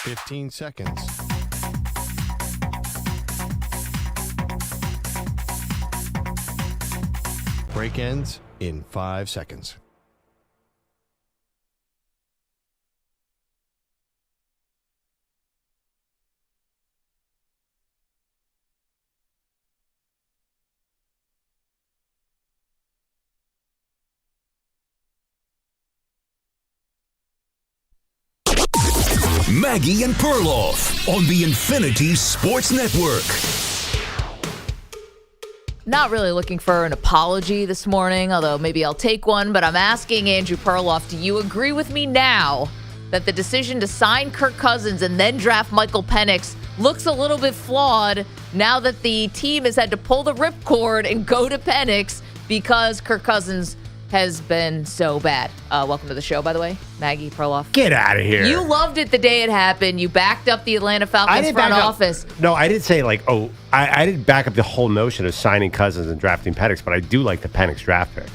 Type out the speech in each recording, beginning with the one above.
15 seconds. Break ends in 5 seconds. Maggie and Perloff on the Infinity Sports Network. Not really looking for an apology this morning, although maybe I'll take one, but I'm asking Andrew Perloff, do you agree with me now that the decision to sign Kirk Cousins and then draft Michael Penix looks a little bit flawed now that the team has had to pull the ripcord and go to Penix because Kirk Cousins has been so bad? Welcome to the show, by the way, Maggie, Perloff. Get out of here. You loved it the day it happened. You backed up the Atlanta Falcons front office. No, I didn't say I didn't back up the whole notion of signing Cousins and drafting Penix, but I do like the Penix draft pick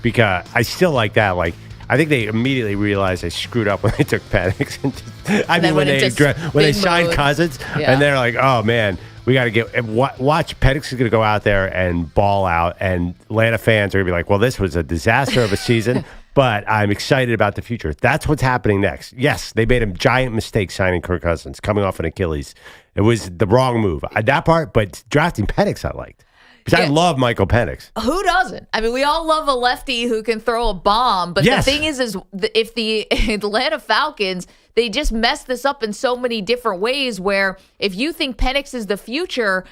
because I still like that. Like, I think they immediately realized they screwed up when they took Penix. When they signed Cousins, and they're like, oh man, we got to watch. Penix is going to go out there and ball out, and Atlanta fans are going to be like, well, this was a disaster of a season, but I'm excited about the future. That's what's happening next. Yes, they made a giant mistake signing Kirk Cousins, coming off an Achilles. It was the wrong move. That part, but drafting Penix I liked. Because I love Michael Penix. Who doesn't? I mean, we all love a lefty who can throw a bomb. But the thing is if the Atlanta Falcons, they just mess this up in so many different ways where if you think Penix is the future,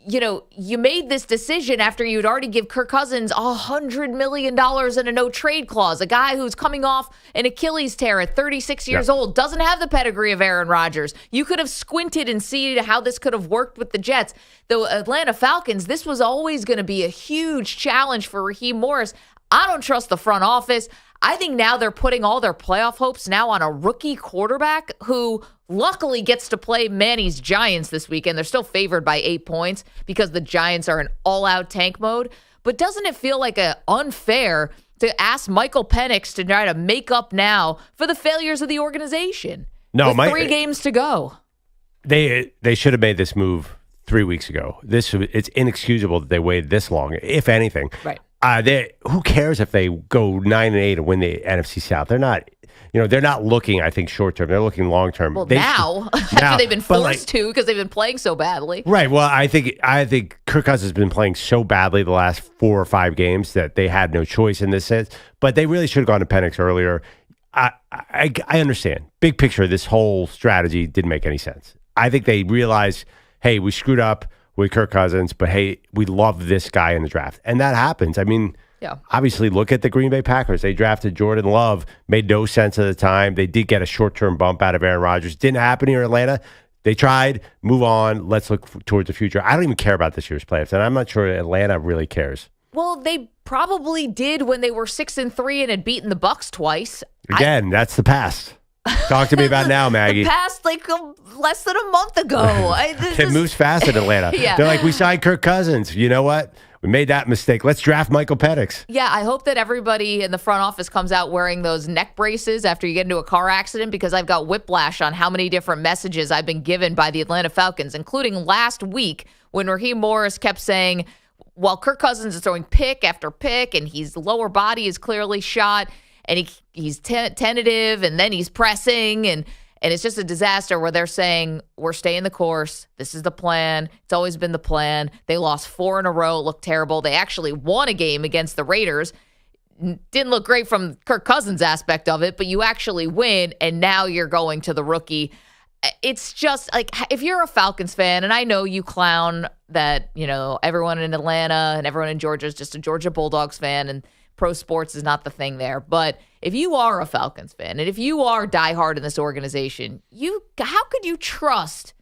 you know, you made this decision after you'd already give Kirk Cousins $100 million and a no-trade clause, a guy who's coming off an Achilles tear at 36 years old, doesn't have the pedigree of Aaron Rodgers. You could have squinted and seen how this could have worked with the Jets. The Atlanta Falcons, this was always going to be a huge challenge for Raheem Morris. I don't trust the front office. I think now they're putting all their playoff hopes now on a rookie quarterback who luckily gets to play Manny's Giants this weekend. They're still favored by 8 points because the Giants are in all-out tank mode. But doesn't it feel like unfair to ask Michael Penix to try to make up now for the failures of the organization? No, with 3 games to go. They should have made this move 3 weeks ago. It's inexcusable that they waited this long, if anything. Right. Who cares if they go 9-8 and win the NFC South? They're not looking, I think, short term. They're looking long term. Well, after they've been forced to because they've been playing so badly. Right. Well, I think Kirk Cousins has been playing so badly the last 4 or 5 games that they had no choice in this sense. But they really should have gone to Penix earlier. I understand. Big picture, this whole strategy didn't make any sense. I think they realized, hey, we screwed up with Kirk Cousins, but hey, we love this guy in the draft. And that happens. I mean, obviously, look at the Green Bay Packers. They drafted Jordan Love. Made no sense at the time. They did get a short-term bump out of Aaron Rodgers. Didn't happen here in Atlanta. They tried. Move on. Let's look towards the future. I don't even care about this year's playoffs, and I'm not sure Atlanta really cares. Well, they probably did when they were 6-3 and had beaten the Bucs twice. Again, that's the past. Talk to me about now, Maggie. The past, less than a month ago. It moves fast in Atlanta. They're like, we signed Kirk Cousins. You know what? We made that mistake. Let's draft Michael Penix. Yeah, I hope that everybody in the front office comes out wearing those neck braces after you get into a car accident because I've got whiplash on how many different messages I've been given by the Atlanta Falcons, including last week when Raheem Morris kept saying, well, Kirk Cousins is throwing pick after pick and his lower body is clearly shot and he's tentative and then he's pressing and it's just a disaster where they're saying, we're staying the course. This is the plan. It's always been the plan. They lost 4 in a row. It looked terrible. They actually won a game against the Raiders. Didn't look great from Kirk Cousins' aspect of it, but you actually win, and now you're going to the rookie. It's just like, if you're a Falcons fan, and I know you clown that, everyone in Atlanta and everyone in Georgia is just a Georgia Bulldogs fan, and pro sports is not the thing there. But if you are a Falcons fan and if you are diehard in this organization, how could you trust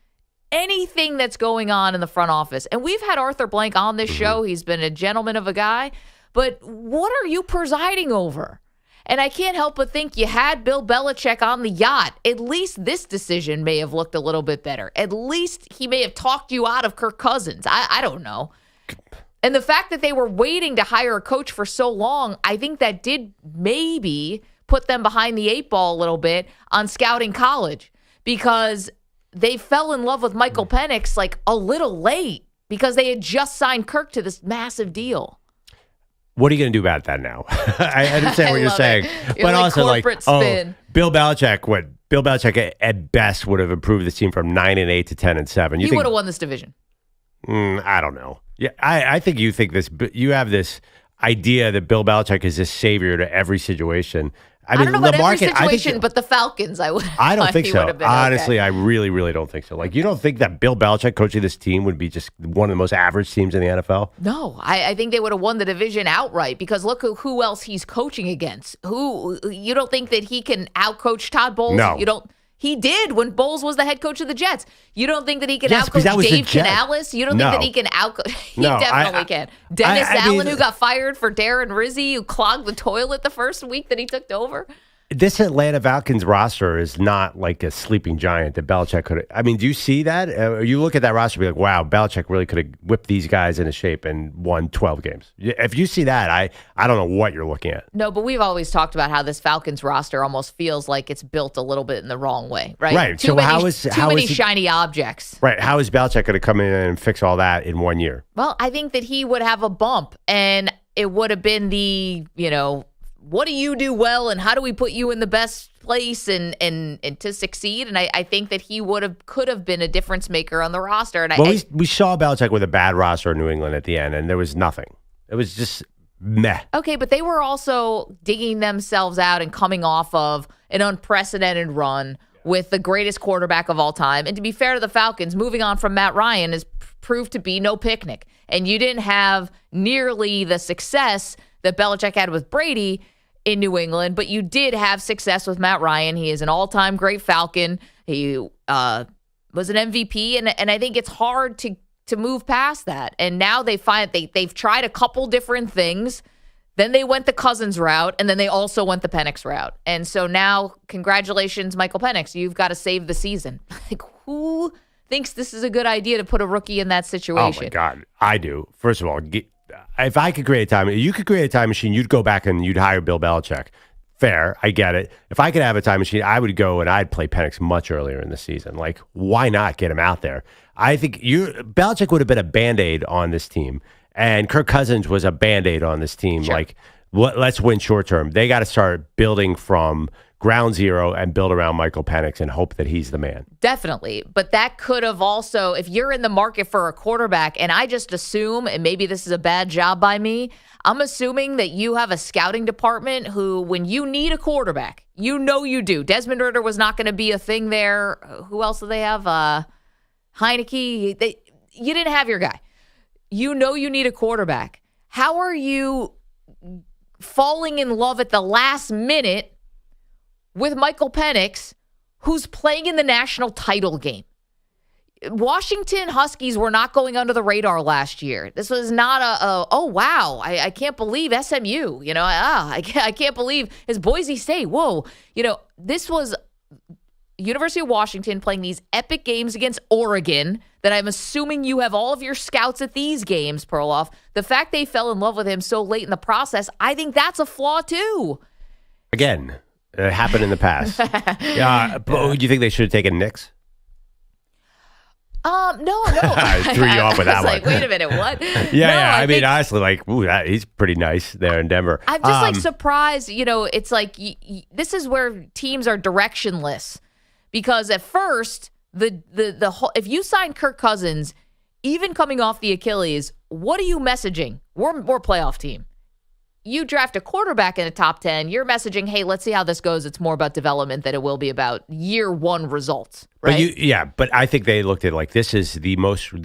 anything that's going on in the front office? And we've had Arthur Blank on this show. He's been a gentleman of a guy. But what are you presiding over? And I can't help but think you had Bill Belichick on the yacht. At least this decision may have looked a little bit better. At least he may have talked you out of Kirk Cousins. I don't know. And the fact that they were waiting to hire a coach for so long, I think that did maybe put them behind the 8 ball a little bit on scouting college. Because they fell in love with Michael Penix like a little late because they had just signed Kirk to this massive deal. What are you going to do about that now? I understand what you're saying, but also spin. Bill Belichick at best would have improved this team from 9-8 to 10-7. He would have won this division. I don't know. Yeah, I think you think this. You have this idea that Bill Belichick is this savior to every situation. I mean, don't know about every situation, but the Falcons, I don't think so. Honestly, okay. I really, really don't think so. Like, you don't think that Bill Belichick coaching this team would be just one of the most average teams in the NFL? No, I think they would have won the division outright because look who else he's coaching against. You don't think that he can outcoach Todd Bowles? No. You don't. He did when Bowles was the head coach of the Jets. You don't think that he can outcoach Dave Canales? You don't think that he can outcoach? He definitely can. Dennis Allen, who got fired for Darren Rizzi, who clogged the toilet the first week that he took over. This Atlanta Falcons roster is not like a sleeping giant that Belichick could have. I mean, do you see that? You look at that roster and be like, wow, Belichick really could have whipped these guys into shape and won 12 games. If you see that, I don't know what you're looking at. No, but we've always talked about how this Falcons roster almost feels like it's built a little bit in the wrong way, right? Right. Too many shiny objects. Right. How is Belichick going to come in and fix all that in 1 year? Well, I think that he would have a bump, and it would have been what do you do well and how do we put you in the best place and to succeed? And I think that he could have been a difference maker on the roster. And we saw Belichick with a bad roster in New England at the end, and there was nothing. It was just meh. Okay, but they were also digging themselves out and coming off of an unprecedented run with the greatest quarterback of all time. And to be fair to the Falcons, moving on from Matt Ryan has proved to be no picnic. And you didn't have nearly the success that Belichick had with Brady in New England, but you did have success with Matt Ryan. He is an all-time great Falcon. He was an MVP, and I think it's hard to move past that. And now they've tried a couple different things. Then they went the Cousins route, and then they also went the Penix route. And so now, congratulations, Michael Penix. You've got to save the season. Like, who thinks this is a good idea to put a rookie in that situation? Oh, my God. I do. First of all, if I could create a time, you could create a time machine, you'd go back and you'd hire Bill Belichick. Fair, I get it. If I could have a time machine, I would go and I'd play Penix much earlier in the season. Like, why not get him out there? I think Belichick would have been a Band-Aid on this team, and Kirk Cousins was a Band-Aid on this team. Sure. Like, let's win short term. They got to start building from ground zero and build around Michael Penix and hope that he's the man. Definitely. But that could have also, if you're in the market for a quarterback, and I just assume, and maybe this is a bad job by me, I'm assuming that you have a scouting department who, when you need a quarterback, you do. Desmond Ridder was not going to be a thing there. Who else do they have? Heineke. You didn't have your guy. You need a quarterback. How are you falling in love at the last minute with Michael Penix, who's playing in the national title game? Washington Huskies were not going under the radar last year. This was not oh, wow, I can't believe SMU. I can't believe it's Boise State. Whoa. This was University of Washington playing these epic games against Oregon that I'm assuming you have all of your scouts at these games, Perloff. The fact they fell in love with him so late in the process, I think that's a flaw too. Again, it happened in the past. Do you think they should have taken Knicks? No. I threw you off with that one. Like, wait a minute, what? I mean, honestly, he's pretty nice there in Denver. I'm just surprised. It's like this is where teams are directionless, because at first the whole, if you sign Kirk Cousins, even coming off the Achilles, what are you messaging? We're a playoff team. You draft a quarterback in the top 10, you're messaging, hey, let's see how this goes. It's more about development than it will be about year one results, right? But I think they looked at it like this is the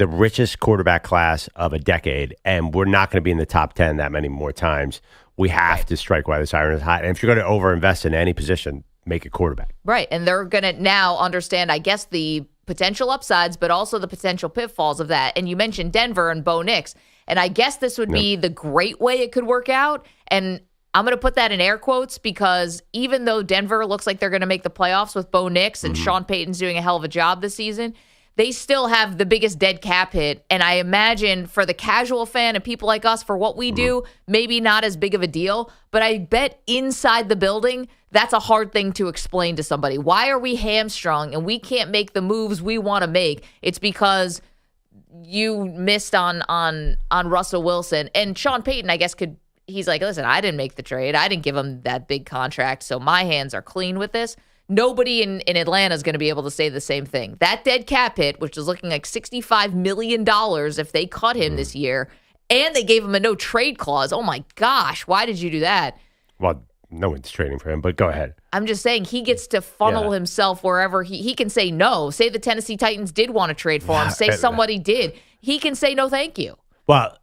richest quarterback class of a decade, and we're not going to be in the top 10 that many more times. We have to strike while this iron is hot. And if you're going to overinvest in any position, make a quarterback. Right, and they're going to now understand, I guess, the potential upsides, but also the potential pitfalls of that. And you mentioned Denver and Bo Nix. And I guess this would be the great way it could work out. And I'm going to put that in air quotes because even though Denver looks like they're going to make the playoffs with Bo Nix and Sean Payton's doing a hell of a job this season, they still have the biggest dead cap hit. And I imagine for the casual fan and people like us, for what we do, maybe not as big of a deal. But I bet inside the building, That's a hard thing to explain to somebody. Why are we hamstrung and we can't make the moves we want to make? It's because you missed on Russell Wilson. And Sean Payton, I guess, he's like, listen, I didn't make the trade. I didn't give him that big contract, so my hands are clean with this. Nobody in Atlanta is going to be able to say the same thing. That dead cap hit, which is looking like $65 million if they cut him this year, and they gave him a no-trade clause. Oh, my gosh. Why did you do that? Well, no one's trading for him, but go ahead. I'm just saying he gets to funnel himself wherever he can say no. Say the Tennessee Titans did want to trade for him. Say somebody did. He can say no thank you. Well,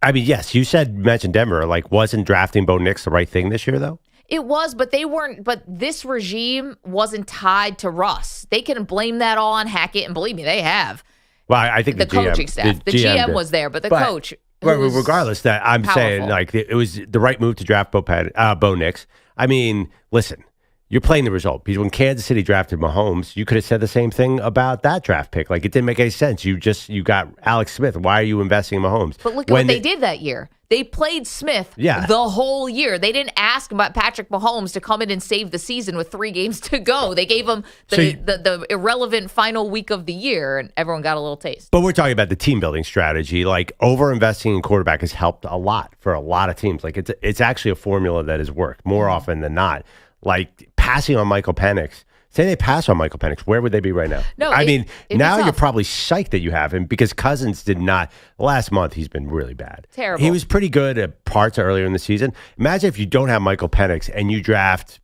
I mean, yes, you mentioned Denver. Like, wasn't drafting Bo Nix the right thing this year, though? It was, but they weren't. But this regime wasn't tied to Russ. They can blame that all on Hackett, and believe me, they have. Well, I think the coaching staff, the GM was there, but the coach. Regardless, that I'm saying, like, it was the right move to draft Bo Nix. I mean, listen, you're playing the result because when Kansas City drafted Mahomes, you could have said the same thing about that draft pick. Like, it didn't make any sense. You got Alex Smith. Why are you investing in Mahomes? But look at what they did that year. They played Smith the whole year. They didn't ask about Patrick Mahomes to come in and save the season with 3 games to go. They gave him the irrelevant final week of the year, and everyone got a little taste. But we're talking about the team building strategy. Like, over-investing in quarterback has helped a lot for a lot of teams. Like, it's actually a formula that has worked more often than not. Like, passing on Michael Penix. Say they pass on Michael Penix, where would they be right now? No, I mean, now you're probably psyched that you have him because Cousins did not. Last month, he's been really bad. Terrible. He was pretty good at parts earlier in the season. Imagine if you don't have Michael Penix and you draft,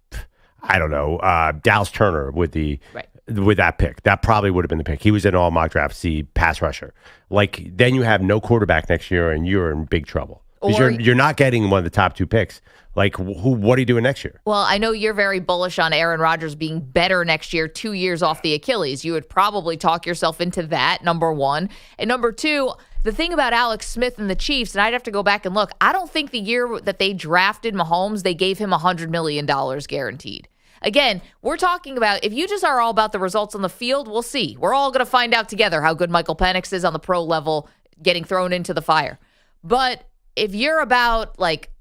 I don't know, Dallas Turner with that pick. That probably would have been the pick. He was in all mock drafts, the pass rusher. Like, then you have no quarterback next year and you're in big trouble. Because you're not getting one of the top 2 picks. Like, what are you doing next year? Well, I know you're very bullish on Aaron Rodgers being better next year, 2 years off the Achilles. You would probably talk yourself into that, number one. And number two, the thing about Alex Smith and the Chiefs, and I'd have to go back and look, I don't think the year that they drafted Mahomes, they gave him $100 million guaranteed. Again, we're talking about, if you just are all about the results on the field, we'll see. We're all going to find out together how good Michael Penix is on the pro level, getting thrown into the fire. But if you're about, like,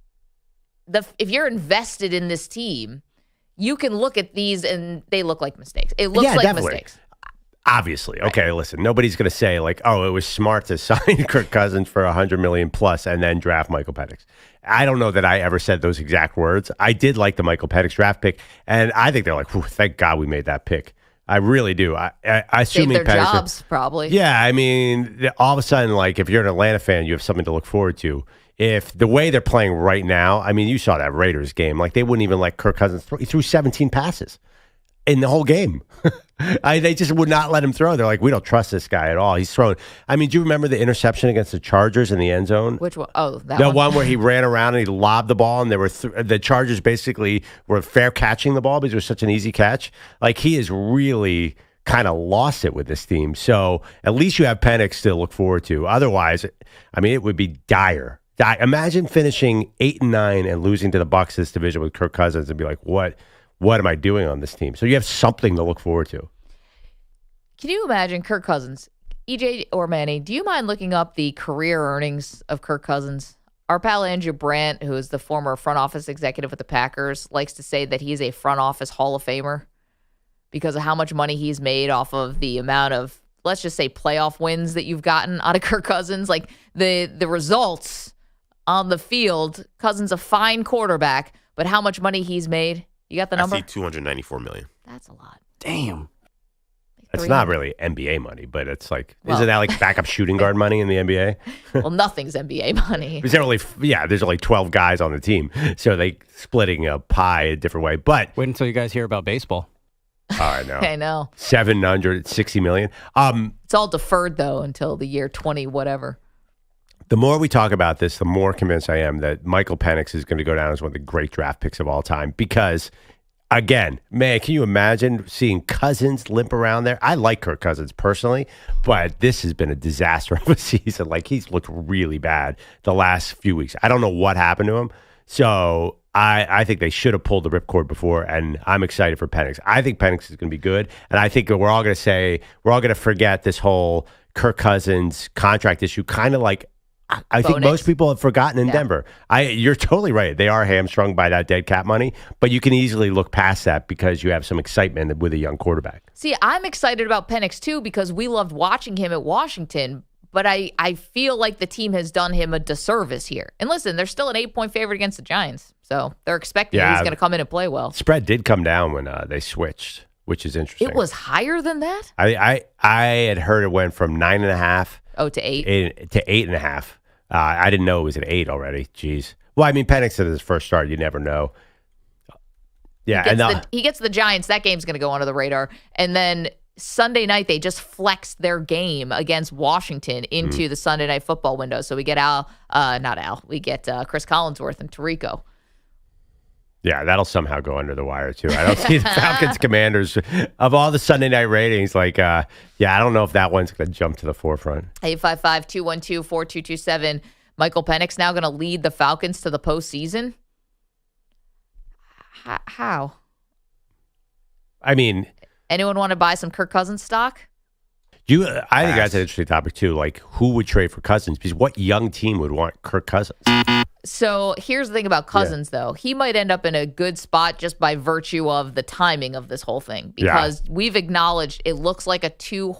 if you're invested in this team, you can look at these and they look like mistakes. It looks like definitely. Mistakes. Obviously. Okay, listen, nobody's going to say, like, oh, it was smart to sign Kirk Cousins for $100 million plus and then draft Michael Penix. I don't know that I ever said those exact words. I did like the Michael Penix draft pick, and I think they're like, thank God we made that pick. I really do. I assuming save their jobs, probably. Yeah, I mean, all of a sudden, like, if you're an Atlanta fan, you have something to look forward to. If the way they're playing right now, I mean, you saw that Raiders game. Like, they wouldn't even let Kirk Cousins throw. He threw 17 passes in the whole game. They just would not let him throw. They're like, we don't trust this guy at all. He's throwing. I mean, do you remember the interception against the Chargers in the end zone? Which one? Oh, that one. The one where he ran around and he lobbed the ball, and they were the Chargers basically were fair catching the ball because it was such an easy catch. Like, he has really kind of lost it with this team. So at least you have Penix to look forward to. Otherwise, I mean, it would be dire. Imagine finishing 8-9 and losing to the Bucs this division with Kirk Cousins and be like, what am I doing on this team? So you have something to look forward to. Can you imagine Kirk Cousins? EJ or Manny, do you mind looking up the career earnings of Kirk Cousins? Our pal Andrew Brandt, who is the former front office executive with the Packers, likes to say that he is a front office Hall of Famer because of how much money he's made off of the amount of, let's just say, playoff wins that you've gotten out of Kirk Cousins. Like, the results on the field, Cousins a fine quarterback, but how much money he's made? You got the number? I see $294 million. That's a lot. Damn. It's not really NBA money, but it's like, isn't that like backup shooting guard money in the NBA? Well, nothing's NBA money. There's only 12 guys on the team, so they splitting a pie a different way. But wait until you guys hear about baseball. I know. I know. $760 million. It's all deferred though until the year 20 whatever. The more we talk about this, the more convinced I am that Michael Penix is going to go down as one of the great draft picks of all time because, again, man, can you imagine seeing Cousins limp around there? I like Kirk Cousins personally, but this has been a disaster of a season. Like, he's looked really bad the last few weeks. I don't know what happened to him. So I think they should have pulled the ripcord before, and I'm excited for Penix. I think Penix is going to be good, and I think we're all going to forget this whole Kirk Cousins contract issue, kind of like I think Penix. most people have forgotten in Yeah. Denver. You're totally right. They are hamstrung by that dead cap money, but you can easily look past that because you have some excitement with a young quarterback. See, I'm excited about Penix too because we loved watching him at Washington, but I feel like the team has done him a disservice here. And listen, they're still an 8-point favorite against the Giants, so they're expecting he's going to come in and play well. Spread did come down when they switched, which is interesting. It was higher than that? I had heard it went from 9.5 to 8 to 8.5. I didn't know it was at 8 already. Jeez. Well, I mean, Penix at his first start, you never know. Yeah, he gets the Giants. That game's going to go under the radar. And then Sunday night, they just flexed their game against Washington into the Sunday night football window. So we get we get Chris Collinsworth and Tirico. Yeah, that'll somehow go under the wire, too. I don't see the Falcons Commanders of all the Sunday night ratings. I don't know if that one's going to jump to the forefront. 855-212-4227. Michael Penix now going to lead the Falcons to the postseason? How? I mean, anyone want to buy some Kirk Cousins stock? I think that's an interesting topic, too. Like, who would trade for Cousins? Because what young team would want Kirk Cousins? So here's the thing about Cousins, though. He might end up in a good spot just by virtue of the timing of this whole thing. Because we've acknowledged it looks like a two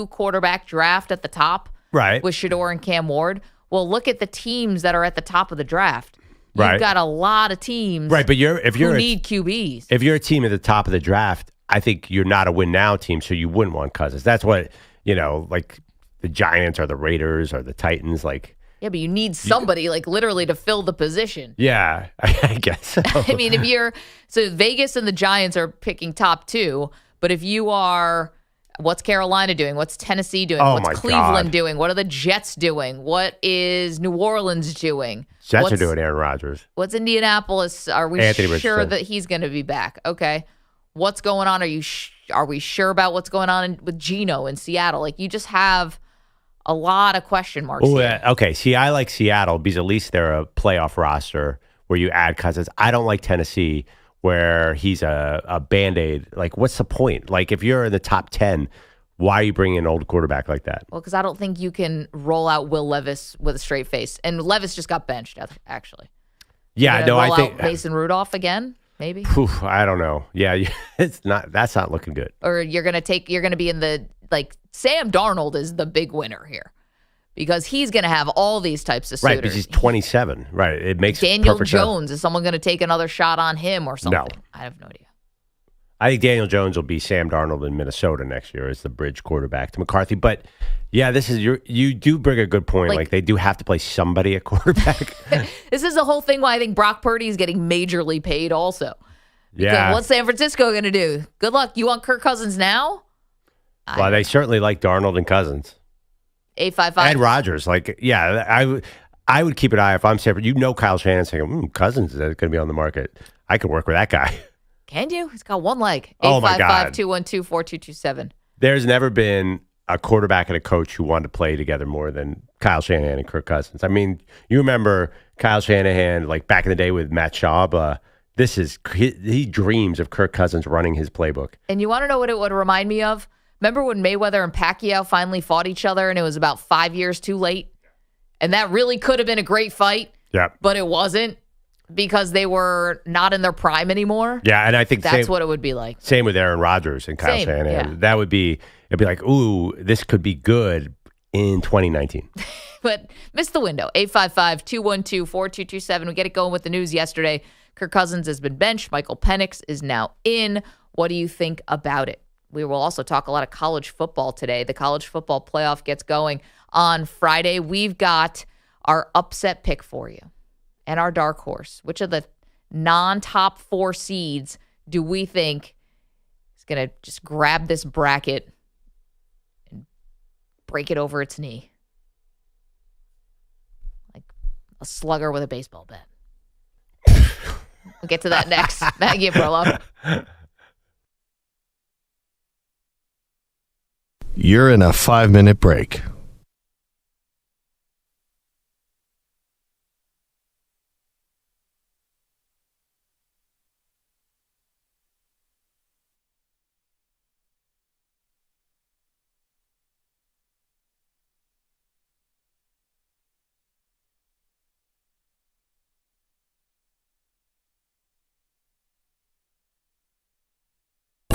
quarterback draft at the top. Right. With Shador and Cam Ward. Well, look at the teams that are at the top of the draft. You've Right. got a lot of teams Right, but who need QBs. If you're a team at the top of the draft, I think you're not a win now team, so you wouldn't want Cousins. That's what, like the Giants or the Raiders or the Titans, like. Yeah, but you need somebody literally to fill the position. Yeah, I guess so. I mean, so Vegas and the Giants are picking top 2, but if you are, what's Carolina doing? What's Tennessee doing? What's Cleveland doing? What are the Jets doing? What is New Orleans doing? Jets are doing Aaron Rodgers. What's Indianapolis? Are we Anthony sure Richardson. that he's going to be back? Okay. What's going on? Are we sure about what's going on with Geno in Seattle? You just have a lot of question marks. Okay. See, I like Seattle because at least they're a playoff roster where you add Cousins. I don't like Tennessee where he's a Band-Aid. What's the point? If you're in the top 10, why are you bringing an old quarterback like that? Well, because I don't think you can roll out Will Levis with a straight face. And Levis just got benched, actually. Yeah, no, I think Mason Rudolph again, maybe. I don't know. Yeah, that's not looking good. Or you're gonna be in the Sam Darnold is the big winner here because he's gonna have all these types of suitors. Right, because he's 27. Right, it makes Daniel perfect Jones. sense. Is someone gonna take another shot on him or something? No. I have no idea. I think Daniel Jones will be Sam Darnold in Minnesota next year as the bridge quarterback to McCarthy. But yeah, you do bring a good point. They do have to play somebody at quarterback. This is the whole thing why I think Brock Purdy is getting majorly paid also. Because Yeah. what's San Francisco going to do? Good luck. You want Kirk Cousins now? Well, they certainly like Darnold and Cousins. 855. And Rodgers. I would keep an eye if I'm San Francisco. Kyle Shanahan's saying, Cousins is going to be on the market. I could work with that guy. Can you? He's got one leg. Oh, my God. 855-212-4227. There's never been a quarterback and a coach who wanted to play together more than Kyle Shanahan and Kirk Cousins. I mean, you remember Kyle Shanahan, back in the day with Matt Schaub. He dreams of Kirk Cousins running his playbook. And you want to know what it would remind me of? Remember when Mayweather and Pacquiao finally fought each other and it was about 5 years too late? And that really could have been a great fight. Yeah. But it wasn't because they were not in their prime anymore. Yeah, and I think that's what it would be like. Same with Aaron Rodgers and Kyle Shanahan. Yeah. That would be, it'd be like, ooh, this could be good in 2019. But missed the window. 855-212-4227. We get it going with the news yesterday. Kirk Cousins has been benched. Michael Penix is now in. What do you think about it? We will also talk a lot of college football today. The college football playoff gets going on Friday. We've got our upset pick for you and our dark horse. Which of the non-top 4 seeds do we think is going to just grab this bracket and break it over its knee? Like a slugger with a baseball bat. We'll get to that next. Maggie and Perloff. You're in a 5-minute break.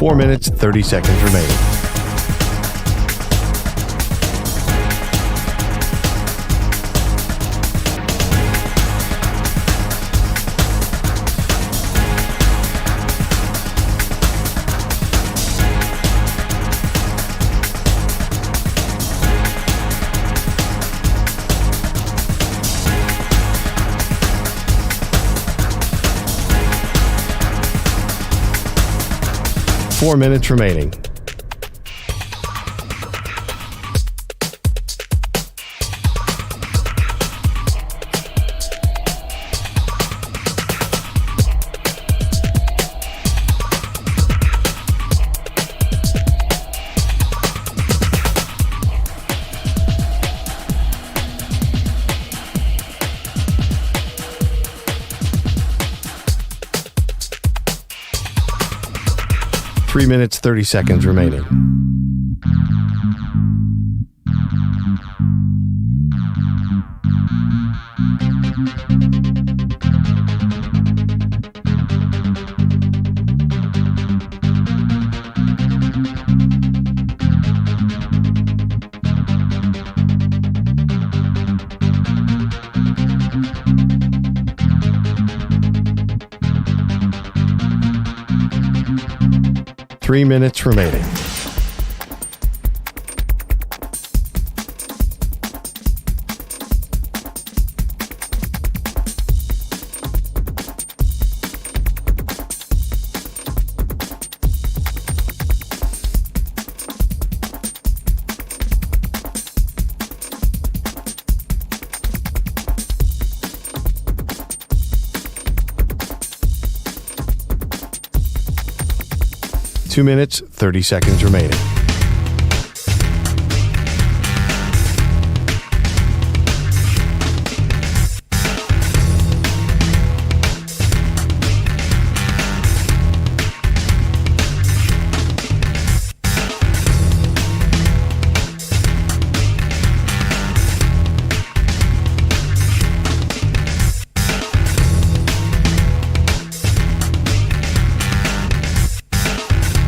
4 minutes, 30 seconds remaining. Four minutes remaining. Three minutes, 30 seconds remaining. Three minutes remaining. Two minutes, 30 seconds remaining.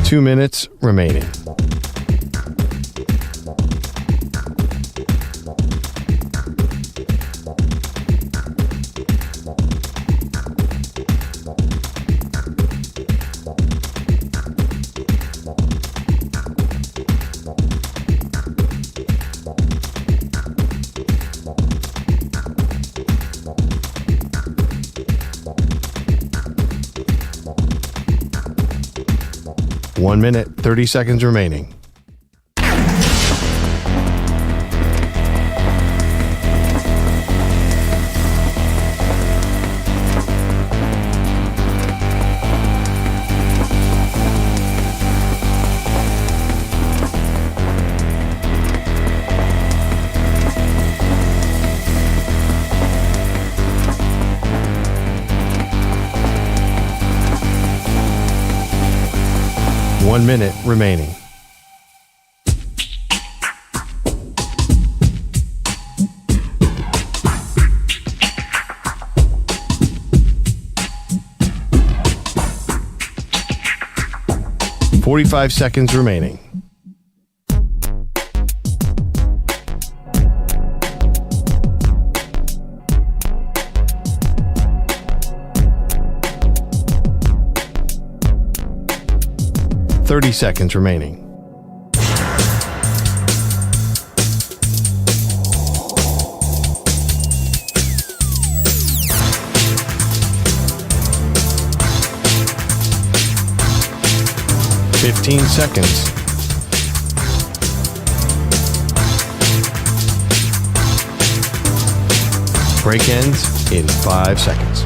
Two minutes remaining. One minute, 30 seconds remaining. One minute remaining. .45 seconds remaining. .30 seconds remaining. .15 seconds. Break ends in 5 seconds.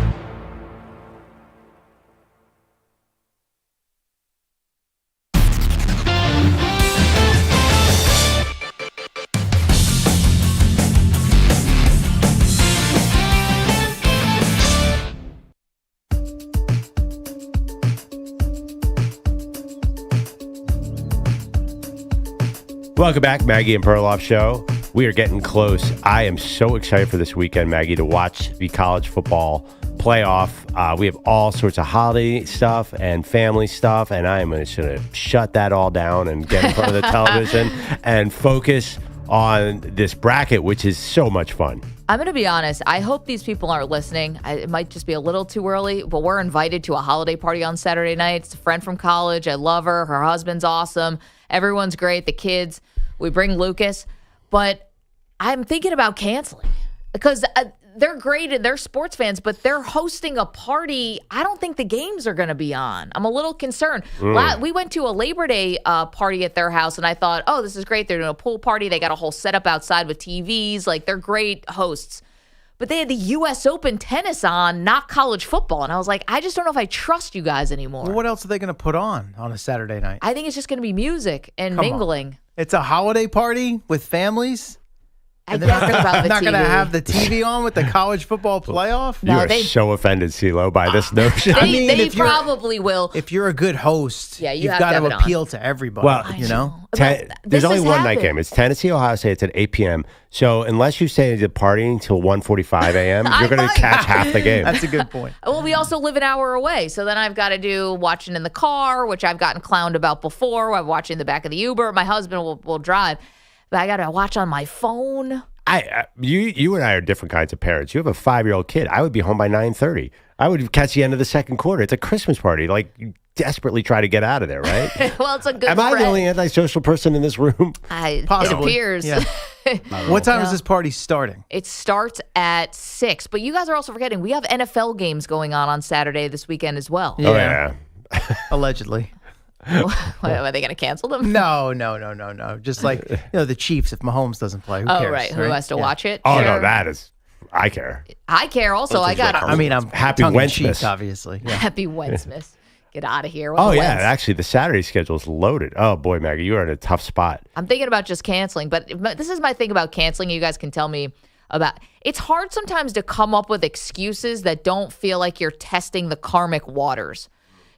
Welcome back, Maggie and Perloff Show. We are getting close. I am so excited for this weekend, Maggie, to watch the college football playoff. We have all sorts of holiday stuff and family stuff, and I am going to shut that all down and get in front of the television and focus on this bracket, which is so much fun. I'm going to be honest. I hope these people aren't listening. It might just be a little too early, but we're invited to a holiday party on Saturday night. It's a friend from college. I love her. Her husband's awesome. Everyone's great. The kids. We bring Lucas. But I'm thinking about canceling because they're great and they're sports fans, but they're hosting a party. I don't think the games are going to be on. I'm a little concerned. We went to a Labor Day party at their house, and I thought, oh, this is great. They're doing a pool party. They got a whole setup outside with TVs. Like, they're great hosts. But they had the U.S. Open tennis on, not college football. And I was like, I just don't know if I trust you guys anymore. Well, what else are they going to put on a Saturday night? I think it's just going to be music and mingling. It's a holiday party with families? I guess about not going to have the TV on with the college football playoff? You are so offended, CeeLo, by this notion. They probably will. If you're a good host, you've have got to to appeal to everybody. Well, you know? There's only one night game. It's Tennessee, Ohio State. It's at 8 p.m. So unless you say it's partying until 1:45 a.m., you're going to catch half the game. That's a good point. Well, we also live an hour away. So then I've got to do watching in the car, which I've gotten clowned about before. I'm watching in the back of the Uber. My husband will drive. But I got to watch on my phone. You and I are different kinds of parents. You have a 5-year-old kid. I would be home by 9:30. I would catch the end of the second quarter. It's a Christmas party. Like, you desperately try to get out of there, right? Well, it's a good Am I the only antisocial person in this room? It Possibly. appears. Yeah. What time is this party starting? It starts at 6. But you guys are also forgetting, we have NFL games going on Saturday this weekend as well. Oh, yeah. Allegedly. Are they going to cancel them? No. Just like the Chiefs, if Mahomes doesn't play, who cares? Right. Who has to watch it? Oh, Sure. no, that is... I care. I care also. I'm Happy tongue-in-cheek, Wentzmas. obviously. Yeah. Happy Wentzmas. Get out of here. Oh, yeah. Actually, the Saturday schedule is loaded. Oh, boy, Maggie, you are in a tough spot. I'm thinking about just canceling, but this is my thing about canceling. You guys can tell me about. It's hard sometimes to come up with excuses that don't feel like you're testing the karmic waters.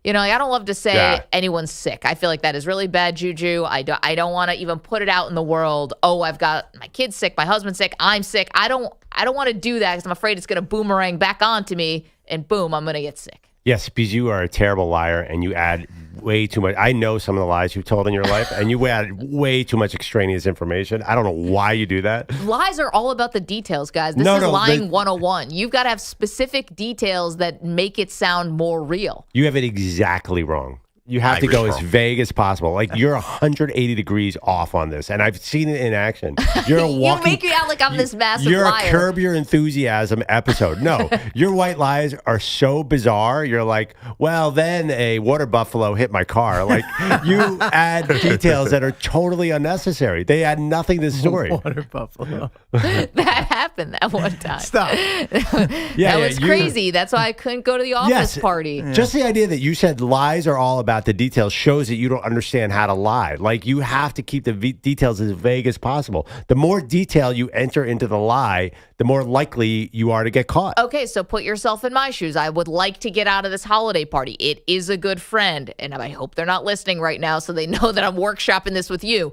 You know, I don't love to say anyone's sick. I feel like that is really bad juju. I don't want to even put it out in the world. Oh, I've got my kid's sick, my husband's sick, I'm sick. I don't want to do that because I'm afraid it's going to boomerang back onto me, and boom, I'm going to get sick. Yes, because you are a terrible liar and you add way too much. I know some of the lies you've told in your life, and you add way too much extraneous information. I don't know why you do that. Lies are all about the details, guys. This is lying 101. You've got to have specific details that make it sound more real. You have it exactly wrong. You have to go as vague as possible. Like, you're 180 degrees off on this, and I've seen it in action. You're you make me out like I'm this massive liar. You're a Curb Your Enthusiasm episode. No, your white lies are so bizarre. You're like, well, then a water buffalo hit my car. Like, you add details that are totally unnecessary. They add nothing to the story. Water buffalo. That happened that one time. Stop. That was crazy. That's why I couldn't go to the office party. Just the idea that you said lies are all about the details shows that you don't understand how to lie. Like, you have to keep the details as vague as possible. The more detail you enter into the lie, the more likely you are to get caught. Okay, so put yourself in my shoes. I would like to get out of this holiday party. It is a good friend, and I hope they're not listening right now so they know that I'm workshopping this with you.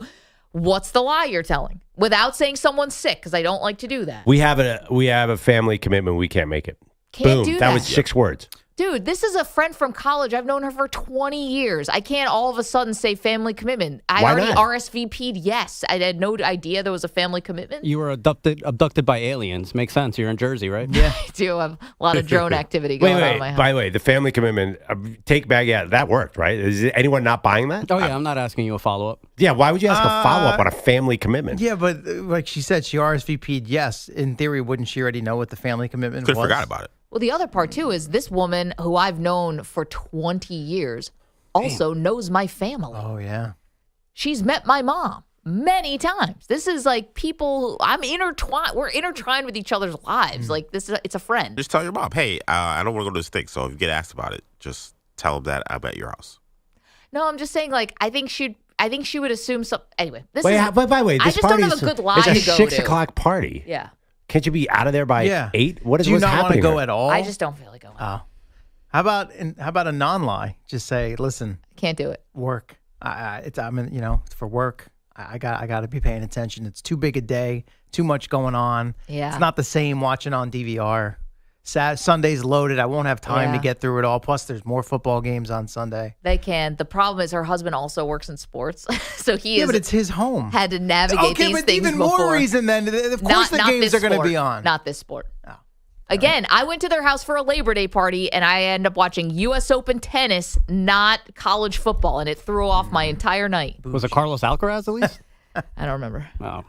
What's the lie you're telling? Without saying someone's sick, because I don't like to do that. We have a family commitment. We can't make it. Can't do that. That was 6 words. Dude, this is a friend from college. I've known her for 20 years. I can't all of a sudden say family commitment. I already RSVP'd yes. I had no idea there was a family commitment. You were abducted by aliens. Makes sense. You're in Jersey, right? Yeah. I do have a lot of drone activity going on in my house. By the way, the family commitment, take back, that worked, right? Is anyone not buying that? Oh, yeah. I'm not asking you a follow-up. Yeah, why would you ask a follow-up on a family commitment? Yeah, but like she said, she RSVP'd yes. In theory, wouldn't she already know what the family commitment was? Could have forgot about it. Well, the other part, too, is this woman who I've known for 20 years also knows my family. Oh, yeah. She's met my mom many times. This is like people, I'm intertwined. We're intertwined with each other's lives. Like, it's a friend. Just tell your mom, hey, I don't want to go to this thing, so if you get asked about it, just tell them that I'm at your house. No, I'm just saying, like, I think she would assume something. Anyway, by the way, this I just don't have a good lie to go to. It's a 6 o'clock party. Yeah. Can't you be out of there by 8? What is Do you what's not want to happening go there? at all? I just don't feel like going. Oh. How about a non-lie? Just say, listen, Can't do it. work. It's for work. I got to be paying attention. It's too big a day. Too much going on. Yeah. It's not the same watching on DVR. Sunday's loaded. I won't have time Yeah. to get through it all. Plus, there's more football games on Sunday. They can. The problem is her husband also works in sports, so he Yeah, but it's his home. had to navigate Okay, these but things even before. more reason then. Of course, the games this are going to sport. be on. Not this sport. Oh. Again, I went to their house for a Labor Day party, and I ended up watching U.S. Open tennis, not college football, and it threw off my entire night. Was it Carlos Alcaraz at least? I don't remember. Oh.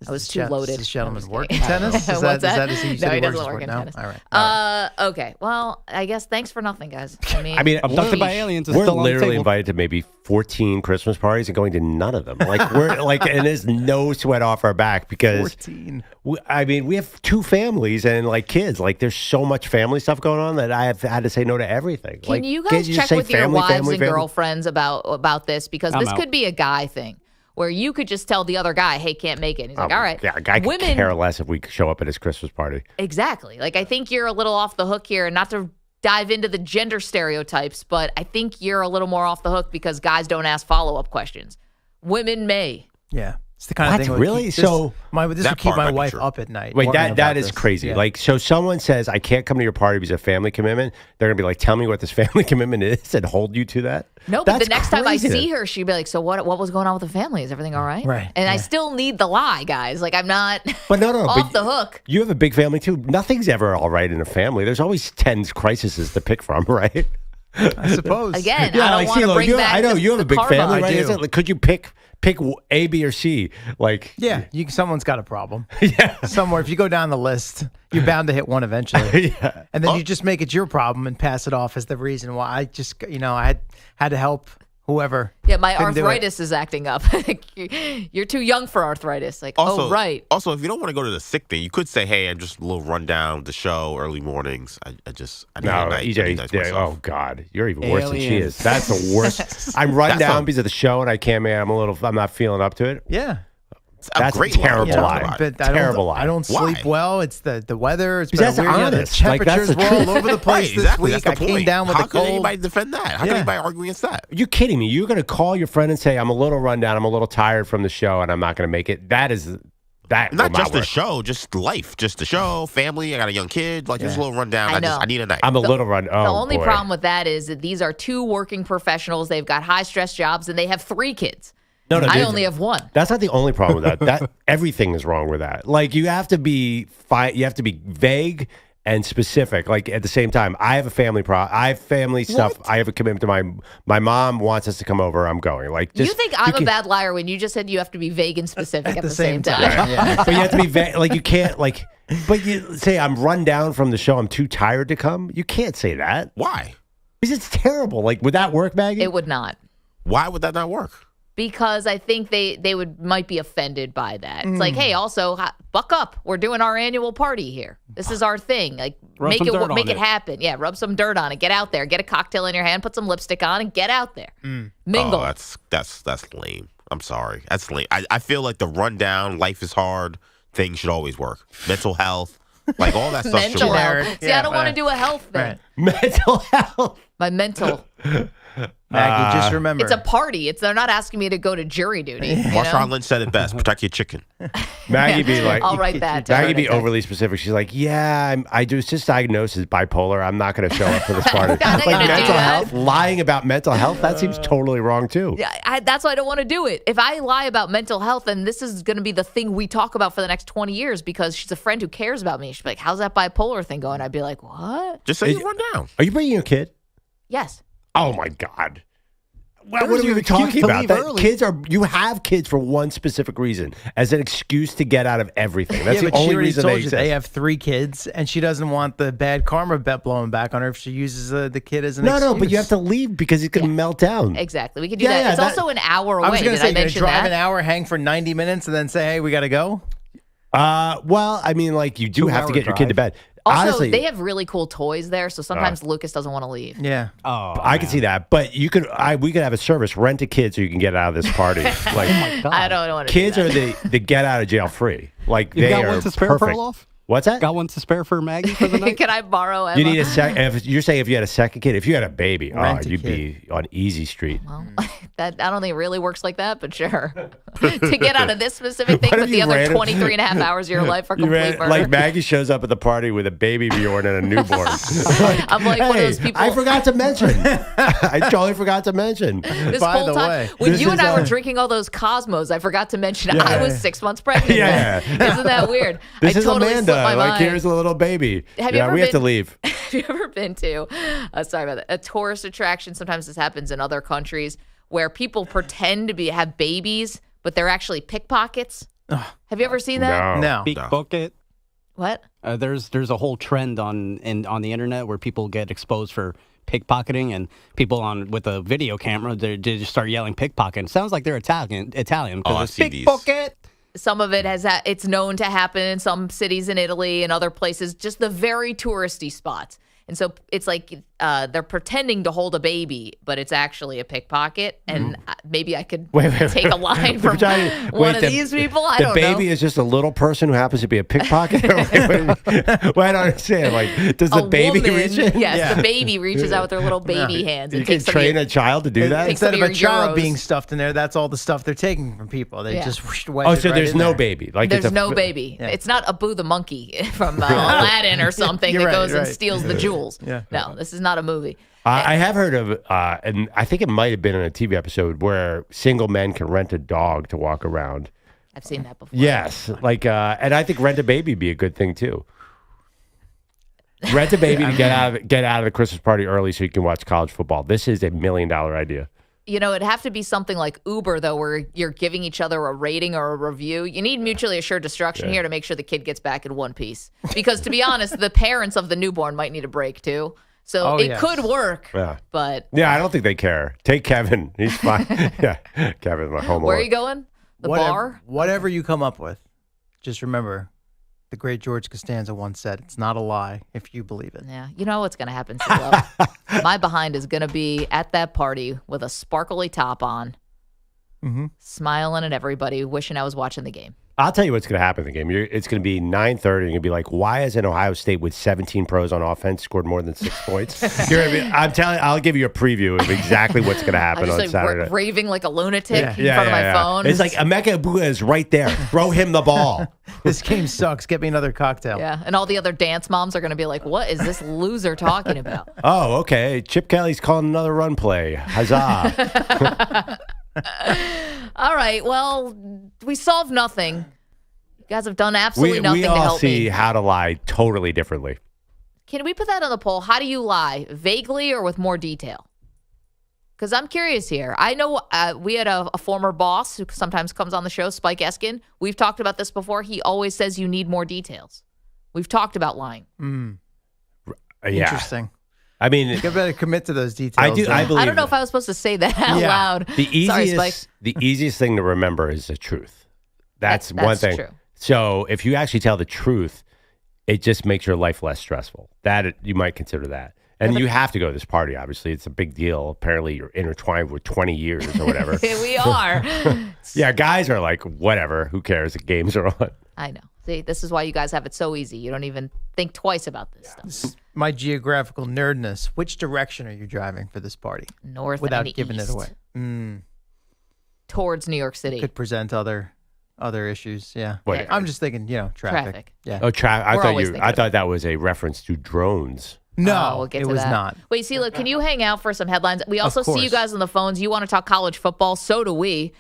I was too loaded. Does this gentleman I'm work just in tennis? Is What's that he No, said he works doesn't in work in sport? tennis. No? All right. Okay. Well, I guess thanks for nothing, guys. I mean, Abducted by aliens is we're still on the literally table. invited to maybe 14 Christmas parties and going to none of them. Like we're like, and there's no sweat off our back because 14. we have 2 families and like kids. Like there's so much family stuff going on that I have had to say no to everything. Can like, you can't guys just check say with your family, wives family, and family? girlfriends about this? Because I'm this out. could be a guy thing where you could just tell the other guy, hey, can't make it. And he's like, all right. Yeah, a guy could Women, care less if we show up at his Christmas party. exactly. Like, I think you're a little off the hook here, and not to dive into the gender stereotypes, but I think you're a little more off the hook because guys don't ask follow-up questions. Women may. Yeah. It's the kind of What? thing. that would Really? keep- So- this That would keep part my might be wife true. up at night. Wait, worrying that about is this. crazy. Yeah. Like, so someone says, I can't come to your party because of family commitment. They're going to be like, tell me what this family commitment is and hold you to that? No, but That's the next time I crazy. see her, she'd be like, so what was going on with the family? Is everything all right? Right, And I yeah. still need the lie, guys. Like, I'm not But no, off but the hook. You have a big family too. Nothing's ever all right in a family. There's always 10 crises to pick from, right? I suppose. Again, Yeah, I don't like, want to CeeLo, bring back I know the, you have the a big karma. family, right? I do. Is it, like, could you pick A, B, or C? Like, Yeah, someone's got a problem. Yeah. Somewhere, if you go down the list, you're bound to hit one eventually. yeah. And then you just make it your problem and pass it off as the reason why. I just, I had to help whoever. Yeah, my couldn't do it. arthritis is acting up. You're too young for arthritis. Like, Also, oh, right. Also, if you don't want to go to the sick thing, you could say, "Hey, I'm just a little rundown the show, early mornings. I need a No, night. I need EJ, myself." oh God, you're even worse than she Aliens. is. That's the worst. I'm run That's down a- because of the show, and I can't. Man, I'm not feeling up to it. Yeah. It's a That's great terrible line to lie. talk about. But Terrible lie. I don't Why? sleep well. It's the weather. It's Because been that's weird. honest. The Like, that's temperatures the were all truth. over the place Right, this exactly. week. That's the I came point. down with How the could cold. anybody defend that? How Yeah. can anybody argue against that? You're kidding me. You're going to call your friend and say, I'm a little run down. I'm a little tired from the show, and I'm not going to make it. That Not will just the work. show, just life, just the show, family. I got a young kid. Like, just a little rundown. I know. I need a night. I'm a little run. Oh, The only boy. problem with that is that these are 2 working professionals. They've got high stress jobs and they have 3 kids. No, I dude, only have 1. That's not the only problem with that. That everything is wrong with that. Like you have to be you have to be vague and specific. Like at the same time, I have a family I have family stuff. I have a commitment to my mom wants us to come over. I'm going. Like just, You think I'm a bad liar when you just said you have to be vague and specific at the same time. Yeah. But you have to be vague. Like you can't like. But you say I'm run down from the show. I'm too tired to come. You can't say that Why? because it's terrible. Like would that work, Maggie? It would not. Why would that not work? Because I think they might be offended by that. It's like, hey, also buck up. We're doing our annual party here. This is our thing. Like Rub make some dirt make on it it. happen. Yeah, rub some dirt on it. Get out there. Get a cocktail in your hand. Put some lipstick on and get out there. Mingle. Oh, that's lame. I'm sorry. That's lame. I feel like the rundown, life is hard, thing should always work. Mental health, like all that stuff should mental work. health. Generic. See, Yeah, I don't want to right. do a health thing. Right. mental health. My mental. Maggie, just remember. It's a party. They're not asking me to go to jury duty. you Marshawn know? Lynch said it best: protect your chicken. Maggie be like, I'll write that down. Maggie be overly specific. She's like, yeah, I do. It's just diagnosed as bipolar. I'm not going to show up for this party. I'm not gonna do mental that. health, lying about mental health, that seems totally wrong too. Yeah, that's why I don't want to do it. If I lie about mental health, then this is going to be the thing we talk about for the next 20 years because she's a friend who cares about me. She's like, how's that bipolar thing going? I'd be like, what? Just say you run down. Are you bringing your kid? Yes. Oh my God. What was are we your even talking excuse to about? leave That early? you have kids for one specific reason, as an excuse to get out of everything. That's yeah, the but she only already reason told they you exist. they have 3 kids, and she doesn't want the bad karma bet blowing back on her if she uses the kid as an No, excuse. but you have to leave because he's going to melt down. Exactly. We could do Yeah, that. yeah, It's that- also an hour I away. was going Did to say, I you're going to mention drive that? an hour, hang for 90 minutes, and then say, hey, we got to go? Well, I mean, like you do have to 2-hour get your kid to drive. bed. Also, Honestly, they have really cool toys there, so sometimes Lucas doesn't want to leave. Yeah. Oh, I can see that, but we could have a service, rent a kid so you can get out of this party. Like I don't want to kids do are that. the get out of jail free. Like You they got are one to spare, perfect. Perloff? What's that? Got one to spare for Maggie for the night? Can I borrow Emma? You need a second. You're saying if you had a second kid, if you had a baby, Rent a you'd kid. be on easy street. Well, that I don't think it really works like that, but sure. To get out of this specific thing, What but if the you other ran it- 23 and a half hours of your life are You complete ran, murder. like Maggie shows up at the party with a baby Bjorn and a newborn. I'm like one of those people. I forgot to mention. I totally forgot to mention. This By whole the time, way, when this you and is I were our- drinking all those Cosmos, I forgot to mention Yeah. I was 6 months pregnant. Yeah. Isn't that weird? This I is totally Amanda. slipped my Like, mind. here's a little baby. Have you ever we have to been- leave. Have you ever been to, sorry about that, a tourist attraction? Sometimes this happens in other countries where people pretend to have babies, but they're actually pickpockets. Have you ever seen that? No. Beak bucket. What? There's a whole trend on the internet where people get exposed for pickpocketing, and people with a video camera they just start yelling pickpocket. It sounds like they're Italian Oh, I because see it's these. pickpocket. Some of it it's known to happen in some cities in Italy and other places, just the very touristy spots. And so it's like they're pretending to hold a baby, but it's actually a pickpocket. And maybe I could take a line from one of these people. I don't know. The baby is just a little person who happens to be a pickpocket? Well, I don't understand. Like, does the A baby woman, reach in? Yes, the baby reaches out with her little baby hands You and can takes some train of your- a child to do that? Takes some Instead of of a your child euros. being stuffed in there, that's all the stuff they're taking from people. They Yeah. just wedge Oh, it so right there's in no there. baby. Like There's it's no baby. Yeah. It's not Abu the monkey from Aladdin or something You're that right, goes and right. steals the jewels. Yeah. No, this is not a movie. I have heard of, and I think it might have been in a TV episode where single men can rent a dog to walk around. I've seen that before. Yes, like, and I think rent a baby would be a good thing too. Rent a baby to get out of the Christmas party early so you can watch college football. This is $1 million idea. You know, it'd have to be something like Uber, though, where you're giving each other a rating or a review. You need mutually assured destruction here to make sure the kid gets back in one piece. Because to be honest, the parents of the newborn might need a break too. So it yes. could work, Yeah. but Yeah, I don't think they care. Take Kevin. He's fine. Yeah, Kevin, my home. where are you going? The bar? Whatever you come up with, just remember, the great George Costanza once said, "It's not a lie if you believe it." Yeah, you know what's going to happen, CeeLo. My behind is going to be at that party with a sparkly top on, smiling at everybody, wishing I was watching the game. I'll tell you what's going to happen in the game. It's going to be 9:30. You're going to be like, why hasn't Ohio State with 17 pros on offense scored more than 6 points? You're gonna be, I'm telling you, I'll give you a preview of exactly what's going to I happen just on like Saturday. raving like a lunatic in Yeah. front of my phone. It's like Emeka Egbuka is right there. Throw him the ball. This game sucks. Get me another cocktail. yeah, and all the other dance moms are going to be like, what is this loser talking about? Oh, okay. Chip Kelly's calling another run play. Huzzah. All right, well, we solved nothing. You guys have done absolutely nothing we to all help see me. how to lie totally differently. Can we put that on the poll? How do you lie? Vaguely or with more detail? Because I'm curious here. I know we had a former boss who sometimes comes on the show, Spike Eskin. We've talked about this before. He always says you need more details. We've talked about lying. Yeah. Interesting. I mean, You better commit to those details. I do. though. I believe I don't know if I was supposed to say that out Yeah. loud. the Sorry, Spike. easiest thing to remember is the truth. That's one That's thing. true. So if you actually tell the truth, it just makes your life less stressful. That you might consider that. And you have to go to this party, obviously. It's a big deal. Apparently, you're intertwined with 20 years or whatever. We are. Yeah, guys are like, whatever. Who cares? The games are on. I know. See, this is why you guys have it so easy. You don't even think twice about this stuff. My geographical nerdness. Which direction are you driving for this party? North Without and giving east. it away. Towards New York City. Could present other issues. Yeah. Wait. I'm just thinking, traffic. Traffic. Yeah. Oh, We're always thinking I about thought that was a reference to drones. No, we'll get it to was that. not. Wait, CeeLo, can you hang out for some headlines? We also see you course. guys on the phones. You want to talk college football. So do we.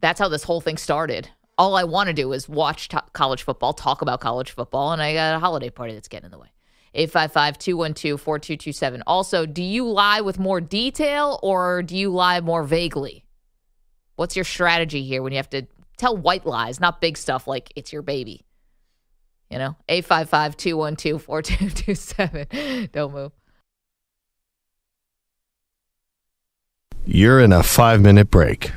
That's how this whole thing started. All I want to do is watch college football, talk about college football, and I got a holiday party that's getting in the way. 855-212-4227. Also, do you lie with more detail or do you lie more vaguely? What's your strategy here when you have to tell white lies, not big stuff like it's your baby? 855-212-4227. Don't move. You're in a 5-minute break.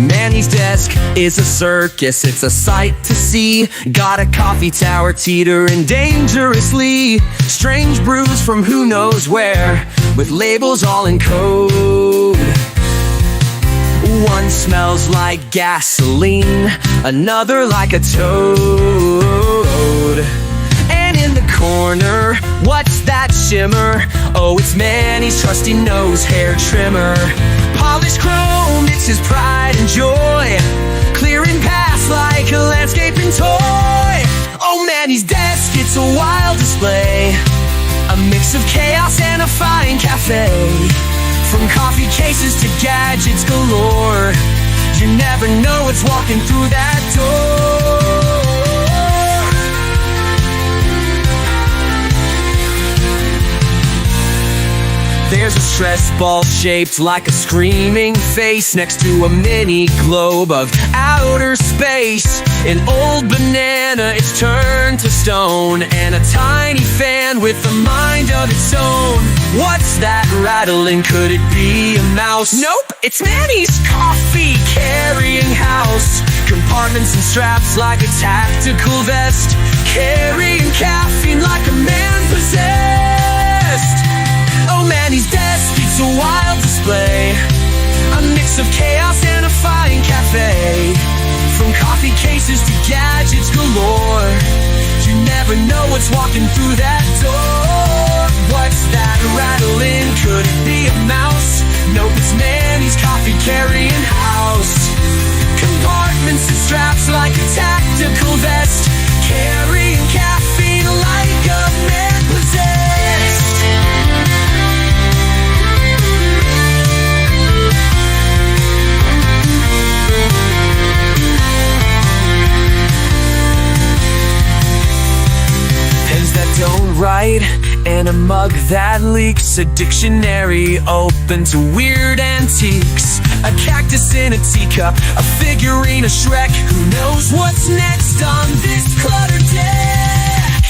Manny's desk is a circus, it's a sight to see. Got a coffee tower teetering dangerously. Strange brews from who knows where, with labels all in code. One smells like gasoline, another like a toad. And in the corner, what's that shimmer? Oh, it's Manny's trusty nose hair trimmer. Polished chrome, it's his pride and joy, clearing paths like a landscaping toy. Oh, Manny's desk, it's a wild display, a mix of chaos and a fine cafe. From coffee cases to gadgets galore, you never know what's walking through that door. There's a stress ball shaped like a screaming face next to a mini globe of outer space. An old banana, it's turned to stone, and a tiny fan with a mind of its own. What's that rattling? Could it be a mouse? Nope, it's Manny's coffee carrying house. Compartments and straps like a tactical vest, carrying caffeine like a man possessed. Oh, Manny's desk, it's a wild display, a mix of chaos and a fine cafe. From coffee cases to gadgets galore, you never know what's walking through that door. What's that rattling? Could it be a mouse? Nope, it's Manny's coffee carrying house. Compartments and straps like a tactical vest, carrying caffeine like a man possessed. Pens that don't write, and a mug that leaks. A dictionary open to weird antiques. A cactus in a teacup, a figurine, a Shrek. Who knows what's next on this cluttered deck?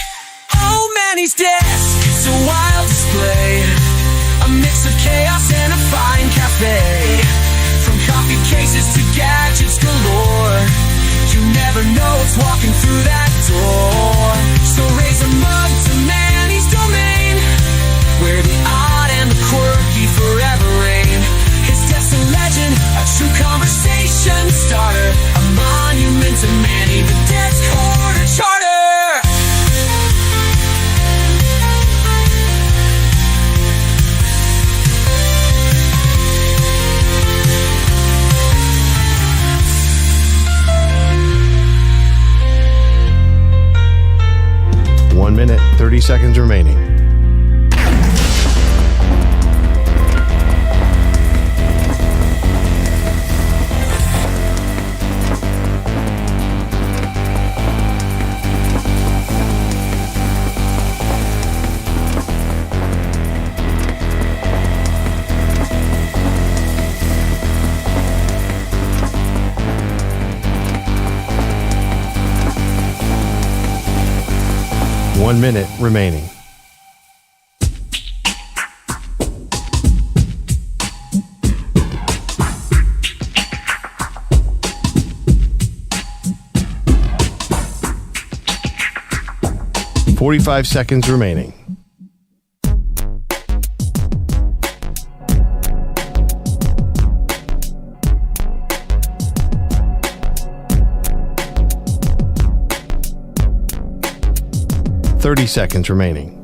Oh, Manny's desk, it's a wild display, a mix of chaos and a fine cafe. From coffee cases to gadgets galore, you never know what's walking through that door. So raise a mug to Manny's domain, where the odd and the quirky forever reign. His desk's a legend, a true conversation starter, a monument to Manny, the desk hoarder charter. One minute, 30 seconds remaining. One minute remaining. Forty-five seconds remaining. Thirty seconds remaining.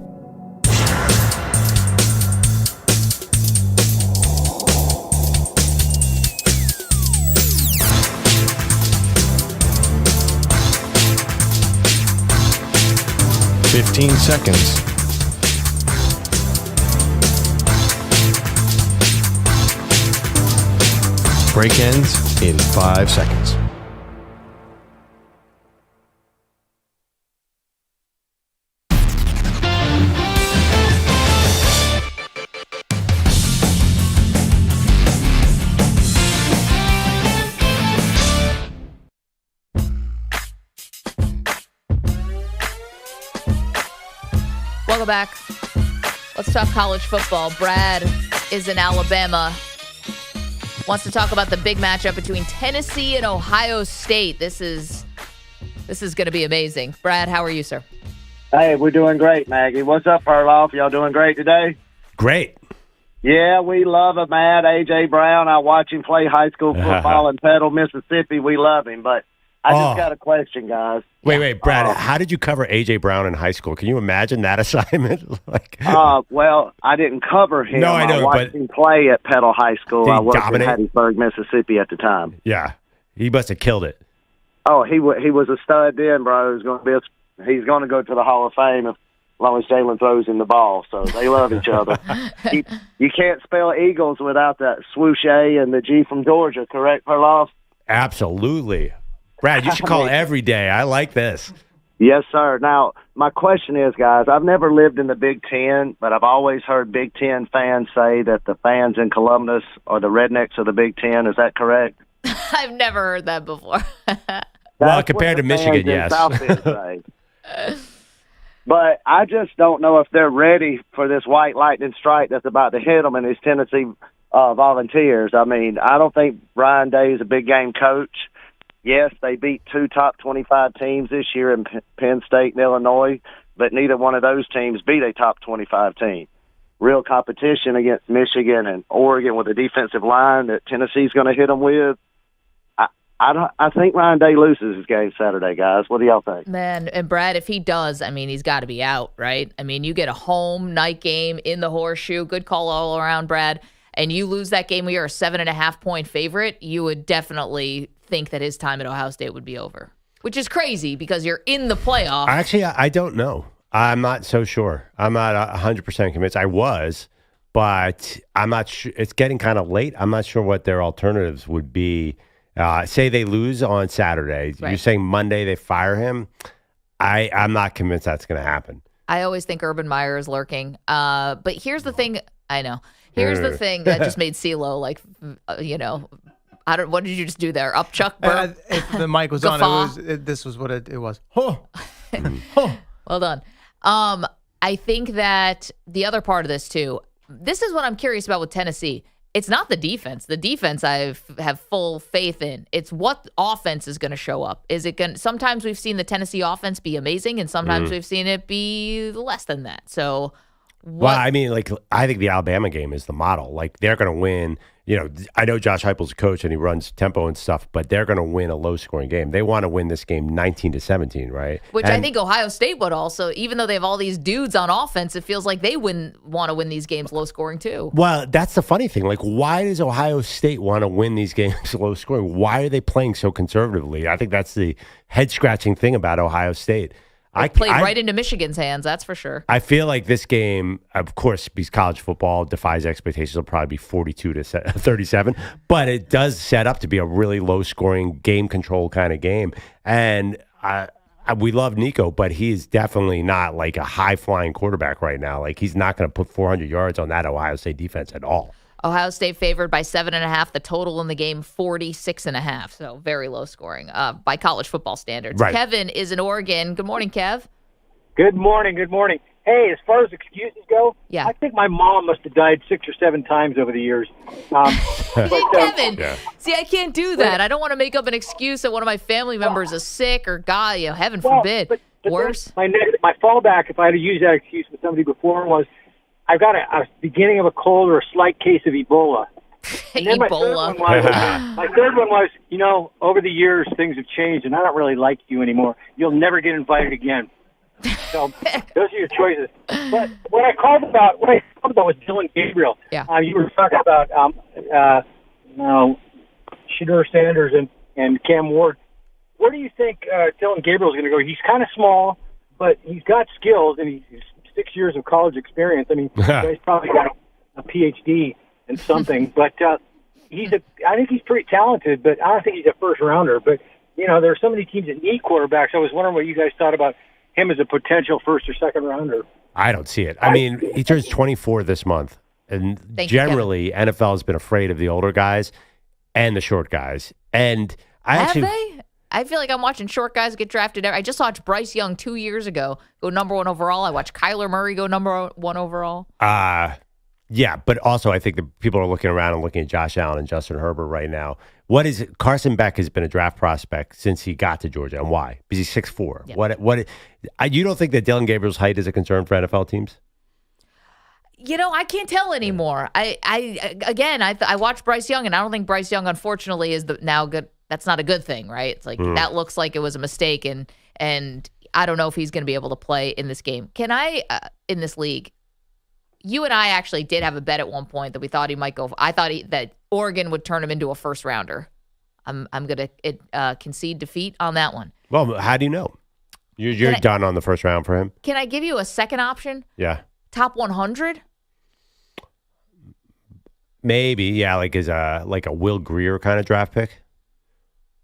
Fifteen seconds. Break ends in 5 seconds. Welcome back. Let's talk college football. Brad is in Alabama. wants to talk about the big matchup between Tennessee and Ohio State. This is going to be amazing. Brad, how are you, sir? Hey, we're doing great, Maggie. What's up, Perloff? Y'all doing great today? Great. Yeah, we love him, man. A.J. Brown, I watch him play high school football in Petal, Mississippi. We love him, but I just got a question, guys. Wait, Brad, how did you cover A.J. Brown in high school? Can you imagine that assignment? Well, I didn't cover him. No, I know, I watched him play at Petal High School. I worked in Hattiesburg, Mississippi at the time. Yeah, he must have killed it. Oh, he was a stud then, bro. He's going to go to the Hall of Fame as long as Jalen throws him the ball. So they love each other. You can't spell Eagles without that swoosh A and the G from Georgia, correct, Perloff? Absolutely. Brad, you should call every day. I like this. Yes, sir. Now, my question is, guys, I've never lived in the Big Ten, but I've always heard Big Ten fans say that the fans in Columbus are the rednecks of the Big Ten. Is that correct? I've never heard that before. Well, compared to Michigan, yes. But I just don't know if they're ready for this white lightning strike that's about to hit them and these Tennessee Volunteers. I mean, I don't think Ryan Day is a big game coach. Yes, they beat 2 top 25 teams this year in Penn State and Illinois, but neither one of those teams beat a top 25 team. Real competition against Michigan and Oregon with a defensive line that Tennessee's going to hit them with. I think Ryan Day loses his game Saturday, guys. What do y'all think? Man, and Brad, if he does, I mean, he's got to be out, right? I mean, you get a home night game in the Horseshoe. Good call all around, Brad. And you lose that game where you're a 7.5-point favorite, you would definitely think that his time at Ohio State would be over, which is crazy because you're in the playoff. Actually, I don't know. I'm not so sure. I'm not 100% convinced. I was, but I'm not sure. It's getting kind of late. I'm not sure what their alternatives would be. Say they lose on Saturday. Right. You're saying Monday they fire him? I'm not convinced that's going to happen. I always think Urban Meyer is lurking. But here's the thing. I know. Here's the thing that just made CeeLo, like, what did you just do there? Up Chuck? If the mic was on, this was what it was. Oh. Well done. I think that the other part of this, too, this is what I'm curious about with Tennessee. It's not the defense. The defense I have full faith in. It's what offense is going to show up. Is it going? Sometimes we've seen the Tennessee offense be amazing, and sometimes we've seen it be less than that. So, well, I mean, I think the Alabama game is the model. Like, they're going to win. You know, I know Josh Heupel's a coach and he runs tempo and stuff, but they're going to win a low-scoring game. They want to win this game 19-17, right? Which I think Ohio State would also. Even though they have all these dudes on offense, it feels like they want to win these games low-scoring too. Well, that's the funny thing. Like, why does Ohio State want to win these games low-scoring? Why are they playing so conservatively? I think that's the head-scratching thing about Ohio State. I played right into Michigan's hands, that's for sure. I feel like this game, of course, because college football defies expectations, will probably be 42-37, but it does set up to be a really low-scoring, game control kind of game. And we love Nico, but he's definitely not like a high-flying quarterback right now. Like, he's not going to put 400 yards on that Ohio State defense at all. Ohio State favored by 7.5. The total in the game, 46.5. So very low scoring by college football standards. Right. Kevin is in Oregon. Good morning, Kev. Good morning. Good morning. Hey, as far as excuses go, I think my mom must have died 6 or 7 times over the years. Kevin, see, I can't do that. I don't want to make up an excuse that one of my family members is sick or God, heaven forbid. But worse. My fallback, if I had to use that excuse with somebody before, was I've got a beginning of a cold or a slight case of Ebola. And then Ebola. My third one was, over the years, things have changed, and I don't really like you anymore. You'll never get invited again. So those are your choices. But what I called about was Dylan Gabriel. Yeah. You were talking about Shedeur Sanders and Cam Ward. Where do you think Dylan Gabriel is going to go? He's kind of small, but he's got skills, and he's 6 years of college experience. I mean, he's probably got a PhD in something, but I think he's pretty talented, but I don't think he's a first rounder. But, there are so many teams that need quarterbacks. I was wondering what you guys thought about him as a potential first or second rounder. I don't see it. I mean, he turns 24 this month, and generally NFL has been afraid of the older guys and the short guys. And Have they? I feel like I'm watching short guys get drafted. I just watched Bryce Young 2 years ago go number 1 overall. I watched Kyler Murray go number 1 overall. Yeah, but also I think that people are looking around and looking at Josh Allen and Justin Herbert right now. What is it? Carson Beck has been a draft prospect since he got to Georgia, and why? Because he's 6'4". Yep. You don't think that Dylan Gabriel's height is a concern for NFL teams? I can't tell anymore. I watched Bryce Young, and I don't think Bryce Young, unfortunately, is now good. That's not a good thing, right? It's like that looks like it was a mistake, and I don't know if he's going to be able to play in this game. Can I in this league? You and I actually did have a bet at one point that we thought he might go. I thought that Oregon would turn him into a first rounder. I'm going to concede defeat on that one. Well, how do you know? You're done on the first round for him. Can I give you a second option? Yeah. Top 100? Maybe, yeah, like a Will Grier kind of draft pick.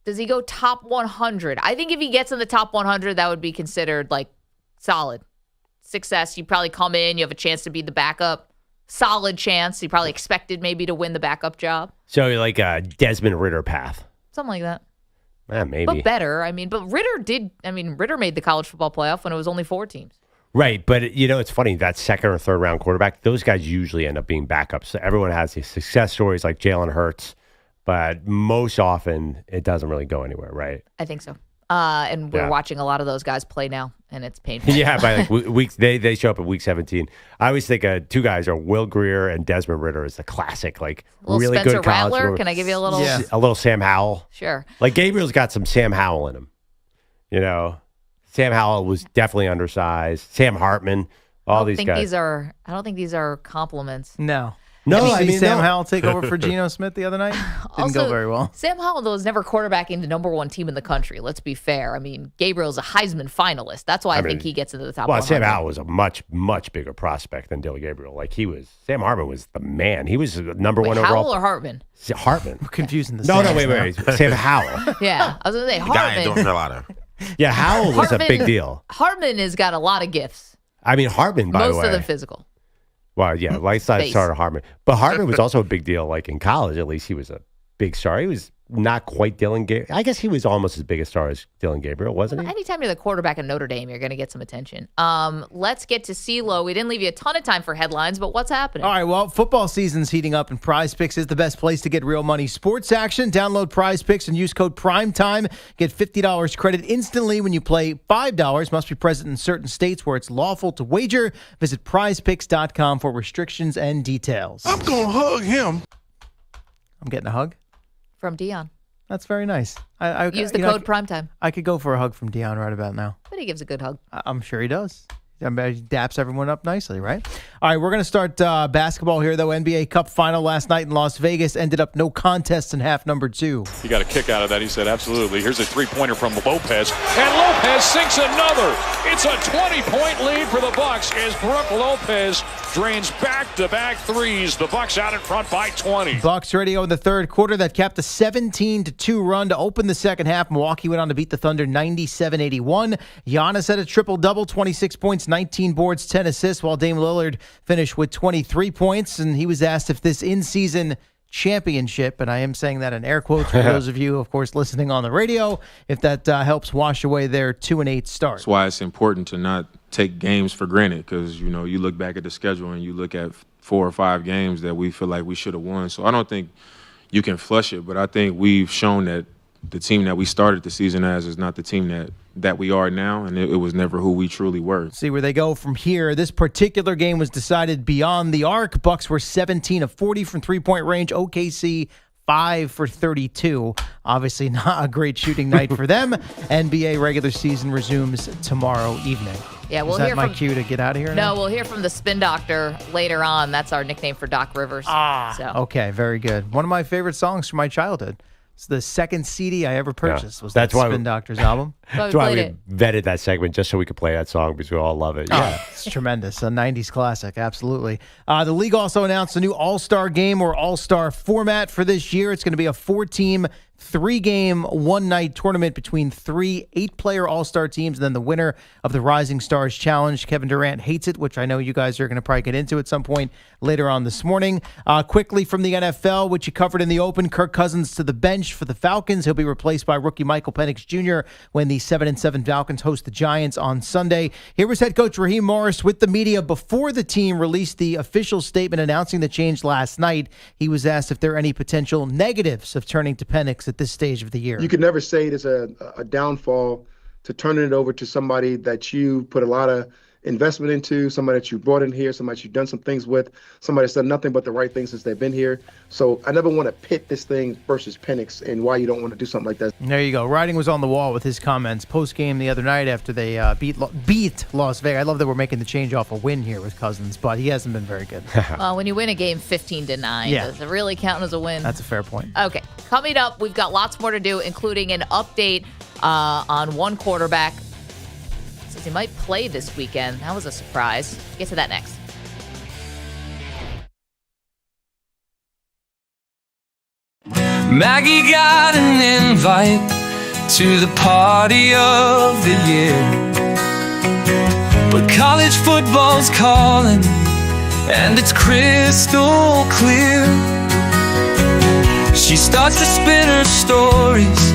Does he go top 100? I think if he gets in the top 100, that would be considered like solid success. You probably come in, you have a chance to be the backup. Solid chance. You probably expected maybe to win the backup job. So like a Desmond Ridder path. Something like that. Maybe. But better. But Ridder made the college football playoff when it was only 4 teams. Right, but it's funny, that second or third round quarterback, those guys usually end up being backups. So everyone has these success stories like Jalen Hurts, but most often it doesn't really go anywhere, right? I think so. And we're watching a lot of those guys play now, and it's painful. Yeah, by like weeks they show up at week 17. I always think 2 guys are Will Grier and Desmond Ridder is the classic, like really Spencer good college. Rattler. Can I give you a little? Yeah. A little Sam Howell. Sure. Like Gabriel's got some Sam Howell in him, Sam Howell was definitely undersized. Sam Hartman, all these guys. I don't think these are compliments. No. No, Sam Howell take over for Geno Smith the other night? Didn't go very well. Sam Howell, though, is never quarterbacking the number 1 team in the country. Let's be fair. Gabriel's a Heisman finalist. That's why I think he gets into the top 100. Sam Howell was a much, much bigger prospect than Dylan Gabriel. Like Sam Hartman was the man. He was number 1 overall. Howell or Hartman? Hartman. I'm confusing the No, wait. Sam Howell. Yeah, I was going to say Hartman. Guy in North Carolina. Yeah, Howell was a big deal. Hartman has got a lot of gifts. Hartman, by the way. Most of them physical. Well, yeah, lifestyle starter Hartman. But Hartman was also a big deal. Like in college, at least he was a big star. He was not quite Dylan Gabriel. I guess he was almost as big a star as Dylan Gabriel, wasn't he? Anytime you're the quarterback in Notre Dame, you're going to get some attention. Let's get to CeeLo. We didn't leave you a ton of time for headlines, but what's happening? All right, well, football season's heating up, and Prize Picks is the best place to get real money sports action. Download Prize Picks and use code PRIMETIME. Get $50 credit instantly when you play $5. Must be present in certain states where it's lawful to wager. Visit prizepicks.com for restrictions and details. I'm going to hug him. I'm getting a hug? From Dion. That's very nice. Use the code PRIMETIME. I could go for a hug from Dion right about now. But he gives a good hug. I'm sure he does. He daps everyone up nicely, right? All right, we're going to start basketball here, though. NBA Cup final last night in Las Vegas ended up no contest in half number 2. He got a kick out of that. He said, absolutely. Here's a three-pointer from Lopez. And Lopez sinks another. It's a 20-point lead for the Bucks as Brook Lopez drains back-to-back threes. The Bucks out in front by 20. Bucks radio in the third quarter that capped a 17-2 run to open the second half. Milwaukee went on to beat the Thunder 97-81. Giannis had a triple-double, 26 points, 19 boards, 10 assists, while Dame Lillard finished with 23 points. And he was asked if this in-season championship, and I am saying that in air quotes for those of you, of course, listening on the radio, if that helps wash away their 2-8 start. That's why it's important to not take games for granted, because, you look back at the schedule and you look at 4 or 5 games that we feel like we should have won. So I don't think you can flush it, but I think we've shown that the team that we started the season as is not the team that we are now, and it was never who we truly were. See where they go from here. This particular game was decided beyond the arc. Bucks were 17 of 40 from three-point range. OKC 5 for 32. Obviously not a great shooting night for them. NBA regular season resumes tomorrow evening. Yeah, we'll Is that hear my from, cue to get out of here? No, we'll hear from the Spin Doctor later on. That's our nickname for Doc Rivers. Okay, very good. One of my favorite songs from my childhood. It's the second CD I ever purchased. Was that Spin Doctor's album? That's why we vetted that segment, just so we could play that song, because we all love it. Yeah, it's tremendous. A 90s classic, absolutely. The league also announced a new All-Star game or All-Star format for this year. It's going to be a 4-team 3-game, one-night tournament between 3 8-player all-star teams, and then the winner of the Rising Stars Challenge. Kevin Durant hates it, which I know you guys are going to probably get into at some point later on this morning. Quickly from the NFL, which you covered in the open, Kirk Cousins to the bench for the Falcons. He'll be replaced by rookie Michael Penix Jr. when the 7-7 Falcons host the Giants on Sunday. Here was head coach Raheem Morris with the media before the team released the official statement announcing the change last night. He was asked if there are any potential negatives of turning to Penix at this stage of the year. You could never say it is a downfall to turning it over to somebody that you put a lot of investment into, somebody that you brought in here, somebody you've done some things with, somebody that's done nothing but the right things since they've been here. So I never want to pit this thing versus Penix and why you don't want to do something like that. There you go. Writing was on the wall with his comments post-game the other night after they beat Las Vegas. I love that we're making the change off a win here with Cousins, but he hasn't been very good. Well, when you win a game 15-9, does it really count as a win? That's a fair point. Okay. Coming up, we've got lots more to do, including an update on one quarterback. Says he might play this weekend. That was a surprise. Get to that next. Maggie got an invite to the party of the year, but college football's calling and it's crystal clear. She starts to spin her stories,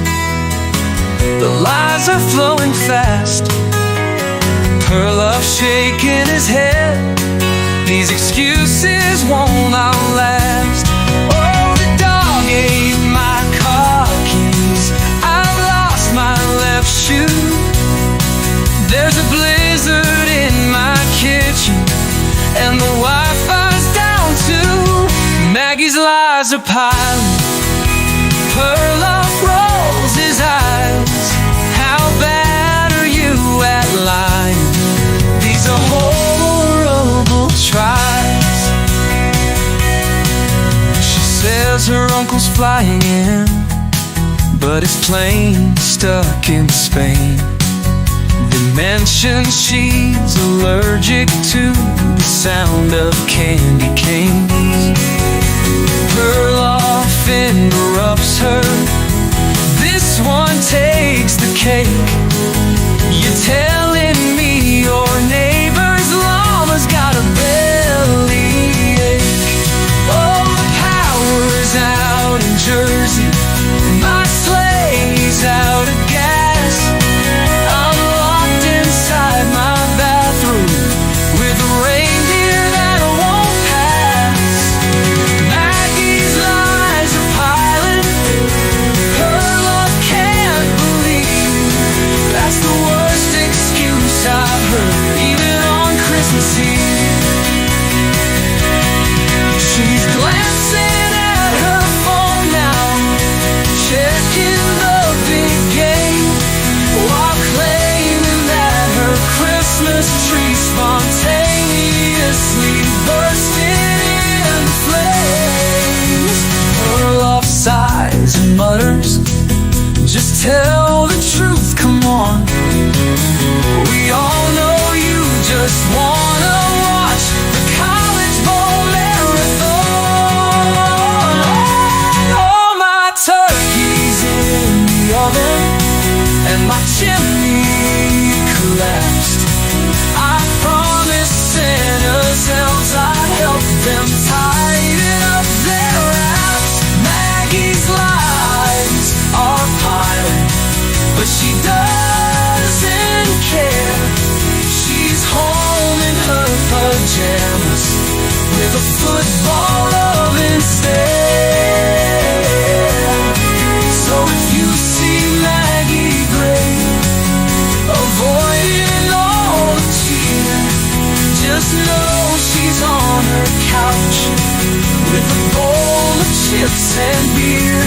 the lies are flowing fast. Perloff shaking his head, these excuses won't outlast. Oh, the dog ate my car keys, I've lost my left shoe. There's a blizzard in my kitchen, and the Wi-Fi's down too. Maggie's lies are piling, Perloff rolls his eyes. How bad are you at lying? These are horrible tries. She says her uncle's flying in, but his plane's stuck in Spain. They mention she's allergic to the sound of candy canes. Perloff interrupts her, this one takes the cake. You're telling me your neighbor's llama's got a belly ache. Oh, the power's out in Jersey, my sleigh's out of gas. I'm locked inside my bathroom with a reindeer that won't pass. Maggie's lies are piling, Perloff can't believe that's the worst excuse I've heard, even on Christmas Eve. She's glancing at her phone now, checking the big game, while claiming that her Christmas tree spontaneously bursted in flames. Perloff sighs and mutters, just tell the truth, come on. We all know you just wanna watch the College Bowl marathon. All my turkeys in the oven and my chimney collapsed. I promised Santa's elves I'd help them tighten up their wraps. Maggie's lies are piling, but she doesn't care. She's home in her pajamas with a football oven stare. So if you see Maggie Gray avoiding all the cheer, just know she's on her couch with a bowl of chips and beer.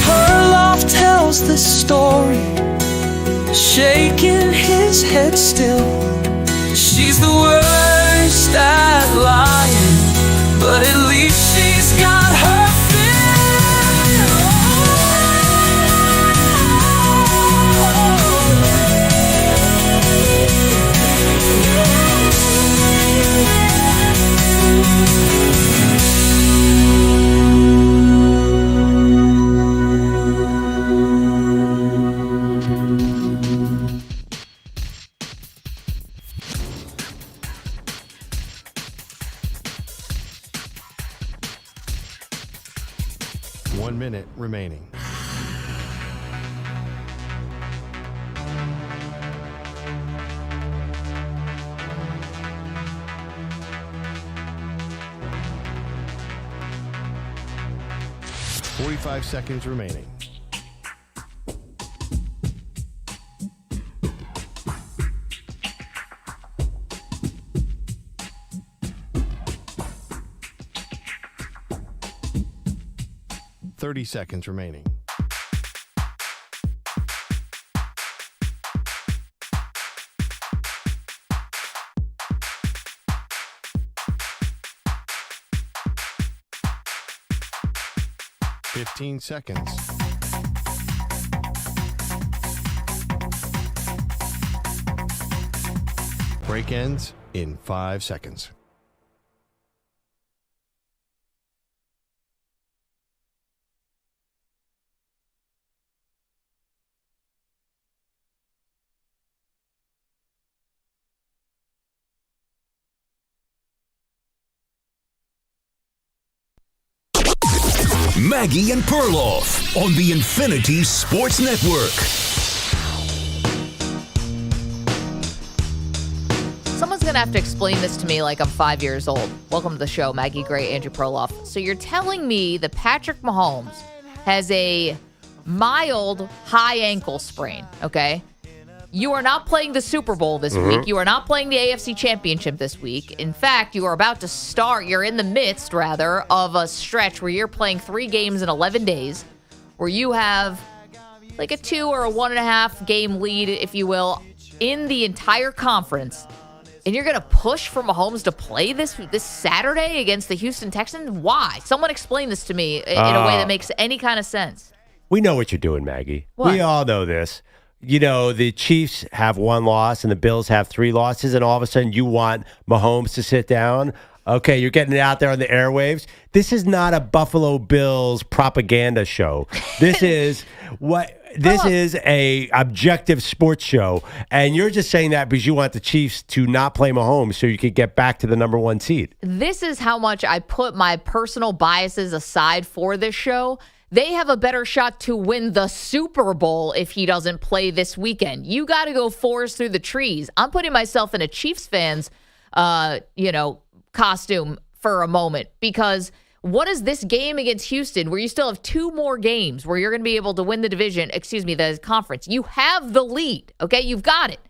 Perloff tells this story, shaking his head still. She's the worst at lying, but at least she's got her 1 minute remaining. Forty-five seconds remaining. Seconds remaining. Fifteen seconds. Break ends in 5 seconds. Maggie and Perloff on the Infinity Sports Network. Someone's going to have to explain this to me like I'm 5 years old. Welcome to the show, Maggie Gray, Andrew Perloff. So you're telling me that Patrick Mahomes has a mild high ankle sprain, okay? You are not playing the Super Bowl this week. You are not playing the AFC Championship this week. In fact, you are about to start, you're in the midst, rather, of a stretch where you're playing 3 games in 11 days, where you have like a 2 or a 1.5 game lead, if you will, in the entire conference. And you're going to push for Mahomes to play this Saturday against the Houston Texans? Why? Someone explain this to me in a way that makes any kind of sense. We know what you're doing, Maggie. What? We all know this. You know, the Chiefs have 1 loss and the Bills have 3 losses, and all of a sudden you want Mahomes to sit down. Okay, you're getting it out there on the airwaves. This is not a Buffalo Bills propaganda show. This is a objective sports show, and you're just saying that because you want the Chiefs to not play Mahomes so you could get back to the number 1 seed. This is how much I put my personal biases aside for this show. They have a better shot to win the Super Bowl if he doesn't play this weekend. You got to go forest through the trees. I'm putting myself in a Chiefs fan's, costume for a moment, because what is this game against Houston where you still have 2 more games where you're going to be able to win the the conference? You have the lead, okay? You've got it.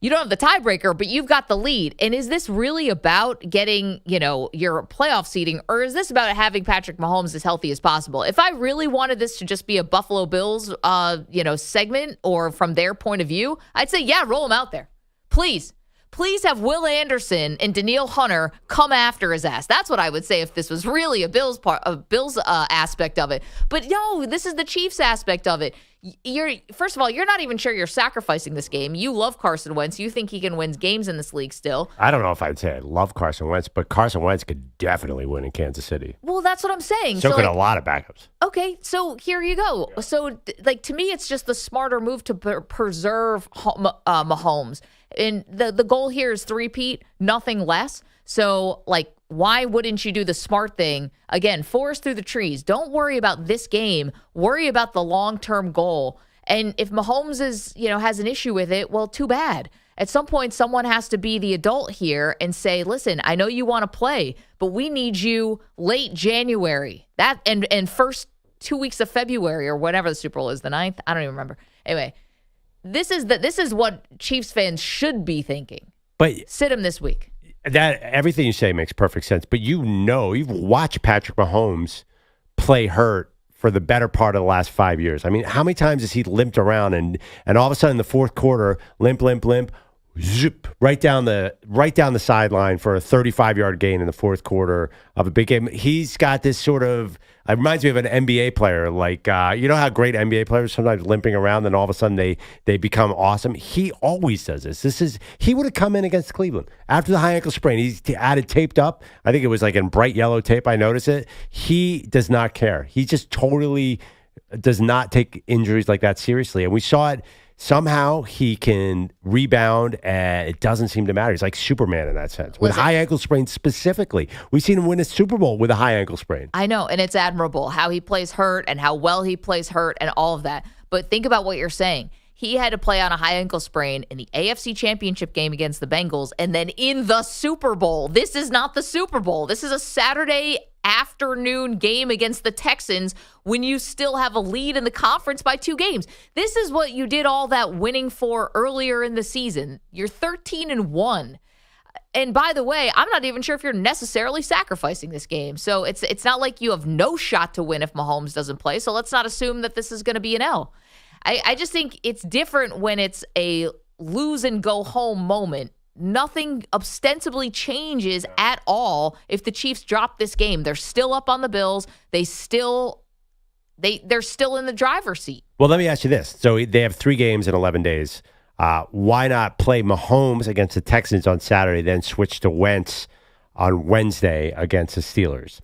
You don't have the tiebreaker, but you've got the lead. And is this really about getting, your playoff seeding, or is this about having Patrick Mahomes as healthy as possible? If I really wanted this to just be a Buffalo Bills, segment, or from their point of view, I'd say, yeah, roll him out there. Please have Will Anderson and Danielle Hunter come after his ass. That's what I would say if this was really a Bills aspect of it. But no, this is the Chiefs aspect of it. First of all, you're not even sure you're sacrificing this game. You love Carson Wentz. You think he can win games in this league still. I don't know if I'd say I love Carson Wentz, but Carson Wentz could definitely win in Kansas City. Well, that's what I'm saying. So could a lot of backups. Okay, so here you go. So, to me, it's just the smarter move to preserve Mahomes. And the goal here is 3-peat, nothing less. So, why wouldn't you do the smart thing? Again, forest through the trees. Don't worry about this game. Worry about the long-term goal. And if Mahomes has an issue with it, well, too bad. At some point, someone has to be the adult here and say, listen, I know you want to play, but we need you late January. That and first 2 weeks of February or whatever the Super Bowl is, the 9th. I don't even remember. Anyway, this is what Chiefs fans should be thinking. But sit him this week. That everything you say makes perfect sense. But you've watched Patrick Mahomes play hurt for the better part of the last 5 years. I mean, how many times has he limped around and all of a sudden in the fourth quarter, limp, zip, right down the sideline for a 35-yard gain in the fourth quarter of a big game. He's got this sort of, it reminds me of an NBA player. Like, you know how great NBA players sometimes limping around and all of a sudden they become awesome? He always does this. He would have come in against Cleveland after the high ankle sprain. He's added taped up. I think it was like in bright yellow tape. I noticed it. He does not care. He just totally does not take injuries like that seriously. And we saw it somehow he can rebound, and it doesn't seem to matter. He's like Superman in that sense. With high ankle sprains specifically. We've seen him win a Super Bowl with a high ankle sprain. I know, and it's admirable how he plays hurt and how well he plays hurt and all of that. But think about what you're saying. He had to play on a high ankle sprain in the AFC Championship game against the Bengals and then in the Super Bowl. This is not the Super Bowl. This is a Saturday afternoon game against the Texans when you still have a lead in the conference by 2 games. This is what you did all that winning for earlier in the season. You're 13-1. And by the way, I'm not even sure if you're necessarily sacrificing this game. So it's not like you have no shot to win if Mahomes doesn't play. So let's not assume that this is going to be an L. I just think it's different when it's a lose and go home moment. Nothing ostensibly changes at all if the Chiefs drop this game. They're still up on the Bills. They're still in the driver's seat. Well, let me ask you this. So they have 3 games in 11 days. Why not play Mahomes against the Texans on Saturday, then switch to Wentz on Wednesday against the Steelers?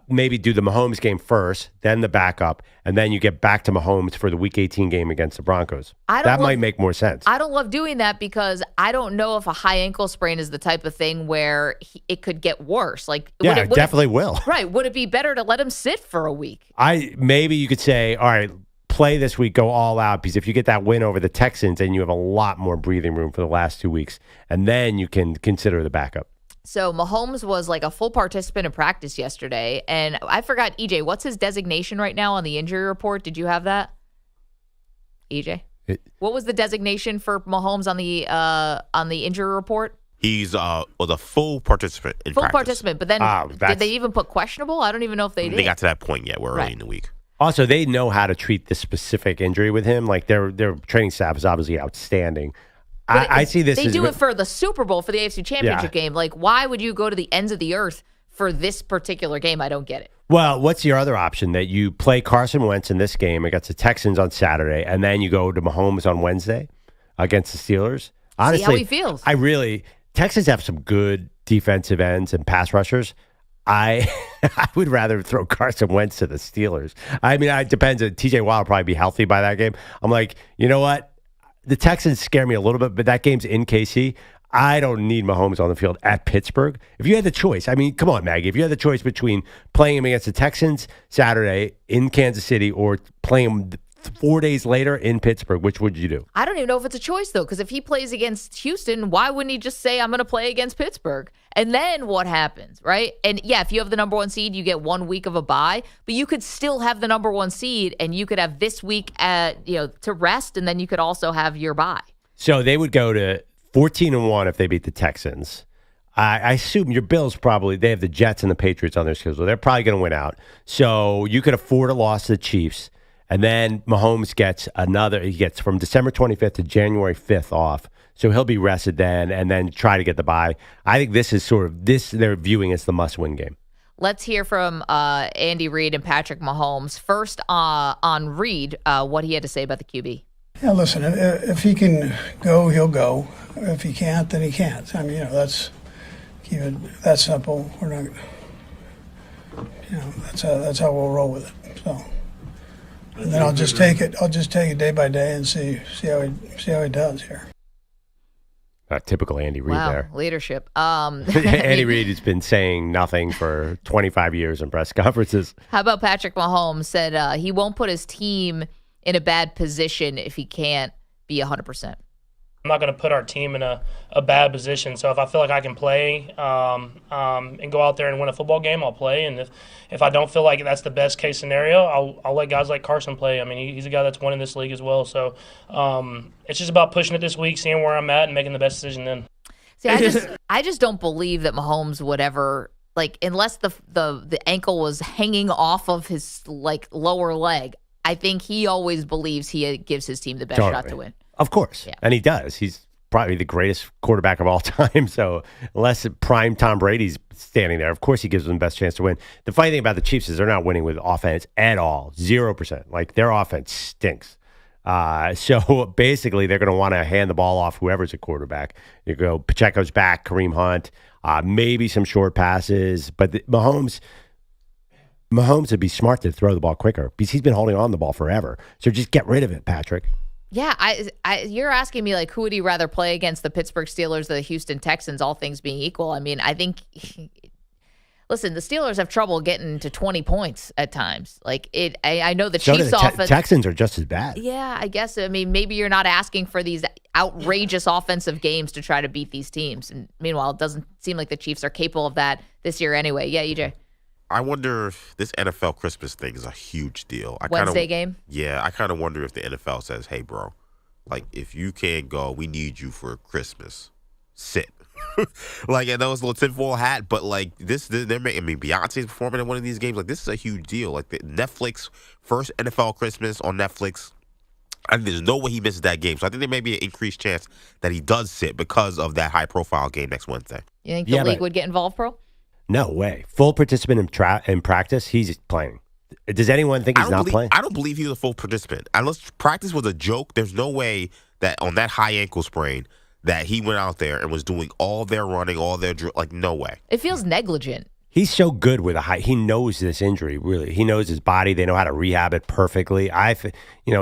Maybe do the Mahomes game first, then the backup, and then you get back to Mahomes for the Week 18 game against the Broncos. That might make more sense. I don't love doing that because I don't know if a high ankle sprain is the type of thing where it could get worse. Like, it definitely will. Right. Would it be better to let him sit for a week? Maybe you could say, all right, play this week, go all out, because if you get that win over the Texans, then you have a lot more breathing room for the last 2 weeks, and then you can consider the backup. So Mahomes was like a full participant in practice yesterday, and I forgot, EJ, what's his designation right now on the injury report? Did you have that, EJ? What was the designation for Mahomes on the injury report? He's was a full participant in full practice. Participant, but then did they even put questionable? I don't even know if they did. They got to that point yet. We're early in the week. Also, they know how to treat this specific injury with him. Like their training staff is obviously outstanding. I see this. They do it for the Super Bowl, for the AFC Championship game. Like, why would you go to the ends of the earth for this particular game? I don't get it. Well, what's your other option? That you play Carson Wentz in this game against the Texans on Saturday, and then you go to Mahomes on Wednesday against the Steelers? Honestly, see how he feels. Texans have some good defensive ends and pass rushers. I would rather throw Carson Wentz to the Steelers. I mean, it depends. TJ Watt will probably be healthy by that game. I'm like, you know what? The Texans scare me a little bit, but that game's in KC. I don't need Mahomes on the field at Pittsburgh. If you had the choice, I mean, come on, Maggie. If you had the choice between playing him against the Texans Saturday in Kansas City or playing him 4 days later in Pittsburgh, which would you do? I don't even know if it's a choice, though, because if he plays against Houston, why wouldn't he just say, I'm going to play against Pittsburgh? And then what happens, right? And yeah, if you have the number 1 seed, you get 1 week of a bye, but you could still have the number 1 seed, and you could have this week to rest, and then you could also have your bye. So they would go to 14-1 if they beat the Texans. I assume your Bills they have the Jets and the Patriots on their schedule. They're probably going to win out. So you could afford a loss to the Chiefs. And then Mahomes gets he gets from December 25th to January 5th off. So he'll be rested then and then try to get the bye. I think this is they're viewing as the must-win game. Let's hear from Andy Reid and Patrick Mahomes. First on Reid, what he had to say about the QB. Yeah, listen, if he can go, he'll go. If he can't, then he can't. I mean, that's keep it that simple. We're not, that's how we'll roll with it. So. And then I'll just take it day by day and see how he does here. Typical Andy Reid there. Leadership. Andy Reid has been saying nothing for 25 years in press conferences. How about Patrick Mahomes said he won't put his team in a bad position if he can't be 100%. I'm not going to put our team in a bad position. So if I feel like I can play and go out there and win a football game, I'll play. And if I don't feel like that's the best case scenario, I'll let guys like Carson play. I mean, he's a guy that's won in this league as well. So it's just about pushing it this week, seeing where I'm at, and making the best decision then. See, I just don't believe that Mahomes would ever, like, unless the ankle was hanging off of his lower leg. I think he always believes he gives his team the best shot to win. Of course. Yeah. And he does. He's probably the greatest quarterback of all time. So unless prime Tom Brady's standing there, of course he gives them the best chance to win. The funny thing about the Chiefs is they're not winning with offense at all. 0%. Like, their offense stinks. So basically they're going to want to hand the ball off whoever's a quarterback. You go, Pacheco's back, Kareem Hunt, maybe some short passes. But Mahomes would be smart to throw the ball quicker because he's been holding on the ball forever. So just get rid of it, Patrick. Yeah, you're asking me, like, who would he rather play against, the Pittsburgh Steelers or the Houston Texans, all things being equal? I mean, I think, listen, the Steelers have trouble getting to 20 points at times. Like, I know the Chiefs offense. Texans are just as bad. Yeah, I guess. I mean, maybe you're not asking for these outrageous offensive games to try to beat these teams. And meanwhile, it doesn't seem like the Chiefs are capable of that this year anyway. Yeah, EJ. I wonder if this NFL Christmas thing is a huge deal. Wednesday game? Yeah, I kind of wonder if the NFL says, hey, bro, like, if you can't go, we need you for Christmas. Sit. Like, I know it's a little tinfoil hat, but, like, they're making, I mean, Beyonce's performing in one of these games. Like, this is a huge deal. Like, the Netflix, first NFL Christmas on Netflix. And there's no way he misses that game. So I think there may be an increased chance that he does sit because of that high-profile game next Wednesday. You think the league would get involved, Pro? No way. Full participant in practice, he's playing. Does anyone think he's not playing? I don't believe he's a full participant. Unless practice was a joke, there's no way that on that high ankle sprain that he went out there and was doing all their running, all their drill. Like, no way. It feels negligent. He's so good with he knows this injury, really. He knows his body. They know how to rehab it perfectly. As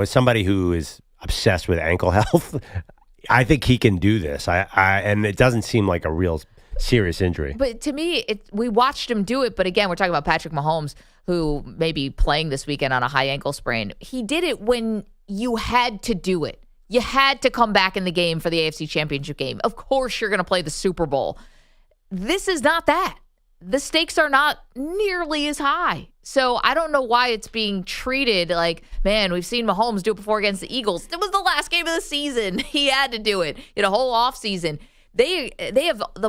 somebody who is obsessed with ankle health, I think he can do this. And it doesn't seem like a real serious injury. But to me, we watched him do it. But again, we're talking about Patrick Mahomes, who may be playing this weekend on a high ankle sprain. He did it when you had to do it. You had to come back in the game for the AFC Championship game. Of course, you're going to play the Super Bowl. This is not that. The stakes are not nearly as high. So I don't know why it's being treated like, man, we've seen Mahomes do it before against the Eagles. It was the last game of the season. He had to do it in a whole offseason. The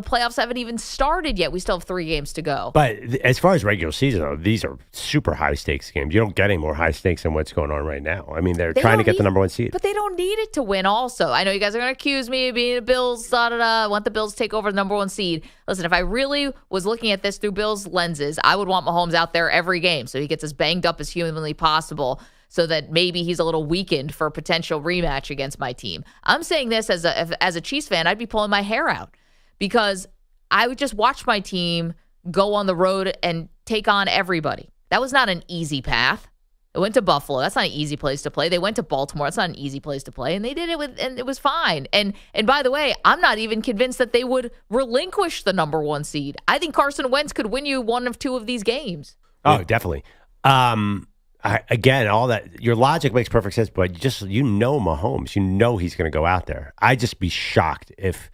playoffs haven't even started yet. We still have 3 games to go. But as far as regular season, though, these are super high stakes games. You don't get any more high stakes than what's going on right now. I mean, they're trying to get the number 1 seed. But they don't need it to win also. I know you guys are going to accuse me of being a Bills, I want the Bills to take over the number 1 seed. Listen, if I really was looking at this through Bills lenses, I would want Mahomes out there every game so he gets as banged up as humanly possible, so that maybe he's a little weakened for a potential rematch against my team. I'm saying this as a Chiefs fan, I'd be pulling my hair out because I would just watch my team go on the road and take on everybody. That was not an easy path. They went to Buffalo. That's not an easy place to play. They went to Baltimore. That's not an easy place to play. And they did it and it was fine. And by the way, I'm not even convinced that they would relinquish the number 1 seed. I think Carson Wentz could win you 1 of 2 of these games. Oh, definitely. Again, all that, your logic makes perfect sense, but Mahomes, he's going to go out there. I'd just be shocked if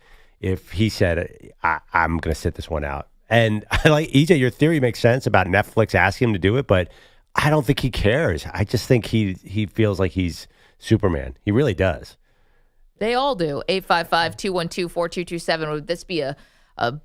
he said, I'm going to sit this one out. And I like EJ, your theory makes sense about Netflix asking him to do it, but I don't think he cares. I just think he feels like he's Superman. He really does. They all do. 855-212-4227. Would this be a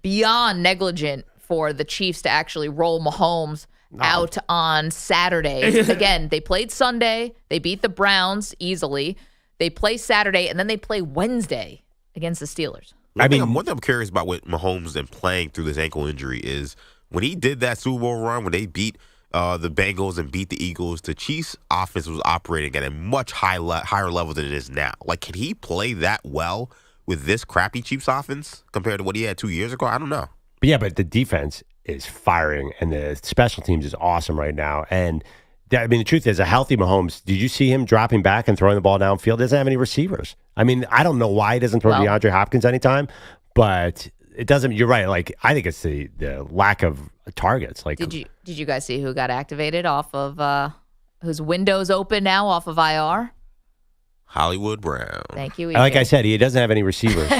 beyond negligent for the Chiefs to actually roll Mahomes out on Saturday? Again, they played Sunday. They beat the Browns easily. They play Saturday, and then they play Wednesday against the Steelers. One thing I'm curious about with Mahomes and playing through this ankle injury is when he did that Super Bowl run, when they beat the Bengals and beat the Eagles, the Chiefs' offense was operating at a much higher level than it is now. Like, can he play that well with this crappy Chiefs offense compared to what he had 2 years ago? I don't know. But the defense is firing, and the special teams is awesome right now. And the truth is, a healthy Mahomes, did you see him dropping back and throwing the ball downfield? Doesn't have any receivers. I mean, I don't know why he doesn't throw DeAndre Hopkins anytime, but it doesn't. You're right. Like, I think it's the lack of targets. Like, did you guys see who got activated off of whose window's open now off of IR? Hollywood Brown. Thank you, EJ. Like I said, he doesn't have any receivers.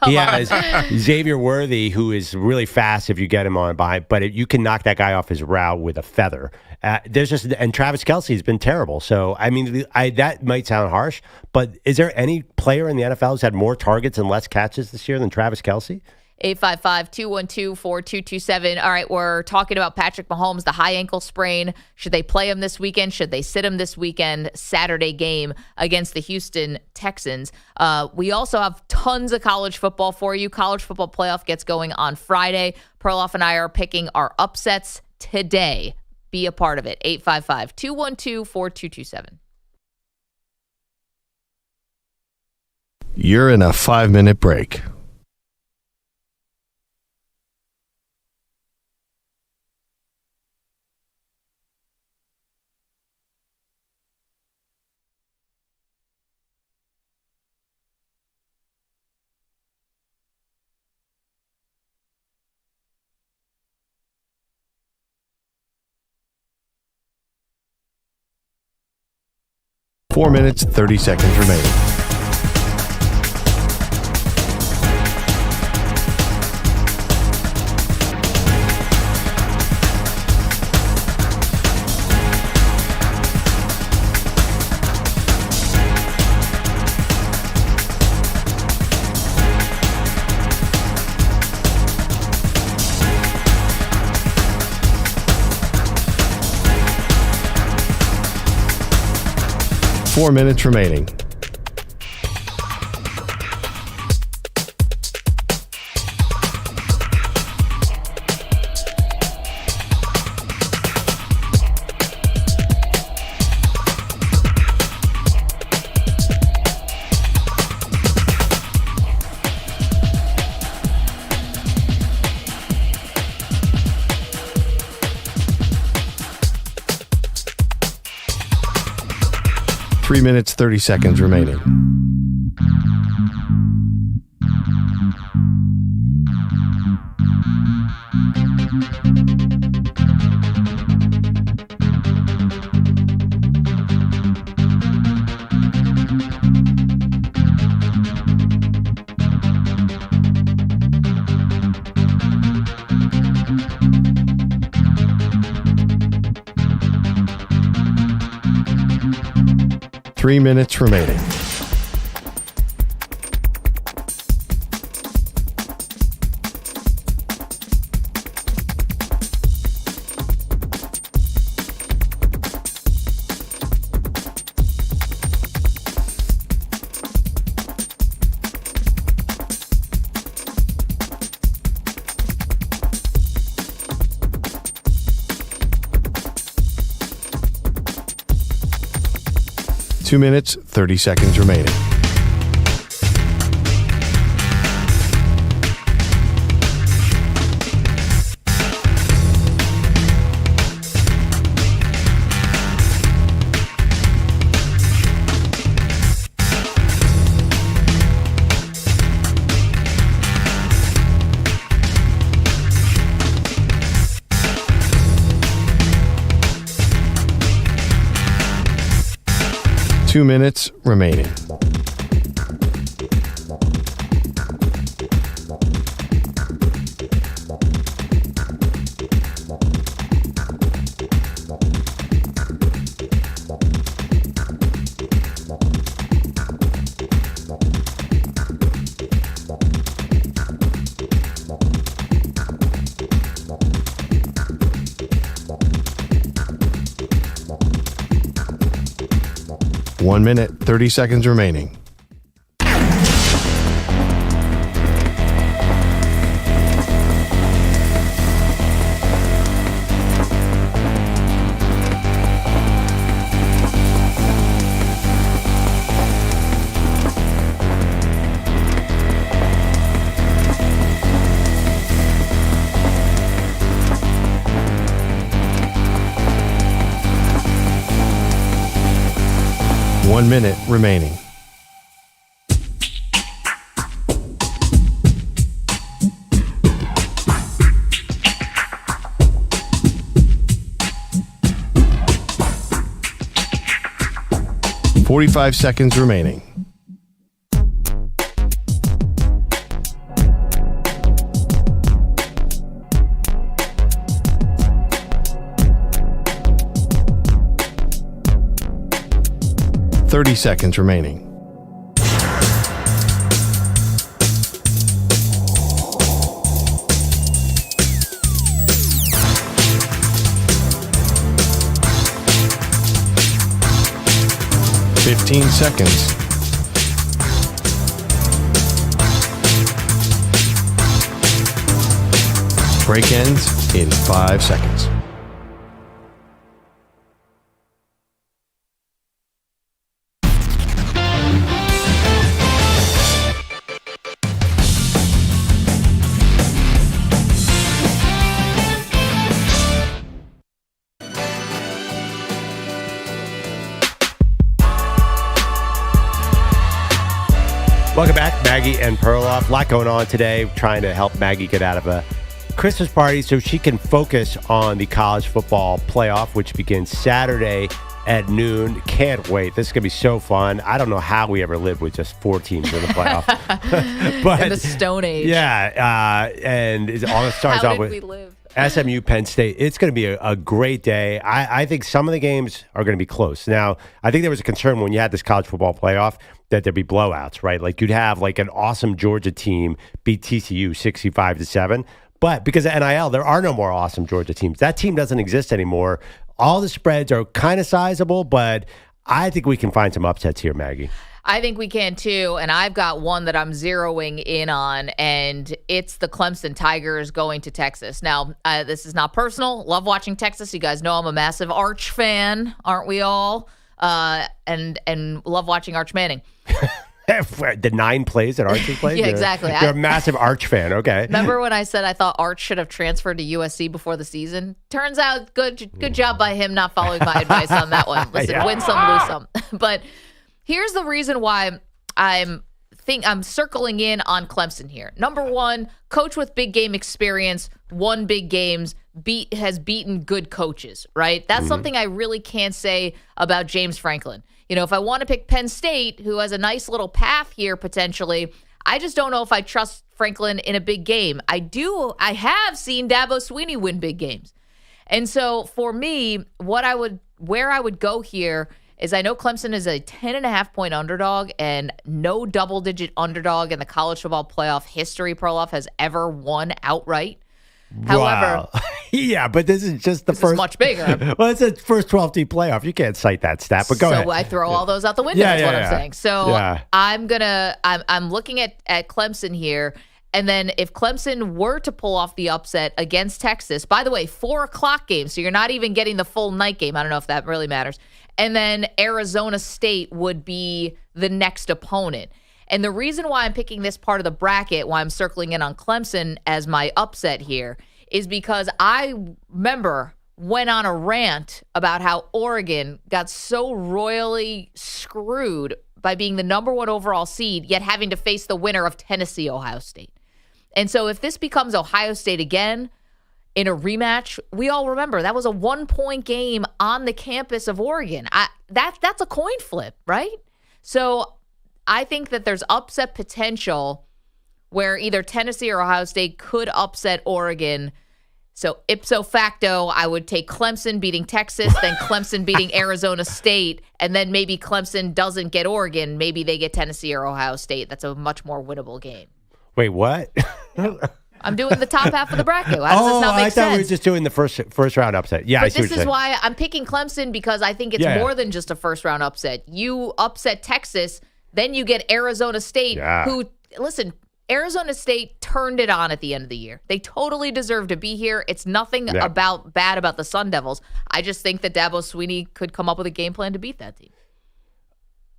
He has Xavier Worthy, who is really fast if you get him on behind, but you can knock that guy off his route with a feather. And Travis Kelce has been terrible. So, I mean, that might sound harsh, but is there any player in the NFL who's had more targets and less catches this year than Travis Kelce? 855-212-4227. All right, we're talking about Patrick Mahomes, the high ankle sprain. Should they play him this weekend? Should they sit him this weekend? Saturday game against the Houston Texans. We also have tons of college football for you. College football playoff gets going on Friday. Perloff and I are picking our upsets today. Be a part of it. 855-212-4227. You're in a 5-minute break. 4 minutes, 30 seconds remaining. Four minutes remaining. Three minutes, 30 seconds remaining. Three minutes remaining. Two minutes, 30 seconds remaining. Two minutes remaining. One minute, 30 seconds remaining. One minute remaining. .45 seconds remaining. .30 seconds remaining. .15 seconds. Break ends in 5 seconds. Welcome back, Maggie and Perloff. A lot going on today, trying to help Maggie get out of a Christmas party so she can focus on the college football playoff, which begins Saturday at noon. Can't wait. This is going to be so fun. I don't know how we ever lived with just 4 teams in the playoff. But, in the Stone Age. Yeah. And it all starts How off did with we live? SMU Penn State. It's going to be a great day. I think some of the games are going to be close. Now, I think there was a concern when you had this college football playoff that there'd be blowouts, right? Like you'd have like an awesome Georgia team beat TCU 65-7. But because of NIL, there are no more awesome Georgia teams. That team doesn't exist anymore. All the spreads are kind of sizable, but I think we can find some upsets here, Maggie. I think we can too, and I've got one that I'm zeroing in on, and it's the Clemson Tigers going to Texas. Now, this is not personal. Love watching Texas. You guys know I'm a massive Arch fan, aren't we all? And love watching Arch Manning. The 9 plays that Arch has played? Yeah, exactly. You're a massive Arch fan. Okay. Remember when I said I thought Arch should have transferred to USC before the season? Turns out, good job by him not following my advice on that one. Listen, win some, lose some. But here's the reason why I'm circling in on Clemson here. Number one, coach with big game experience, won big games, has beaten good coaches, right? That's something I really can't say about James Franklin. You know, if I want to pick Penn State, who has a nice little path here potentially, I just don't know if I trust Franklin in a big game. I have seen Dabo Swinney win big games. And so for me, where I would go here is I know Clemson is a 10.5-point underdog, and no double-digit underdog in the college football playoff history, Perloff, has ever won outright. However, yeah, but this is just this is much bigger. Well, it's a first 12-team playoff. You can't cite that stat, but go ahead. So I throw all those out the window. That's what I'm saying. So I'm looking at Clemson here. And then if Clemson were to pull off the upset against Texas, by the way, 4:00 game, so you're not even getting the full night game. I don't know if that really matters. And then Arizona State would be the next opponent. And the reason why I'm picking this part of the bracket, why I'm circling in on Clemson as my upset here, is because I went on a rant about how Oregon got so royally screwed by being the number 1 overall seed, yet having to face the winner of Tennessee, Ohio State. And so if this becomes Ohio State again in a rematch, we all remember that was a 1-point game on the campus of Oregon. That's a coin flip, right? So I think that there's upset potential where either Tennessee or Ohio State could upset Oregon. So ipso facto, I would take Clemson beating Texas, then Clemson beating Arizona State, and then maybe Clemson doesn't get Oregon. Maybe they get Tennessee or Ohio State. That's a much more winnable game. Wait, what? I'm doing the top half of the bracket. How does this not make I thought we were just doing the first round upset. Yeah, but I see this what is you're why I'm picking Clemson, because I think it's more than just a first round upset. You upset Texas, then you get Arizona State, who, listen, Arizona State turned it on at the end of the year. They totally deserve to be here. It's nothing bad about the Sun Devils. I just think that Dabo Swinney could come up with a game plan to beat that team.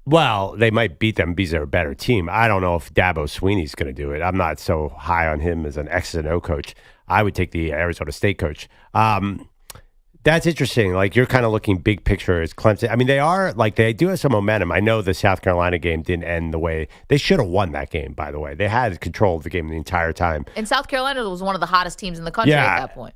Well, they might beat them because they're a better team. I don't know if Dabo Swinney's going to do it. I'm not so high on him as an X and O coach. I would take the Arizona State coach. That's interesting. Like, you're kind of looking big picture as Clemson. I mean, they do have some momentum. I know the South Carolina game didn't end the way they should have won that game, by the way. They had control of the game the entire time. And South Carolina was one of the hottest teams in the country at that point.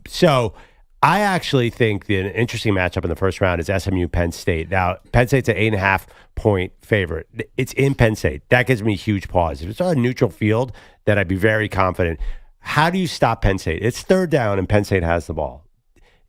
So I actually think the interesting matchup in the first round is SMU Penn State. Now, Penn State's an 8.5-point favorite. It's in Penn State. That gives me a huge pause. If it's on a neutral field, then I'd be very confident. How do you stop Penn State? It's 3rd down and Penn State has the ball.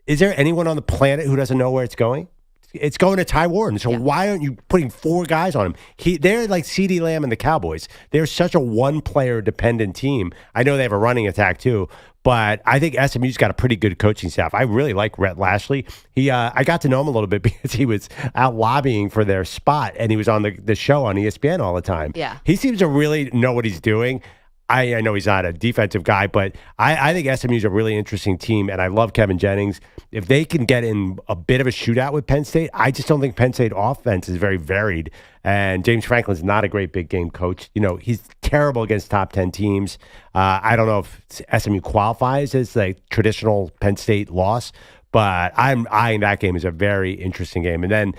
Is there anyone on the planet who doesn't know where it's going? It's going to Ty Warden. So why aren't you putting 4 guys on him? They're like CeeDee Lamb and the Cowboys. They're such a one-player dependent team. I know they have a running attack too, but I think SMU's got a pretty good coaching staff. I really like Rhett Lashley. I got to know him a little bit because he was out lobbying for their spot, and he was on the show on ESPN all the time. Yeah. He seems to really know what he's doing. I know he's not a defensive guy, but I think SMU's a really interesting team, and I love Kevin Jennings. If they can get in a bit of a shootout with Penn State, I just don't think Penn State offense is very varied, and James Franklin's not a great big game coach. You know, he's terrible against top 10 teams. I don't know if SMU qualifies as a traditional Penn State loss, but I'm eyeing that game as a very interesting game. And then,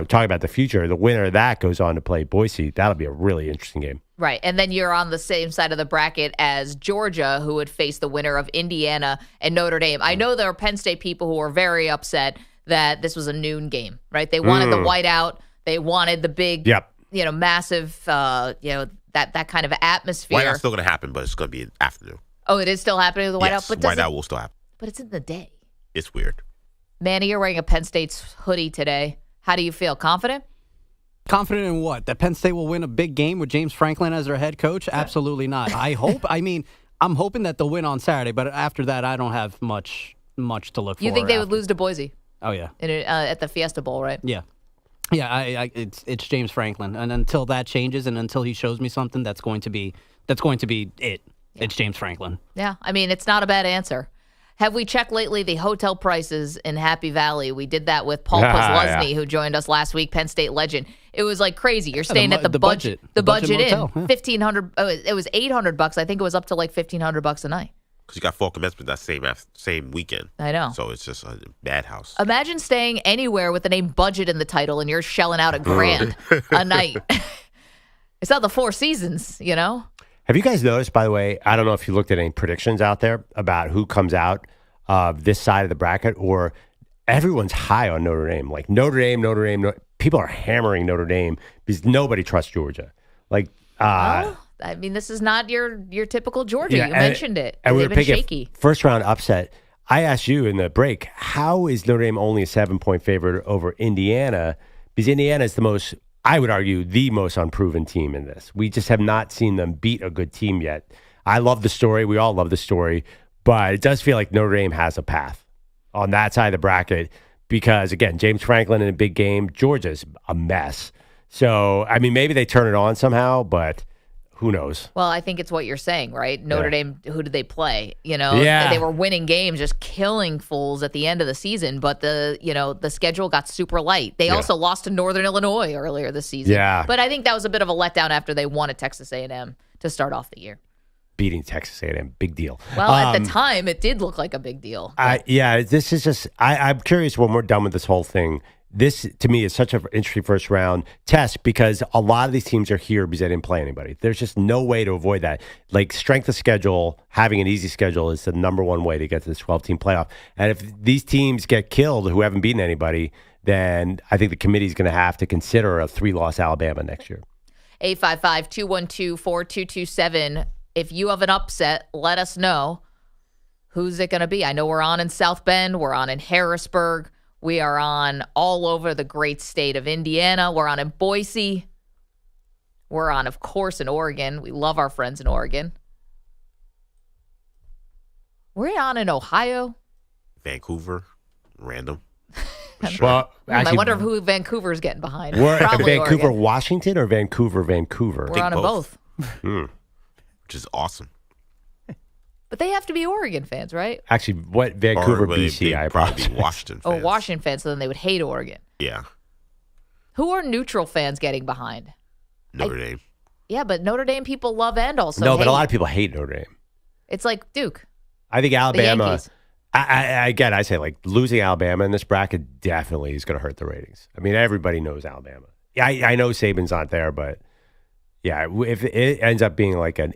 talking about the future, the winner of that goes on to play Boise. That'll be a really interesting game. Right. And then you're on the same side of the bracket as Georgia, who would face the winner of Indiana and Notre Dame. I know there are Penn State people who are very upset that this was a noon game, right? They wanted the whiteout. They wanted the big, massive, that kind of atmosphere. Whiteout's still going to happen, but it's going to be an afternoon. Oh, it is still happening with the whiteout? Yes, But whiteout will still happen. But it's in the day. It's weird. Manny, you're wearing a Penn State's hoodie today. How do you feel? Confident? Confident in what? That Penn State will win a big game with James Franklin as their head coach? Absolutely not. I hope. I'm hoping that they'll win on Saturday, but after that, I don't have much to look for. You think they would lose to Boise? Oh, yeah. At the Fiesta Bowl, right? Yeah. Yeah, it's James Franklin. And until that changes and until he shows me something, that's going to be it. Yeah. It's James Franklin. Yeah. It's not a bad answer. Have we checked lately the hotel prices in Happy Valley? We did that with Paul Kozlowski, who joined us last week, Penn State legend. It was like crazy. You're staying at the budget Inn, motel, $1,500. Oh, it was $800. I think it was up to like $1,500 a night. Because you got fall commencement that same weekend. I know. So it's just a bad house. Imagine staying anywhere with the name budget in the title and you're shelling out $1,000 a night. It's not the Four Seasons, Have you guys noticed, by the way, I don't know if you looked at any predictions out there about who comes out of this side of the bracket, or everyone's high on Notre Dame. Like Notre Dame. People are hammering Notre Dame because nobody trusts Georgia. This is not your typical Georgia. You mentioned it. And we They've were been picking shaky. First round upset. I asked you in the break, how is Notre Dame only a 7-point favorite over Indiana? Because Indiana is I would argue, the most unproven team in this. We just have not seen them beat a good team yet. I love the story. We all love the story. But it does feel like Notre Dame has a path on that side of the bracket because, again, James Franklin in a big game. Georgia's a mess. So, maybe they turn it on somehow, but who knows? Well, I think it's what you're saying, right? Notre Dame, who did they play? Yeah. They were winning games, just killing fools at the end of the season, but the schedule got super light. They also lost to Northern Illinois earlier this season. Yeah. But I think that was a bit of a letdown after they won at Texas A&M to start off the year. Beating Texas A&M, big deal. Well, at the time, it did look like a big deal. This is just, I'm curious when we're done with this whole thing. This, to me, is such an interesting first round test because a lot of these teams are here because they didn't play anybody. There's just no way to avoid that. Like strength of schedule, having an easy schedule is the number one way to get to this 12-team playoff. And if these teams get killed who haven't beaten anybody, then I think the committee is going to have to consider a 3-loss Alabama next year. 855-212-4227. If you have an upset, let us know. Who's it going to be? I know we're on in South Bend. We're on in Harrisburg. We are on all over the great state of Indiana. We're on in Boise. We're on, of course, in Oregon. We love our friends in Oregon. We're on in Ohio. Vancouver. Random. Sure. Well, I wonder who Vancouver's getting behind. We're at Vancouver, Oregon. Washington, or Vancouver? We're on in both. Which is awesome. But they have to be Oregon fans, right? Actually, what Vancouver, BC? I probably be Washington fans. Oh, Washington fans, so then they would hate Oregon. Yeah. Who are neutral fans getting behind? Notre Dame. Yeah, but Notre Dame people love and also No, hate. but a lot of people hate Notre Dame. It's like Duke. I think Alabama. The I say like losing Alabama in this bracket definitely is going to hurt the ratings. Everybody knows Alabama. I know Saban's not there, but yeah, if it ends up being like an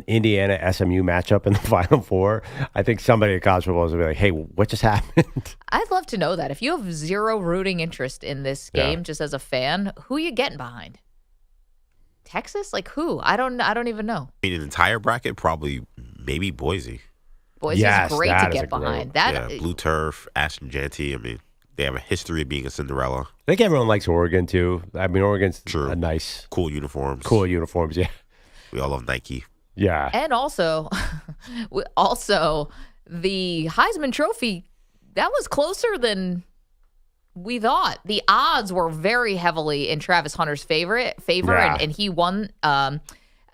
Indiana SMU matchup in the Final Four, I think somebody at college football is going to be like, hey, what just happened? I'd love to know that. If you have zero rooting interest in this game, just as a fan, who are you getting behind? Texas? Like who? I don't even know. In an entire bracket, probably maybe Boise. Boise's great to get behind. Blue turf, Ashton Jeanty. They have a history of being a Cinderella. I think everyone likes Oregon too. Oregon's a nice, cool uniforms. Yeah. We all love Nike. Yeah. And also the Heisman Trophy, that was closer than we thought. The odds were very heavily in Travis Hunter's favor, and he won.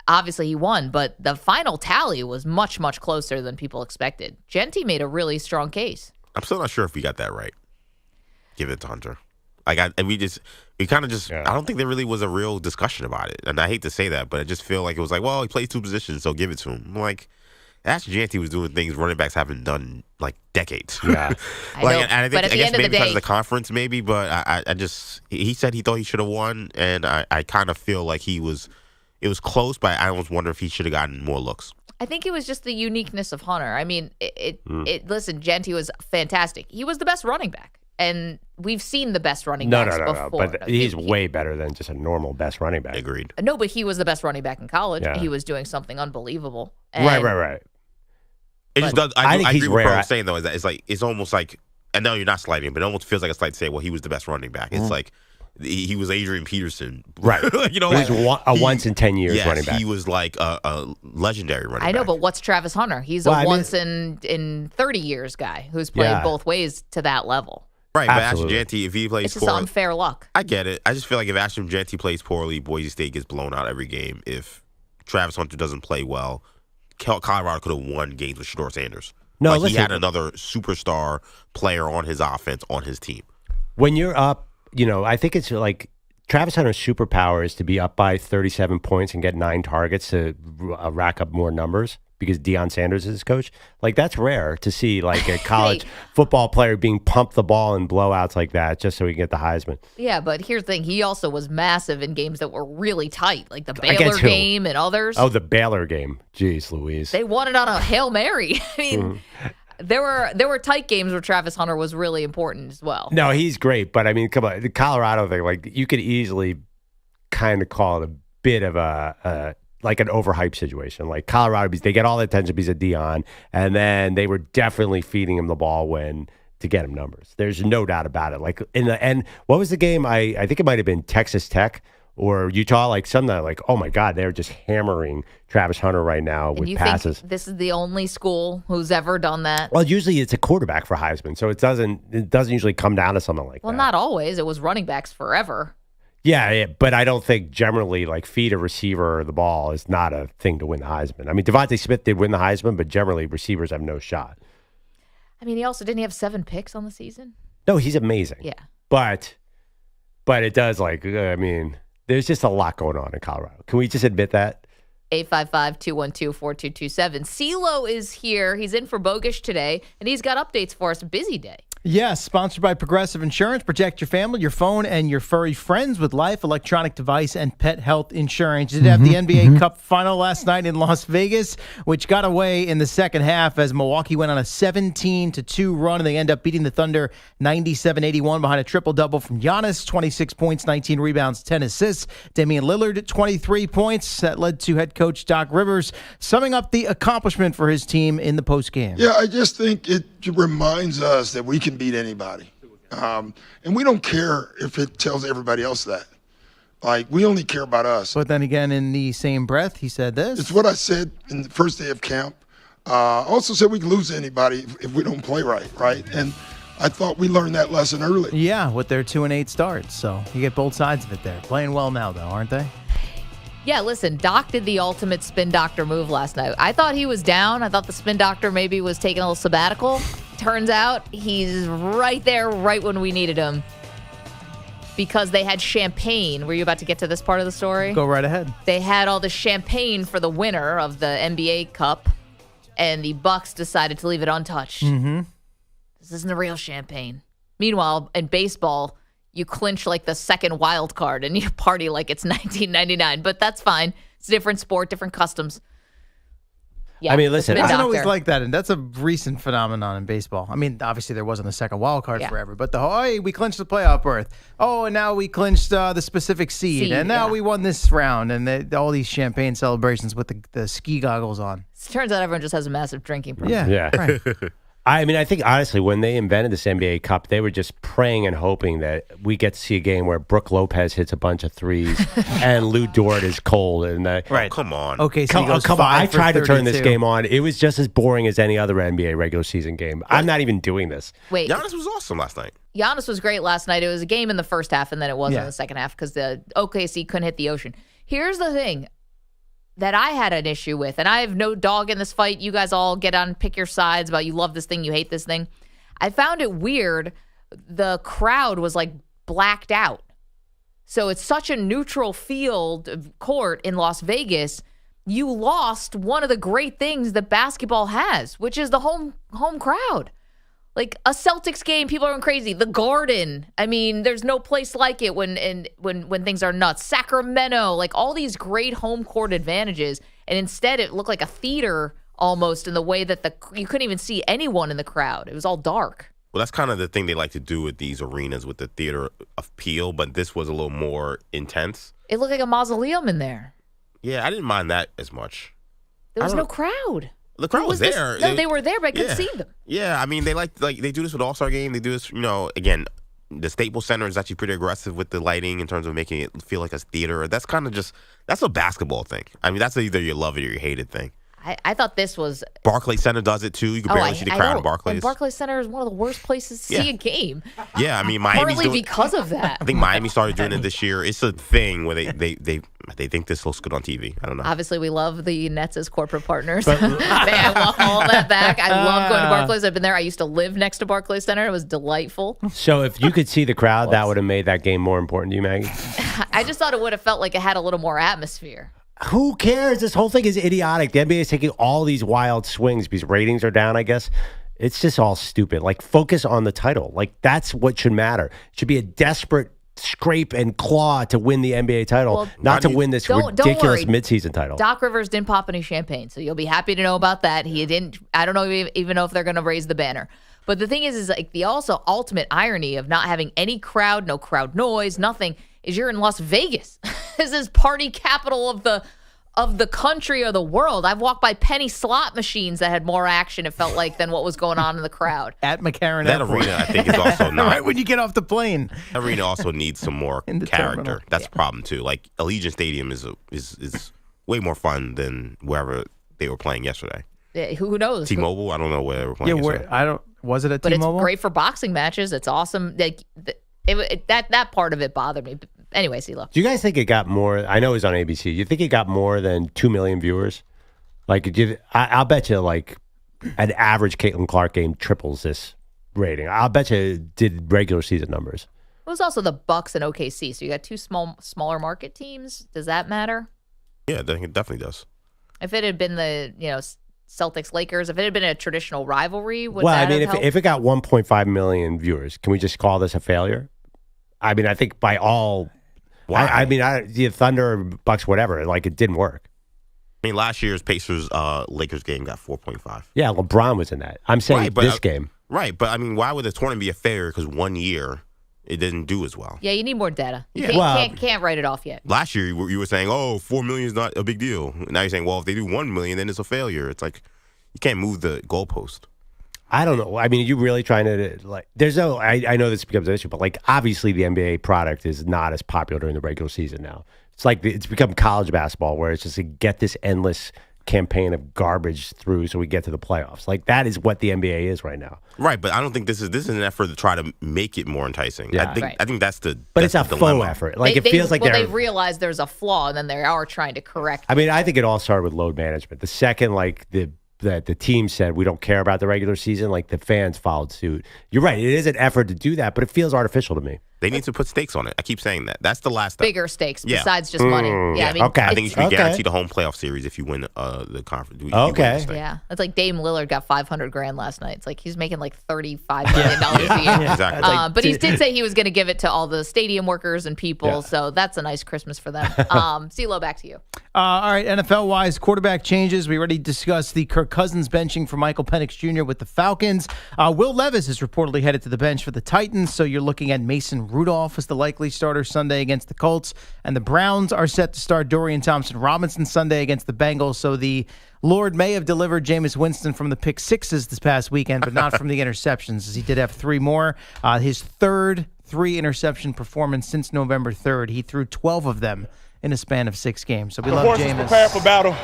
Obviously, he won, but the final tally was much, much closer than people expected. Jeanty made a really strong case. I'm still not sure if we got that right. Give it to Hunter. I don't think there really was a real discussion about it. And I hate to say that, but I just feel like it was like, well, he plays two positions, so give it to him. I'm like, Ashton Jeanty was doing things running backs haven't done like decades. Yeah. I guess maybe because of the conference, maybe, but he said he thought he should have won, and I kind of feel like it was close, but I almost wonder if he should have gotten more looks. I think it was just the uniqueness of Hunter. I mean, listen, Genty was fantastic. He was the best running back. And we've seen the best running backs before. But he's way better than just a normal best running back. Agreed. No, but he was the best running back in college. Yeah. He was doing something unbelievable. Right. It just does. I think agree he's with what rare. I'm saying though. Is that it's almost like, and no, you're not slighting him, but it almost feels like a slight to say, well, he was the best running back. It's like he was Adrian Peterson, right? You know, he's once in 10 years running back. He was like a legendary running back. I know, but what's Travis Hunter? He's once in 30 years guy who's played both ways to that level. Right, but Ashton Jeanty, if he plays it's just poorly, unfair luck. I get it. I just feel like if Ashton Jeanty plays poorly, Boise State gets blown out every game. If Travis Hunter doesn't play well, Colorado could have won games with Shedeur Sanders. No, he had another superstar player on his offense on his team. When you're up, I think it's like Travis Hunter's superpower is to be up by 37 points and get 9 targets to rack up more numbers because Deion Sanders is his coach. Like, that's rare to see, like, a college football player being pumped the ball in blowouts like that just so he can get the Heisman. Yeah, but here's the thing. He also was massive in games that were really tight, like the Baylor game and others. Oh, the Baylor game. Jeez Louise. They won it on a Hail Mary. I mean, there were tight games where Travis Hunter was really important as well. No, he's great. But, I mean, come on. The Colorado thing, like, you could easily kind of call it a bit of like an overhyped situation. Like Colorado, they get all the attention because of Deion, and then they were definitely feeding him the ball to get him numbers. There's no doubt about it. Like in the end, what was the game? I think it might have been Texas Tech or Utah. Like something like, oh my God, they're just hammering Travis Hunter right now with passes. Think this is the only school who's ever done that? Well, usually it's a quarterback for Heisman, so it doesn't usually come down to something like that. Well, not always. It was running backs forever. Yeah, but I don't think generally like feed a receiver the ball is not a thing to win the Heisman. I mean, Devontae Smith did win the Heisman, but generally receivers have no shot. I mean, didn't he have 7 picks on the season? No, he's amazing. Yeah. But it does I mean, there's just a lot going on in Colorado. Can we just admit that? 855-212-4227. CeeLo is here. He's in for Bogish today, and he's got updates for us. Busy day. Yes, sponsored by Progressive Insurance. Protect your family, your phone, and your furry friends with life, electronic device, and pet health insurance. You did have the NBA Cup final last night in Las Vegas, which got away in the second half as Milwaukee went on a 17-2 run, and they end up beating the Thunder 97-81 behind a triple-double from Giannis, 26 points, 19 rebounds, 10 assists. Damian Lillard, 23 points. That led to head coach Doc Rivers summing up the accomplishment for his team in the postgame. Yeah, I just think it reminds us that we can beat anybody. And we don't care if it tells everybody else that. Like, we only care about us. But then again, in the same breath, he said this. It's what I said in the first day of camp. I also said we can lose to anybody if we don't play right? And I thought we learned that lesson early. Yeah, with their 2-8 starts. So you get both sides of it there. Playing well now, though, aren't they? Yeah, listen, Doc did the ultimate spin doctor move last night. I thought he was down. I thought the spin doctor maybe was taking a little sabbatical. Turns out he's right there, right when we needed him. Because they had champagne. Were you about to get to this part of the story? Go right ahead. They had all the champagne for the winner of the NBA Cup, and the Bucks decided to leave it untouched. Mm-hmm. This isn't the real champagne. Meanwhile, in baseball, you clinch like the second wild card and you party like it's 1999. But that's fine. It's a different sport, different customs. Yeah, I mean, listen, it wasn't always like that, and that's a recent phenomenon in baseball. I mean, obviously there wasn't a second wild card forever, but hey, we clinched the playoff berth. Oh, and now we clinched the specific seed, and now we won this round, and all these champagne celebrations with the ski goggles on. It turns out everyone just has a massive drinking problem. Yeah. Right. I mean, I think, honestly, when they invented this NBA Cup, they were just praying and hoping that we get to see a game where Brook Lopez hits a bunch of threes and Lou Dort is cold. And right. Oh, come on. Okay, so come on. I tried to turn this game on. It was just as boring as any other NBA regular season game. I'm not even doing this. Wait. Giannis was awesome last night. Giannis was great last night. It was a game in the first half, and then it wasn't in the second half because the OKC couldn't hit the ocean. Here's the thing that I had an issue with, and I have no dog in this fight. You guys all get on, pick your sides about you love this thing, you hate this thing. I found it weird. The crowd was like blacked out. So it's such a neutral field of court in Las Vegas. You lost one of the great things that basketball has, which is the home crowd. Like a Celtics game, people are going crazy. The Garden, I mean, there's no place like it when things are nuts. Sacramento, like all these great home court advantages, And instead, it looked like a theater almost in the way that you couldn't even see anyone in the crowd. It was all dark. Well, that's kind of the thing they like to do with these arenas with the theater appeal, but this was a little more intense. It looked like a mausoleum in there. Yeah, I didn't mind that as much. There was no crowd. The crowd was there. No, they were there, but I couldn't see them. Yeah, I mean, they they do this with All-Star Game. They do this, again, the Staples Center is actually pretty aggressive with the lighting in terms of making it feel like a theater. That's kind of that's a basketball thing. I mean, that's either you love it or you hate it thing. I thought this was... Barclays Center does it, too. You can barely see the crowd in Barclays. And Barclays Center is one of the worst places to see a game. Yeah, I mean, Miami's partly because of that. I think Miami started doing it this year. It's a thing where they think this looks good on TV. I don't know. Obviously, we love the Nets as corporate partners. I want all that back. I love going to Barclays. I've been there. I used to live next to Barclays Center. It was delightful. So if you could see the crowd, that would have made that game more important to you, Maggie? I just thought it would have felt like it had a little more atmosphere. Who cares? This whole thing is idiotic. The NBA is taking all these wild swings because ratings are down, I guess. It's just all stupid. Like, focus on the title. Like, that's what should matter. It should be a desperate scrape and claw to win the NBA title, not to win this ridiculous midseason title. Doc Rivers didn't pop any champagne, so you'll be happy to know about that. He didn't. I don't know even know if they're going to raise the banner. But the thing is like the also ultimate irony of not having any crowd, no crowd noise, nothing, is you're in Las Vegas. This is party capital of the country or the world. I've walked by penny slot machines that had more action, it felt like, than what was going on in the crowd. At McCarran That Airport. arena, I think, is also not. Right when you get off the plane. That arena also needs some more character. terminal. That's a problem, too. Like, Allegiant Stadium is way more fun than wherever they were playing yesterday. Yeah, who knows? T-Mobile? I don't know where they were playing yesterday. Was it at But T-Mobile? it's great for boxing matches. It's awesome. Like that part of it bothered me. But anyway, CeeLo. Do you guys think it got more? I know it was on ABC. You think it got more than 2 million viewers? Like, I'll bet you, like, an average Caitlin Clark game triples this rating. I'll bet you it did regular season numbers. It was also the Bucks and OKC, so you got two smaller market teams. Does that matter? Yeah, I think it definitely does. If it had been the Celtics Lakers, if it had been a traditional rivalry, would Well, that I mean, have helped? if it got 1.5 million viewers, can we just call this a failure? I mean, I think by all, Why? the Thunder, Bucks, whatever, like, it didn't work. I mean, last year's Pacers-Lakers game got 4.5. Yeah, LeBron was in that. I'm saying this game. Right, but I mean, why would the tournament be a failure? Because 1 year it didn't do as well. Yeah, you need more data. You Yeah. can't write it off yet. Last year you were saying, 4 million is not a big deal. Now you're saying, well, if they do 1 million, then it's a failure. It's like you can't move the goalpost. I don't know. I mean, are you really trying to, like, there's no, I know this becomes an issue, but, like, obviously the NBA product is not as popular during the regular season now. It's like it's become college basketball where it's just to get this endless campaign of garbage through so we get to the playoffs. Like, that is what the NBA is right now. Right, but I don't think this is an effort to try to make it more enticing. Yeah. I think that's the But that's it's a the dilemma. faux effort. Like, it feels like they realize there's a flaw, and then they are trying to correct I mean, I think it all started with load management. The second, like, the team said we don't care about the regular season, like, the fans followed suit. You're right. It is an effort to do that, but it feels artificial to me. They need to put stakes on it. I keep saying that. That's the last step. bigger stakes Yeah. besides just money. Yeah, I mean, okay. I think you should be guaranteed a home playoff series if you win the conference. You win this thing. Yeah, it's like Dame Lillard got $500,000 last night. It's like he's making like $35 million a year. Exactly. But he did say he was going to give it to all the stadium workers and people. So that's a nice Christmas for them. CeeLo, back to you. All right, NFL-wise, quarterback changes. We already discussed the Kirk Cousins benching for Michael Penix Jr. with the Falcons. Will Levis is reportedly headed to the bench for the Titans, so you're looking at Mason Rudolph as the likely starter Sunday against the Colts. And the Browns are set to start Dorian Thompson-Robinson Sunday against the Bengals, so the Lord may have delivered Jameis Winston from the pick sixes this past weekend, but not from the interceptions, as he did have 3 more. His third 3-interception performance since November 3rd. He threw 12 of them in a span of 6 games. So we love Jameis. Prepare for battle.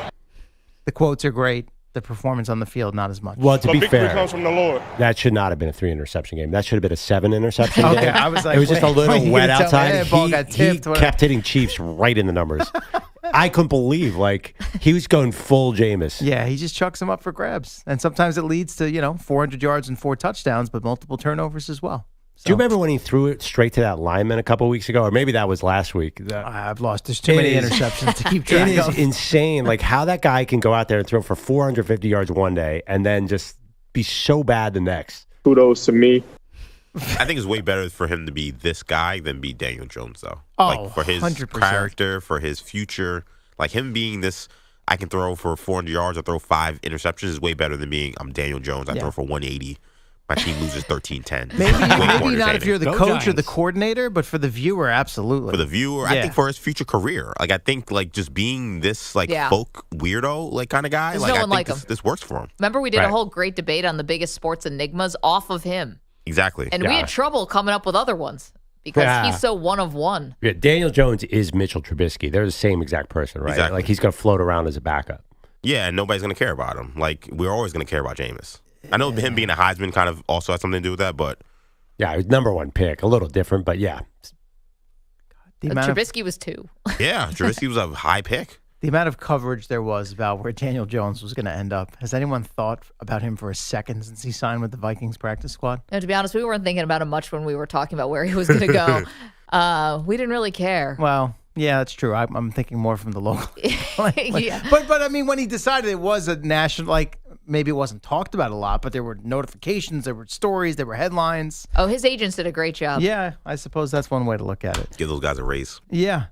The quotes are great. The performance on the field, not as much. Well, to be victory fair, comes from the Lord. that should not have been a 3-interception game. That should have been a 7-interception Okay, game. I was like, it was just a wait, little you wet gonna tell me outside. that ball got tipped, He what? kept hitting Chiefs right in the numbers. I couldn't believe, like, he was going full Jameis. Yeah, he just chucks them up for grabs. And sometimes it leads to, 400 yards and 4 touchdowns, but multiple turnovers as well. Do you remember when he threw it straight to that lineman a couple weeks ago? Or maybe that was last week. I've lost. There's too many interceptions to keep track It of. is insane, like, how that guy can go out there and throw for 450 yards one day and then just be so bad the next. Kudos to me. I think it's way better for him to be this guy than be Daniel Jones, though. Oh, like, for his 100%. character, for his future, like him being this. I can throw for 400 yards or throw 5 interceptions is way better than being I'm Daniel Jones. I throw for 180. My team loses 13-10. Maybe not if you're the coach or the coordinator, but for the viewer, absolutely. For the viewer, I think for his future career. Like I think like just being this like folk weirdo like kind of guy. There's like no I one think like him. this works for him. Remember we did a whole great debate on the biggest sports enigmas off of him. Exactly. And we had trouble coming up with other ones because he's so one of one. Yeah, Daniel Jones is Mitchell Trubisky. They're the same exact person, right? Exactly. Like he's going to float around as a backup. Yeah, and nobody's going to care about him. Like we're always going to care about Jameis. I know him being a Heisman kind of also has something to do with that, but yeah, he was #1 pick, a little different, but yeah. Trubisky was 2. Yeah, Trubisky was a high pick. The amount of coverage there was about where Daniel Jones was going to end up. Has anyone thought about him for a second since he signed with the Vikings practice squad? No, to be honest, we weren't thinking about him much when we were talking about where he was going to go. We didn't really care. Well, yeah, that's true. I'm thinking more from the local. Yeah. But I mean, when he decided it was a national, like maybe it wasn't talked about a lot, but there were notifications, there were stories, there were headlines. Oh, his agents did a great job. Yeah, I suppose that's one way to look at it. Give those guys a raise. Yeah.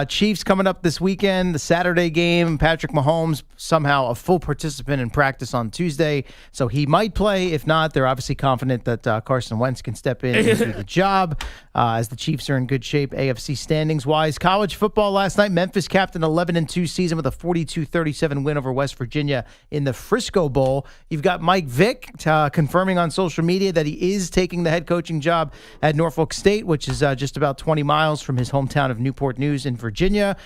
Chiefs coming up this weekend, the Saturday game. Patrick Mahomes, somehow a full participant in practice on Tuesday, so he might play. If not, they're obviously confident that Carson Wentz can step in and do the job as the Chiefs are in good shape AFC standings-wise. College football last night, Memphis capped an 11-2 season with a 42-37 win over West Virginia in the Frisco Bowl. You've got Mike Vick confirming on social media that he is taking the head coaching job at Norfolk State, which is just about 20 miles from his hometown of Newport News in Virginia.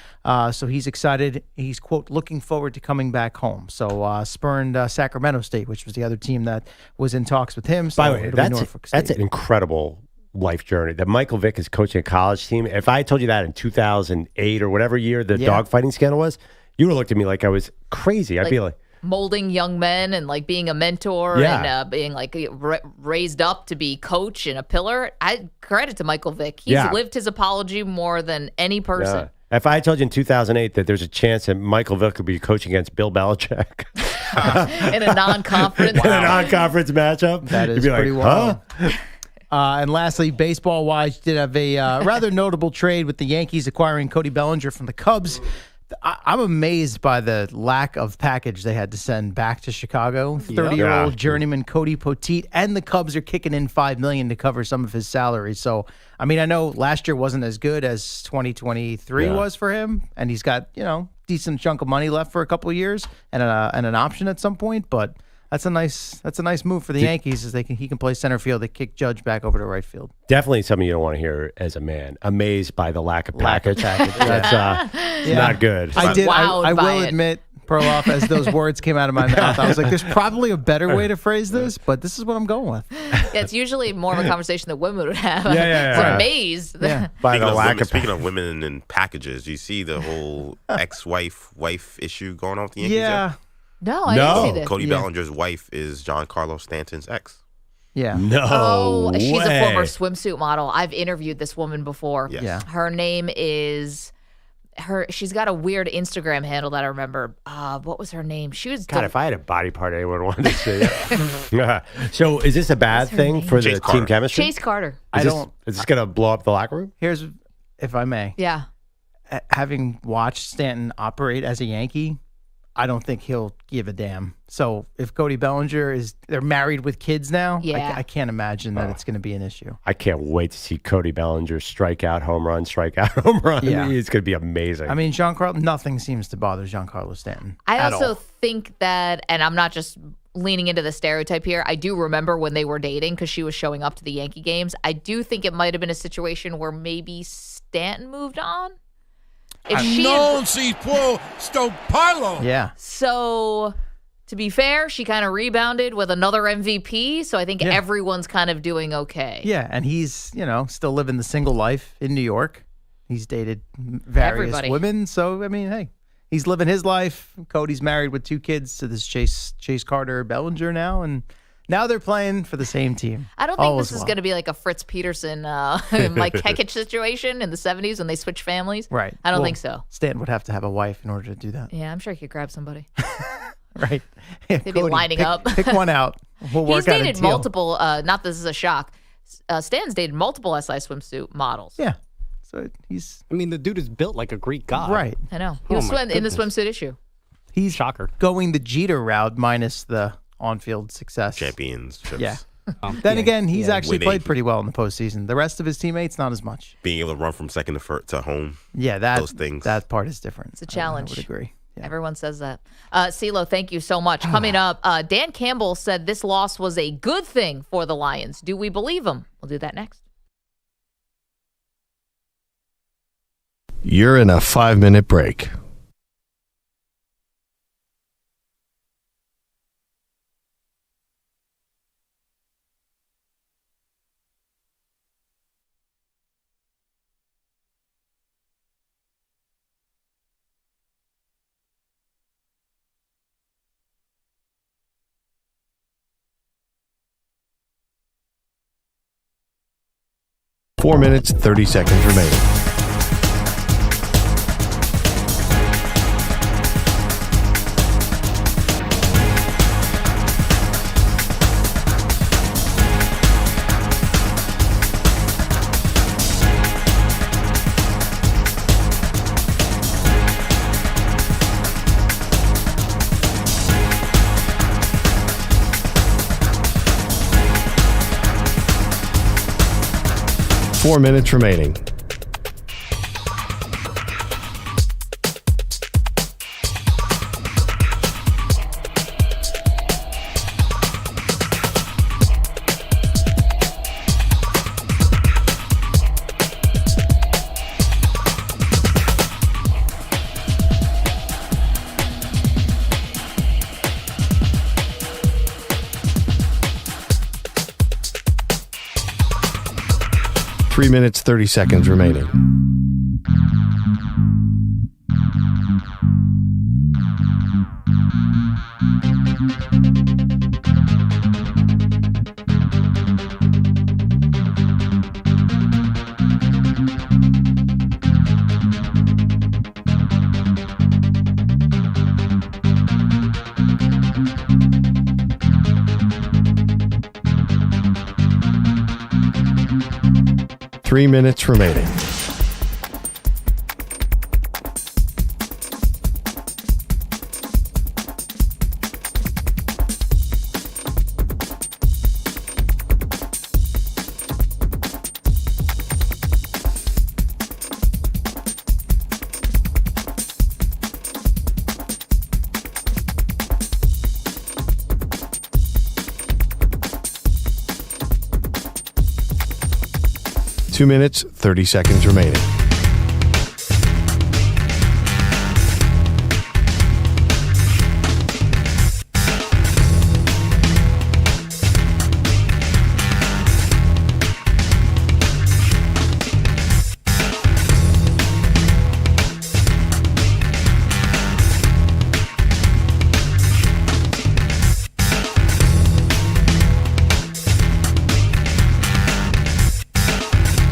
So he's excited. He's, quote, looking forward to coming back home. So spurned Sacramento State, which was the other team that was in talks with him. So by the way, it'll be Norfolk State. that's an incredible life journey that Michael Vick is coaching a college team. If I told you that in 2008 or whatever year the dogfighting scandal was, you would have looked at me like I was crazy. I'd be like, molding young men and like being a mentor and being like raised up to be coach and a pillar. I credit to Michael Vick. He's lived his apology more than any person. Yeah. If I told you in 2008 that there's a chance that Michael Vick could be coaching against Bill Belichick in a non-conference matchup, that is pretty wild. And lastly, baseball-wise, did have a rather notable trade with the Yankees acquiring Cody Bellinger from the Cubs. I'm amazed by the lack of package they had to send back to Chicago. 30-year-old journeyman Cody Poteet, and the Cubs are kicking in $5 million to cover some of his salary. So, I mean, I know last year wasn't as good as 2023 was for him, and he's got decent chunk of money left for a couple of years and an option at some point, but. That's a nice move for the Yankees as he can play center field. They kick Judge back over to right field. Definitely something you don't want to hear as a man. Amazed by the lack of package. That's not good. I will admit, Perloff, as those words came out of my mouth, I was like, there's probably a better way to phrase this, but this is what I'm going with. Yeah, it's usually more of a conversation that women would have. Yeah. Amazed. Yeah. Speaking of women and packages, you see the whole ex-wife issue going on with the Yankees? Yeah. No, I didn't see this. Cody Bellinger's wife is Giancarlo Stanton's ex. Yeah. No. She's a former swimsuit model. I've interviewed this woman before. Yes. Yeah. Her name is she's got a weird Instagram handle that I remember. What was her name? She was God, if I had a body part anyone wanted to see. So is this a bad thing for the team chemistry? Chase Carter. Is this going to blow up the locker room? Here's, if I may. Yeah. Having watched Stanton operate as a Yankee, I don't think he'll give a damn. So if Cody Bellinger they're married with kids now, I can't imagine that it's going to be an issue. I can't wait to see Cody Bellinger strike out, home run. Yeah. It's going to be amazing. I mean, nothing seems to bother Giancarlo Stanton. I also think that, and I'm not just leaning into the stereotype here, I do remember when they were dating because she was showing up to the Yankee games. I do think it might have been a situation where maybe Stanton moved on. Non si può stopparlo. Yeah. So, to be fair, she kind of rebounded with another MVP. So I think everyone's kind of doing okay. Yeah, and he's still living the single life in New York. He's dated various women. So I mean, hey, he's living his life. Cody's married with 2 kids to this Chase Carter Bellinger now, and now they're playing for the same team. I don't think this is going to be like a Fritz Peterson, Mike Kekich situation in the 70s when they switched families. Right. I don't think so. Stanton would have to have a wife in order to do that. Yeah, I'm sure he could grab somebody. Right. They'd be lining up. Pick one out. We'll work out a deal. He's dated multiple, not this is a shock, Stanton's dated multiple SI swimsuit models. Yeah. So he's... I mean, the dude is built like a Greek god. Right. I know. He was in the swimsuit issue. He's shocker. Going the Jeter route minus the on-field success. Championships. Yeah. Then again, he's actually Winning. played pretty well in the postseason. The rest of his teammates, not as much. Being able to run from second to home. Yeah, those things. That part is different. It's a challenge. I would agree. Everyone says that. CeeLo, thank you so much. Coming up, Dan Campbell said this loss was a good thing for the Lions. Do we believe him? We'll do that next. You're in a 5-minute break. Four minutes, 30 seconds remaining. Four minutes remaining. Three minutes, 30 seconds remaining. Three minutes remaining. Two minutes, 30 seconds remaining.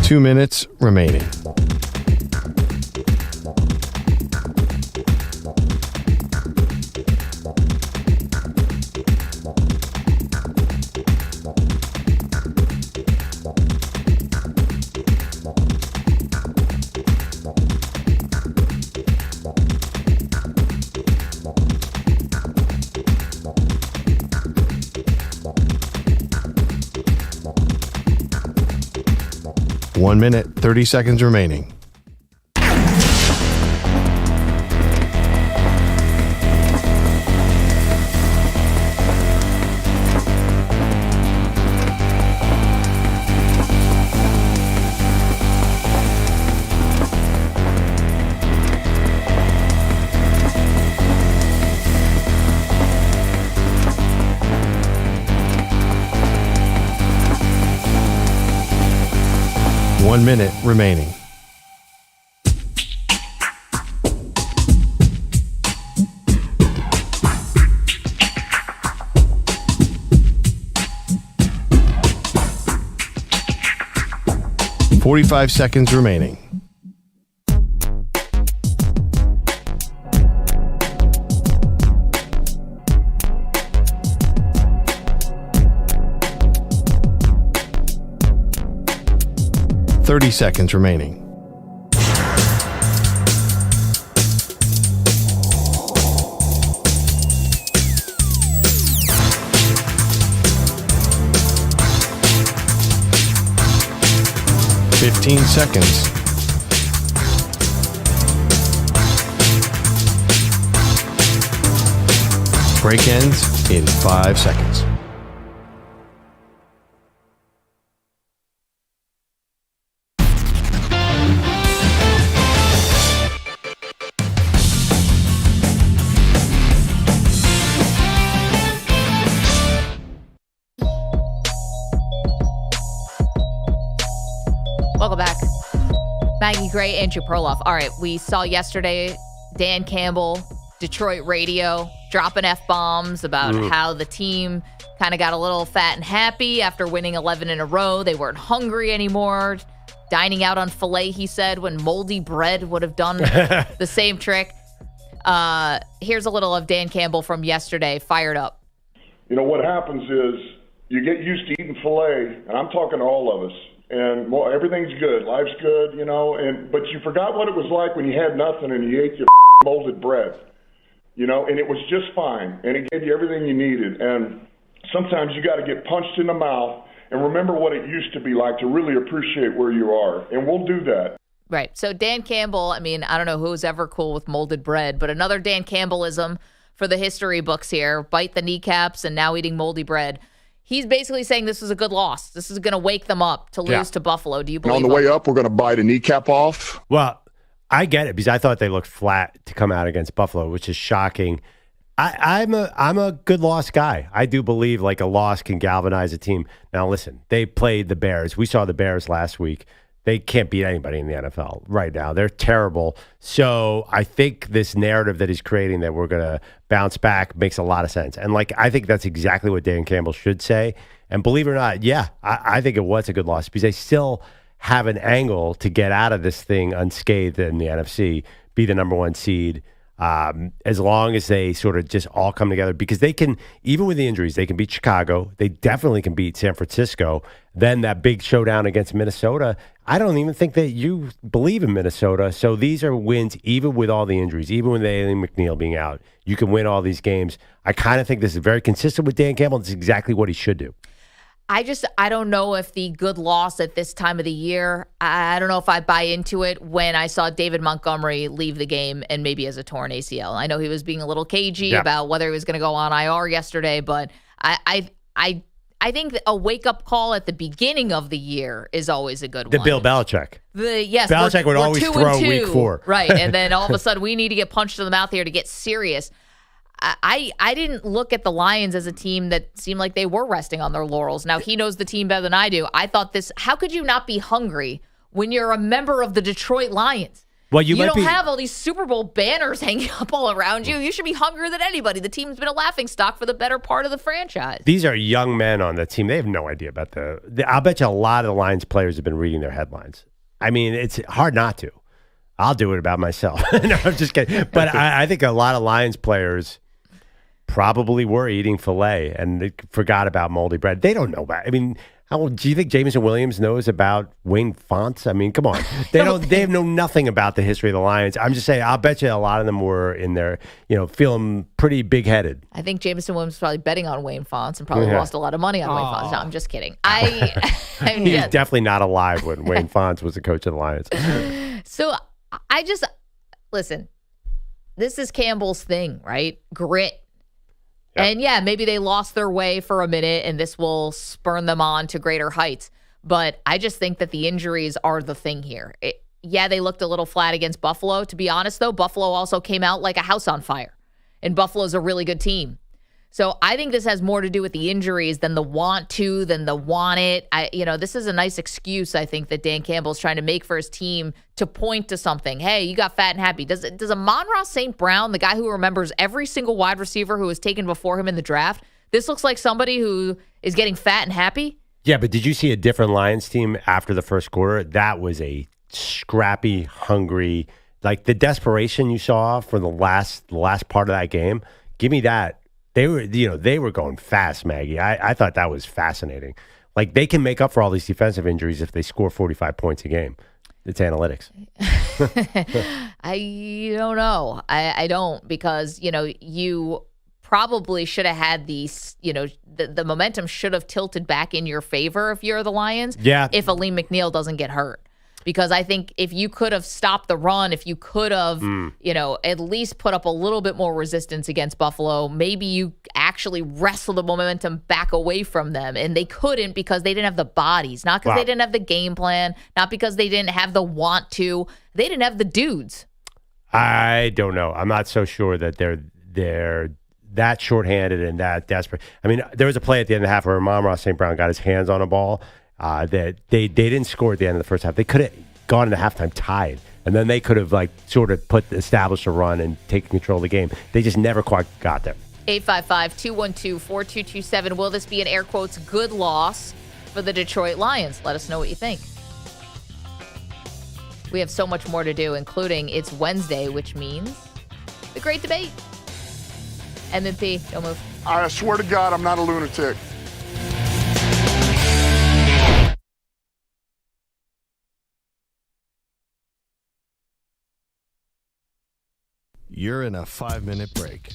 Two minutes remaining. One minute, 30 seconds remaining. One minute remaining. .45 seconds remaining. .30 seconds remaining. 15 seconds. Break ends in 5 seconds. Welcome back. Maggie Gray, Andrew Perloff. All right, we saw yesterday Dan Campbell, Detroit radio, dropping F-bombs about how the team kind of got a little fat and happy after winning 11 in a row. They weren't hungry anymore. Dining out on filet, he said, when moldy bread would have done the same trick. Here's a little of Dan Campbell from yesterday, fired up. You know, what happens is you get used to eating filet, and I'm talking to all of us. And well, everything's good, life's good, you know. But you forgot what it was like when you had nothing and you ate your molded bread, you know. And it was just fine, and it gave you everything you needed. And sometimes you got to get punched in the mouth and remember what it used to be like to really appreciate where you are. And we'll do that. Right. So Dan Campbell, I mean, I don't know who's ever cool with molded bread, but another Dan Campbellism for the history books here: bite the kneecaps and now eating moldy bread. He's basically saying this is a good loss. This is going to wake them up to lose to Buffalo. Do you believe on the way up, we're going to bite a kneecap off? Well, I get it because I thought they looked flat to come out against Buffalo, which is shocking. I'm a good loss guy. I do believe like a loss can galvanize a team. Now, listen, they played the Bears. We saw the Bears last week. They can't beat anybody in the NFL right now. They're terrible. So I think this narrative that he's creating that we're going to bounce back makes a lot of sense. And like I think that's exactly what Dan Campbell should say. And believe it or not, I think it was a good loss because they still have an angle to get out of this thing unscathed in the NFC, be the number one seed. As long as they sort of just all come together, because they can, even with the injuries, they can beat Chicago. They definitely can beat San Francisco. Then that big showdown against Minnesota. I don't even think that you believe in Minnesota. So these are wins, even with all the injuries, even with Elliott McNeil being out. You can win all these games. I kind of think this is very consistent with Dan Campbell. It's exactly what he should do. I don't know if the good loss at this time of the year, I don't know if I buy into it when I saw David Montgomery leave the game and maybe as a torn ACL. I know he was being a little cagey about whether he was going to go on IR yesterday, but I think a wake-up call at the beginning of the year is always a good one. The Bill Belichick. Belichick would always throw week 4. Right, and then all of a sudden we need to get punched in the mouth here to get serious. I didn't look at the Lions as a team that seemed like they were resting on their laurels. Now, he knows the team better than I do. I thought how could you not be hungry when you're a member of the Detroit Lions? Well, you don't have all these Super Bowl banners hanging up all around you. You should be hungrier than anybody. The team's been a laughingstock for the better part of the franchise. These are young men on the team. They have no idea about I'll bet you a lot of the Lions players have been reading their headlines. I mean, it's hard not to. I'll do it about myself. No, I'm just kidding. But I think a lot of Lions players probably were eating filet and they forgot about moldy bread. They don't know about. I mean, do you think Jameson Williams knows about Wayne Fonts? I mean, come on. They have know nothing about the history of the Lions. I'm just saying, I'll bet you a lot of them were in there, feeling pretty big-headed. I think Jameson Williams was probably betting on Wayne Fonts and probably lost a lot of money on Wayne Fonts. No, I'm just kidding. He's definitely not alive when Wayne Fonts was the coach of the Lions. So listen, this is Campbell's thing, right? Grit. Yep. And maybe they lost their way for a minute and this will spurn them on to greater heights. But I just think that the injuries are the thing here. They looked a little flat against Buffalo. To be honest, though, Buffalo also came out like a house on fire. And Buffalo's a really good team. So I think this has more to do with the injuries than the want to, than the want it. This is a nice excuse, I think, that Dan Campbell's trying to make for his team to point to something. Hey, you got fat and happy. Does Amon-Ra St. Brown, the guy who remembers every single wide receiver who was taken before him in the draft, this looks like somebody who is getting fat and happy? Yeah, but did you see a different Lions team after the first quarter? That was a scrappy, hungry, like the desperation you saw for the last part of that game. Give me that. They were going fast, Maggie. I thought that was fascinating. Like, they can make up for all these defensive injuries if they score 45 points a game. It's analytics. I don't know. I don't, because, you probably should have had these, the momentum should have tilted back in your favor if you're the Lions. Yeah. If Aleem McNeil doesn't get hurt. because I think if you could have stopped the run, if you could have, at least put up a little bit more resistance against Buffalo, maybe you actually wrestle the momentum back away from them. And they couldn't because they didn't have the bodies, not because they didn't have the game plan, not because they didn't have the want to. They didn't have the dudes. I don't know. I'm not so sure that they're that shorthanded and that desperate. I mean, there was a play at the end of the half where Amon-Ra St. Brown got his hands on a ball that they didn't score at the end of the first half. They could have gone into halftime tied, and then they could have established a run and taken control of the game. They just never quite got there. 855-212-4227. Will this be an air quotes good loss for the Detroit Lions? Let us know what you think. We have so much more to do, including it's Wednesday, which means the great debate. M&P, don't move. I swear to God, I'm not a lunatic. You're in a 5-minute break.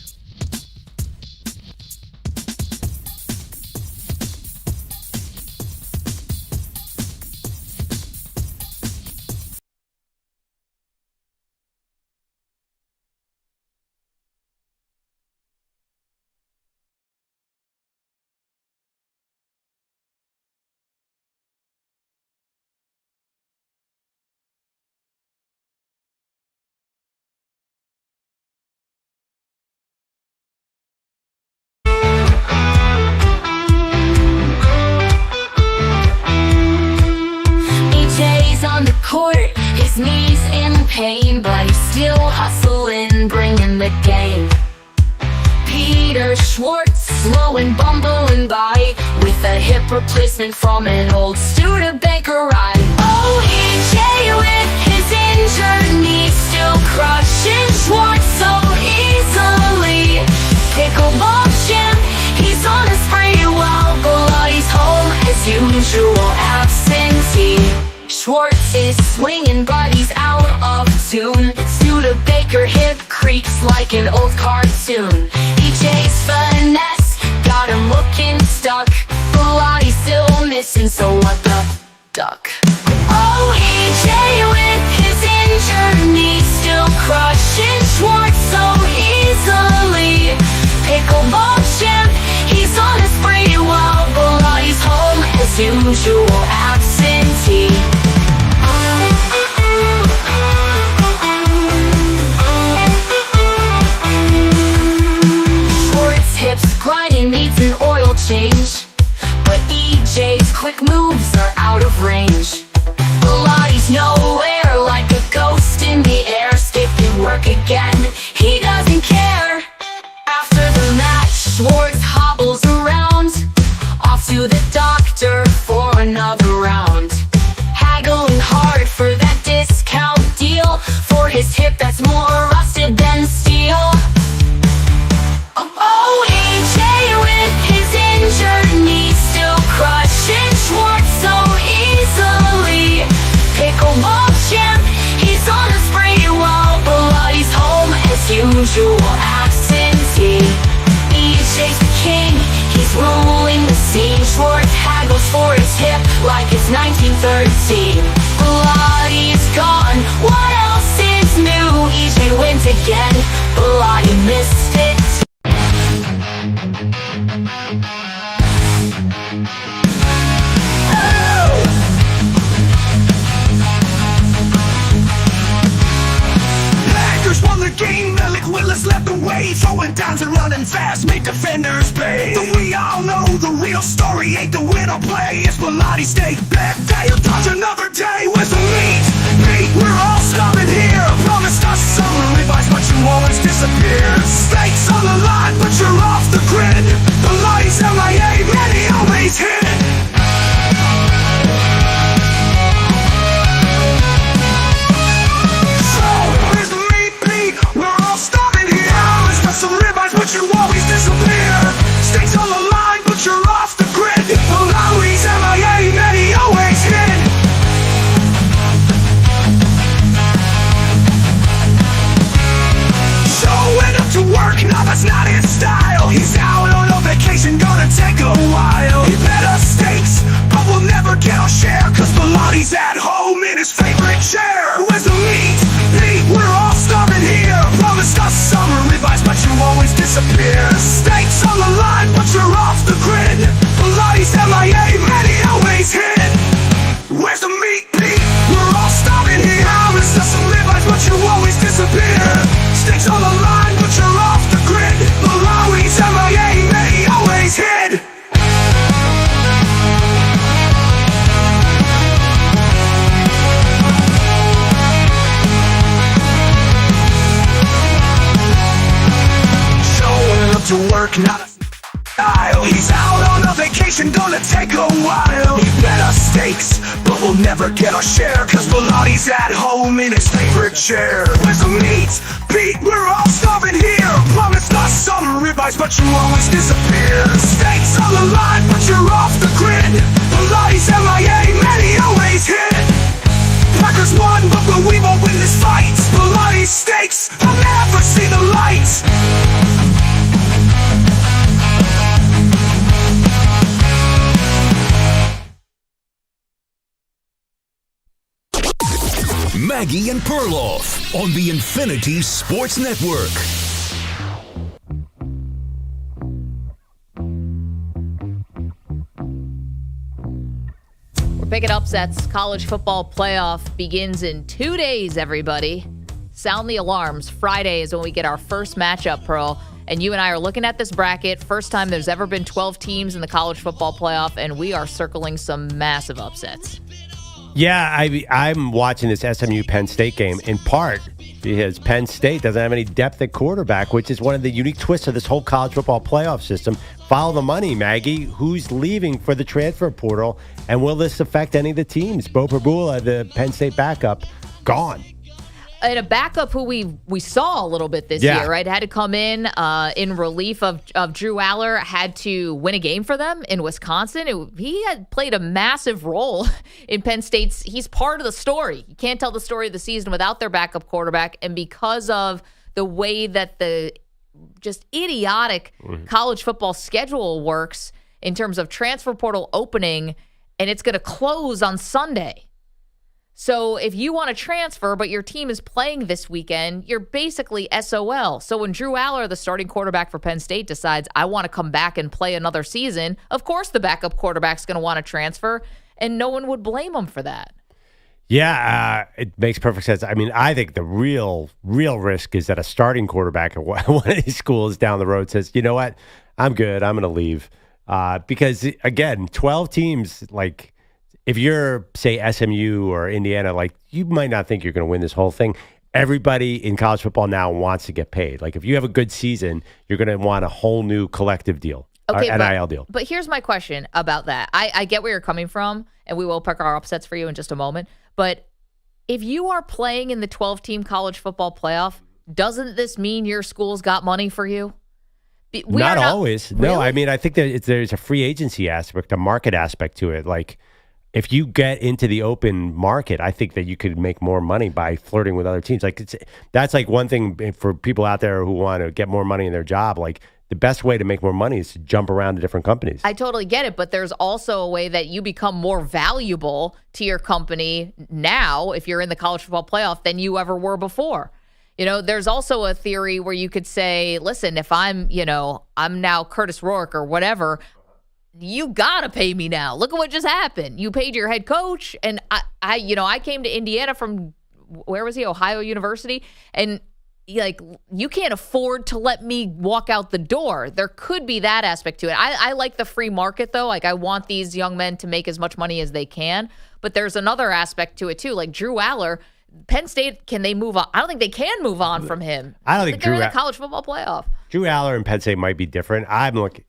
His knees in pain, but he's still hustling, bringing the game. Peter Schwartz, slow and bumbling by, with a hip replacement from an old Studebaker ride. Oh, EJ with his injured knee, still crushing Schwartz so easily. Pickleball champ, he's on a spree while Bulletti's home as usual absentee. Schwartz is swinging, but he's out of tune. Studebaker hip creaks like an old cartoon. EJ's finesse got him looking stuck. Bulletti's still missing, so what the duck? Oh, EJ with his injured knee, still crushing Schwartz so easily. Pickleball champ, he's on a spree while Bulletti's home as usual absentee. Grinding needs an oil change, but EJ's quick moves are out of range. Bulletti's nowhere, like a ghost in the air, skipping work again, he doesn't care. After the match, Schwartz hobbles around, off to the doctor for another round. Haggling hard for that discount deal, for his hip that's more rusted than steel. Oh, EJ with his injured knee, still crushing Schwartz so easily. Pickleball champ, he's on a spree while Bulletti's home as usual absentee. EJ's the king, he's ruling the scene. Schwartz haggles for his hip like it's 1913. Bulletti is gone, what else is new? EJ wins again, Bulletti missed it. Packers won the game, Elliott Willis left away, throwing downs and running fast, make defenders pay. But we all know the real story ain't the win or play, it's Bulletti stay back. They'll touch another day with the meat. We're all stopping here. Promised us some revives, but you always disappear. Stakes on the line, but you're off the grid. The lights MIA, many always hit. So, where's the repeat? We're all stopping here. It's got some ribeyes, but you always disappear. Stakes on the line, but you're off the grid. The lights MIA, many always hit. Showing up to work, now that's not his style. He's out on not a style. He's out on a vacation, gonna take a while. He bet us steaks, but we'll never get our share, cause Pilotti's at home in his favorite chair. Where's the meat? Pete, we're all starving here. Promised us some ribeyes, but you always disappear. Steaks on the line, but you're off the grid. Pilotti's MIA, man, he always hit. Packers won, but we won't win this fight. Pilotti's steaks, I'll never see the light. Maggie and Perloff on the Infinity Sports Network. We're picking upsets. College football playoff begins in 2 days, everybody. Sound the alarms. Friday is when we get our first matchup, Pearl. And you and I are looking at this bracket. First time there's ever been 12 teams in the college football playoff, and we are circling some massive upsets. Yeah, I'm watching this SMU Penn State game in part because Penn State doesn't have any depth at quarterback, which is one of the unique twists of this whole college football playoff system. Follow the money, Maggie. Who's leaving for the transfer portal, and will this affect any of the teams? Bo Perbula, the Penn State backup, gone. And a backup who we saw a little bit this year, right? Had to come in relief of Drew Aller, had to win a game for them in Wisconsin. He had played a massive role in Penn State's. He's part of the story. You can't tell the story of the season without their backup quarterback. And because of the way that the just idiotic college football schedule works in terms of transfer portal opening, and it's going to close on Sunday. So if you want to transfer, but your team is playing this weekend, you're basically SOL. So when Drew Aller, the starting quarterback for Penn State, decides, I want to come back and play another season, of course the backup quarterback's going to want to transfer, and no one would blame him for that. Yeah, it makes perfect sense. I mean, I think the real risk is that a starting quarterback at one of these schools down the road says, you know what, I'm good, I'm going to leave. Because, again, 12 teams, like, if you're, say, SMU or Indiana, like, you might not think you're going to win this whole thing. Everybody in college football now wants to get paid. Like, if you have a good season, you're going to want a whole new collective deal, NIL deal. But here's my question about that. I get where you're coming from, and we will pick our upsets for you in just a moment. But if you are playing in the 12-team college football playoff, doesn't this mean your school's got money for you? Not always. Really? No, I mean, I think that there's a free agency aspect, a market aspect to it. Like, if you get into the open market, I think that you could make more money by flirting with other teams. Like, that's like one thing for people out there who want to get more money in their job. Like, the best way to make more money is to jump around to different companies. I totally get it, but there's also a way that you become more valuable to your company now if you're in the college football playoff than you ever were before. You know, there's also a theory where you could say, listen, if I'm now Curtis Rourke or whatever, you gotta pay me now. Look at what just happened. You paid your head coach, and I came to Indiana from, where was he? Ohio University, and like, you can't afford to let me walk out the door. There could be that aspect to it. I like the free market though. Like, I want these young men to make as much money as they can, but there's another aspect to it too. Like Drew Aller, Penn State, can they move on? I don't think they can move on from him. I don't think they're in the college football playoff. Drew Aller and Penn State might be different. I'm looking,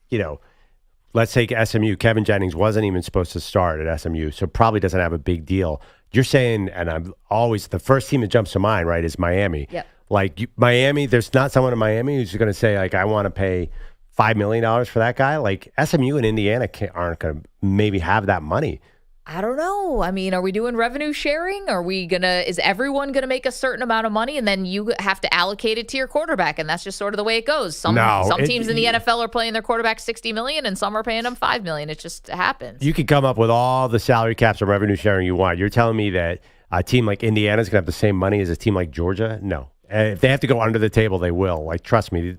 let's take SMU. Kevin Jennings wasn't even supposed to start at SMU, so probably doesn't have a big deal. You're saying, and I'm always, the first team that jumps to mind, right, is Miami. Yep. Like, Miami, there's not someone in Miami who's going to say, like, I want to pay $5 million for that guy. Like, SMU and Indiana aren't going to maybe have that money. I don't know. I mean, are we doing revenue sharing? Is everyone going to make a certain amount of money and then you have to allocate it to your quarterback? And that's just sort of the way it goes. Some teams in the NFL are playing their quarterback $60 million and some are paying them $5 million. It just happens. You could come up with all the salary caps and revenue sharing you want. You're telling me that a team like Indiana is going to have the same money as a team like Georgia? No. If they have to go under the table, they will. Like, trust me,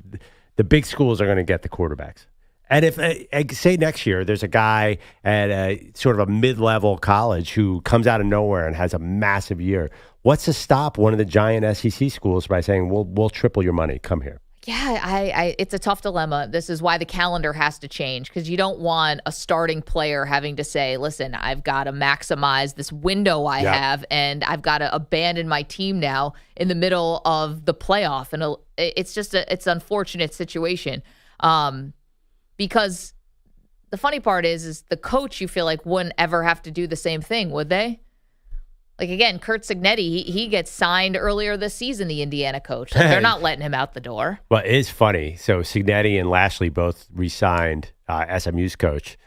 the big schools are going to get the quarterbacks. And if, say next year, there's a guy at a sort of a mid-level college who comes out of nowhere and has a massive year, what's to stop one of the giant SEC schools by saying, we'll triple your money, come here? Yeah, it's a tough dilemma. This is why the calendar has to change, because you don't want a starting player having to say, listen, I've got to maximize this window I have, and I've got to abandon my team now in the middle of the playoff. And it's just it's an unfortunate situation. because the funny part is the coach you feel like wouldn't ever have to do the same thing, would they? Like, again, Curt Cignetti, he gets signed earlier this season, the Indiana coach. Like, they're not letting him out the door. Well, it is funny. So Cignetti and Lashley both re-signed SMU's coach.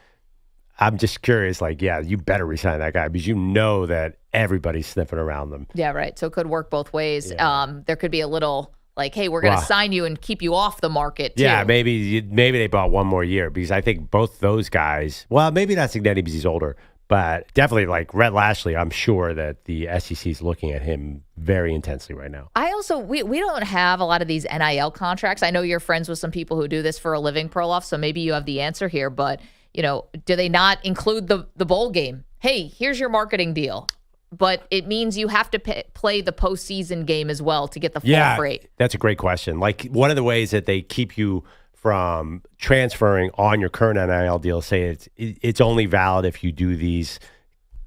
I'm just curious, like, yeah, you better re-sign that guy because you know that everybody's sniffing around them. Yeah, right. So it could work both ways. Yeah. There could be a little, like, hey, we're going to sign you and keep you off the market, too. Yeah, maybe they bought one more year because I think both those guys, well, maybe not Cignetti because he's older, but definitely like Rhett Lashley, I'm sure that the SEC is looking at him very intensely right now. I also, we don't have a lot of these NIL contracts. I know you're friends with some people who do this for a living, Perloff, so maybe you have the answer here. But, you know, do they not include the bowl game? Hey, here's your marketing deal. But it means you have to play the postseason game as well to get the full freight. That's a great question. Like one of the ways that they keep you from transferring on your current NIL deal, say it's only valid if you do these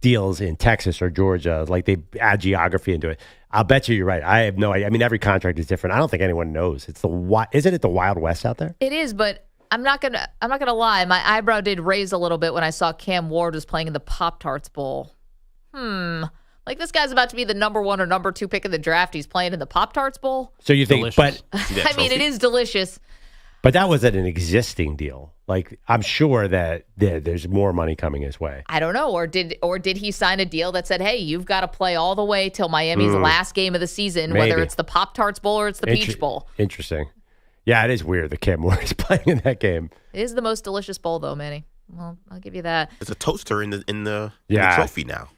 deals in Texas or Georgia, like they add geography into it. I'll bet you're right. I have no idea. I mean, every contract is different. I don't think anyone knows. Isn't it the Wild West out there? It is, but I'm not gonna lie. My eyebrow did raise a little bit when I saw Cam Ward was playing in the Pop-Tarts Bowl. Like this guy's about to be the number 1 or number 2 pick in the draft. He's playing in the Pop-Tarts Bowl. So you think, delicious. But I mean, it is delicious. But that wasn't an existing deal. Like I'm sure that there's more money coming his way. I don't know, or did he sign a deal that said, "Hey, you've got to play all the way till Miami's last game of the season, whether it's the Pop-Tarts Bowl or it's the Peach Bowl." Interesting. Yeah, it is weird that Cam Ward is playing in that game. It is the most delicious bowl, though, Manny. Well, I'll give you that. There's a toaster in the trophy now.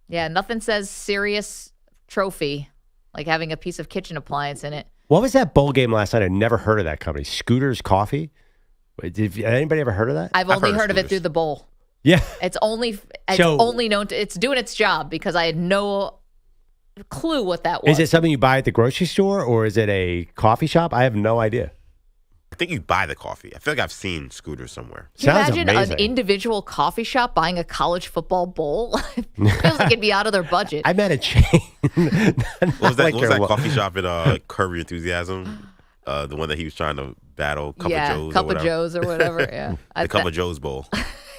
Yeah, nothing says serious trophy like having a piece of kitchen appliance in it. What was that bowl game last night? I never heard of that company. Scooters Coffee? Did anybody ever heard of that? I've only heard of it through the bowl. Yeah. It's only known to, it's doing its job because I had no clue what that was. Is it something you buy at the grocery store or is it a coffee shop? I have no idea. I think you buy the coffee. I feel like I've seen Scooters somewhere. Can you imagine an individual coffee shop buying a college football bowl? It feels like it'd be out of their budget. I met a chain. What was that coffee shop in Curb Your Enthusiasm? The one that he was trying to battle Cup of Joe's or whatever. Yeah. The Cup of Joe's Bowl.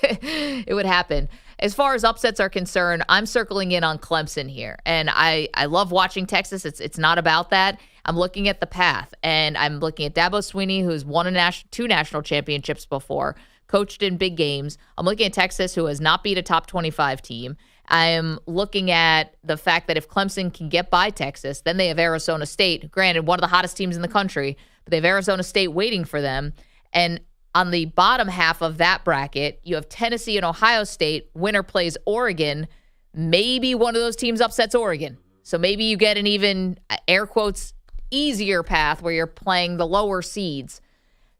It would happen. As far as upsets are concerned, I'm circling in on Clemson here. And I love watching Texas. It's not about that. I'm looking at the path, and I'm looking at Dabo Swinney, who's won 2 national championships before, coached in big games. I'm looking at Texas, who has not beat a top 25 team. I'm looking at the fact that if Clemson can get by Texas, then they have Arizona State. Granted, one of the hottest teams in the country, but they have Arizona State waiting for them. And on the bottom half of that bracket, you have Tennessee and Ohio State. Winner plays Oregon. Maybe one of those teams upsets Oregon. So maybe you get an even, air quotes, easier path where you're playing the lower seeds.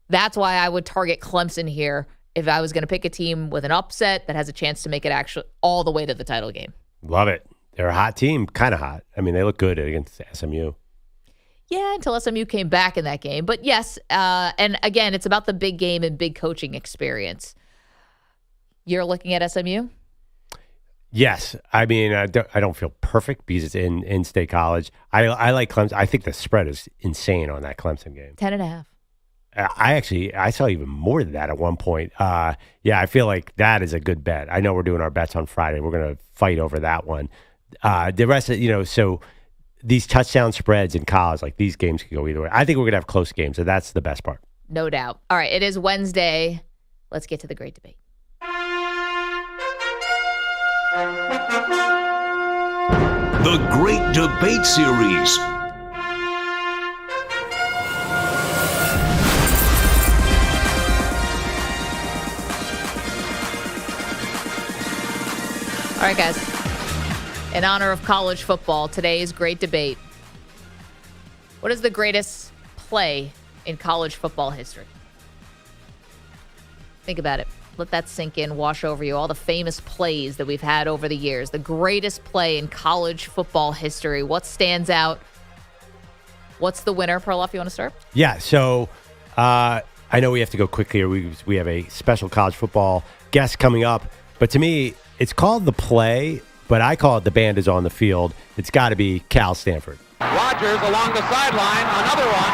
That's why I would target Clemson here if I was going to pick a team with an upset that has a chance to make it actually all the way to the title game. Love it. They're a hot team, kind of hot. I mean, they look good against SMU. Yeah, until SMU came back in that game. But yes, and again, it's about the big game and big coaching experience. You're looking at SMU? Yes. I mean, I don't feel perfect because it's in-state college. I like Clemson. I think the spread is insane on that Clemson game. 10.5. I saw even more than that at one point. Yeah, I feel like that is a good bet. I know we're doing our bets on Friday. We're going to fight over that one. The rest of, so these touchdown spreads in college, like these games can go either way. I think we're going to have close games, so that's the best part. No doubt. All right, it is Wednesday. Let's get to the great debate. The Great Debate Series. All right, guys. In honor of college football, today's great debate. What is the greatest play in college football history? Think about it. Let that sink in, wash over you. All the famous plays that we've had over the years. The greatest play in college football history. What stands out? What's the winner? Perloff, you want to start? Yeah, so I know we have to go quickly. We have a special college football guest coming up. But to me, it's called The Play, but I call it The Band Is on the Field. It's got to be Cal Stanford. Rodgers along the sideline, another one.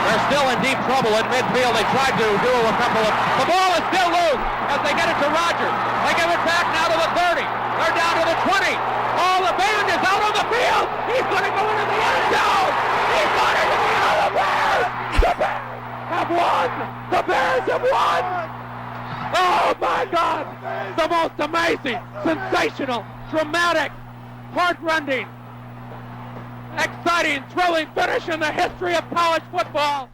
They're still in deep trouble at midfield. They tried to do a couple of... The ball is still loose as they get it to Rodgers. They give it back now to the 30. They're down to the 20. Oh, the band is out on the field. He's going to go into the end zone. He's going into the end zone. The Bears have won. The Bears have won. Oh, my God. The most amazing, sensational, dramatic, heart-rending, exciting, thrilling finish in the history of college football.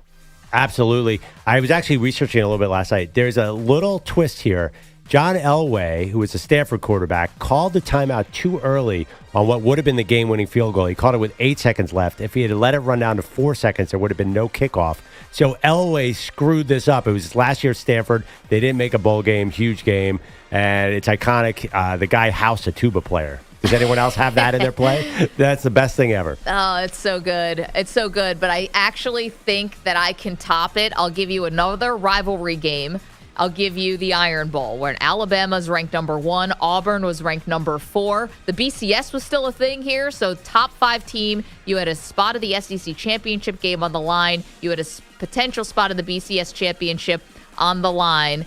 Absolutely. I was actually researching a little bit last night. There's a little twist here. John Elway, who was a Stanford quarterback, called the timeout too early on what would have been the game-winning field goal. He called it with 8 seconds left. If he had let it run down to 4 seconds, there would have been no kickoff. So Elway screwed this up. It was last year at Stanford. They didn't make a bowl game, huge game, and it's iconic. The guy housed a tuba player. Does anyone else have that in their play? That's the best thing ever. Oh, it's so good. It's so good. But I actually think that I can top it. I'll give you another rivalry game. I'll give you the Iron Bowl, where Alabama's ranked number 1. Auburn was ranked number 4. The BCS was still a thing here, so top 5 team. You had a spot of the SEC championship game on the line. You had a potential spot of the BCS championship on the line.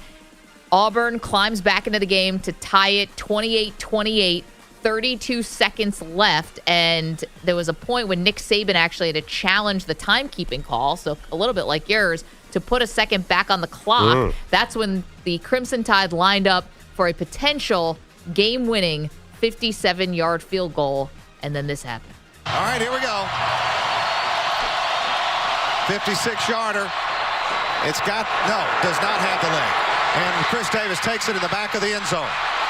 Auburn climbs back into the game to tie it 28-28. 32 seconds left, and there was a point when Nick Saban actually had to challenge the timekeeping call, so a little bit like yours, to put a second back on the clock. That's when the Crimson Tide lined up for a potential game-winning 57-yard field goal, and then this happened. All right, here we go. 56-yarder. Does not have the leg. And Chris Davis takes it in the back of the end zone.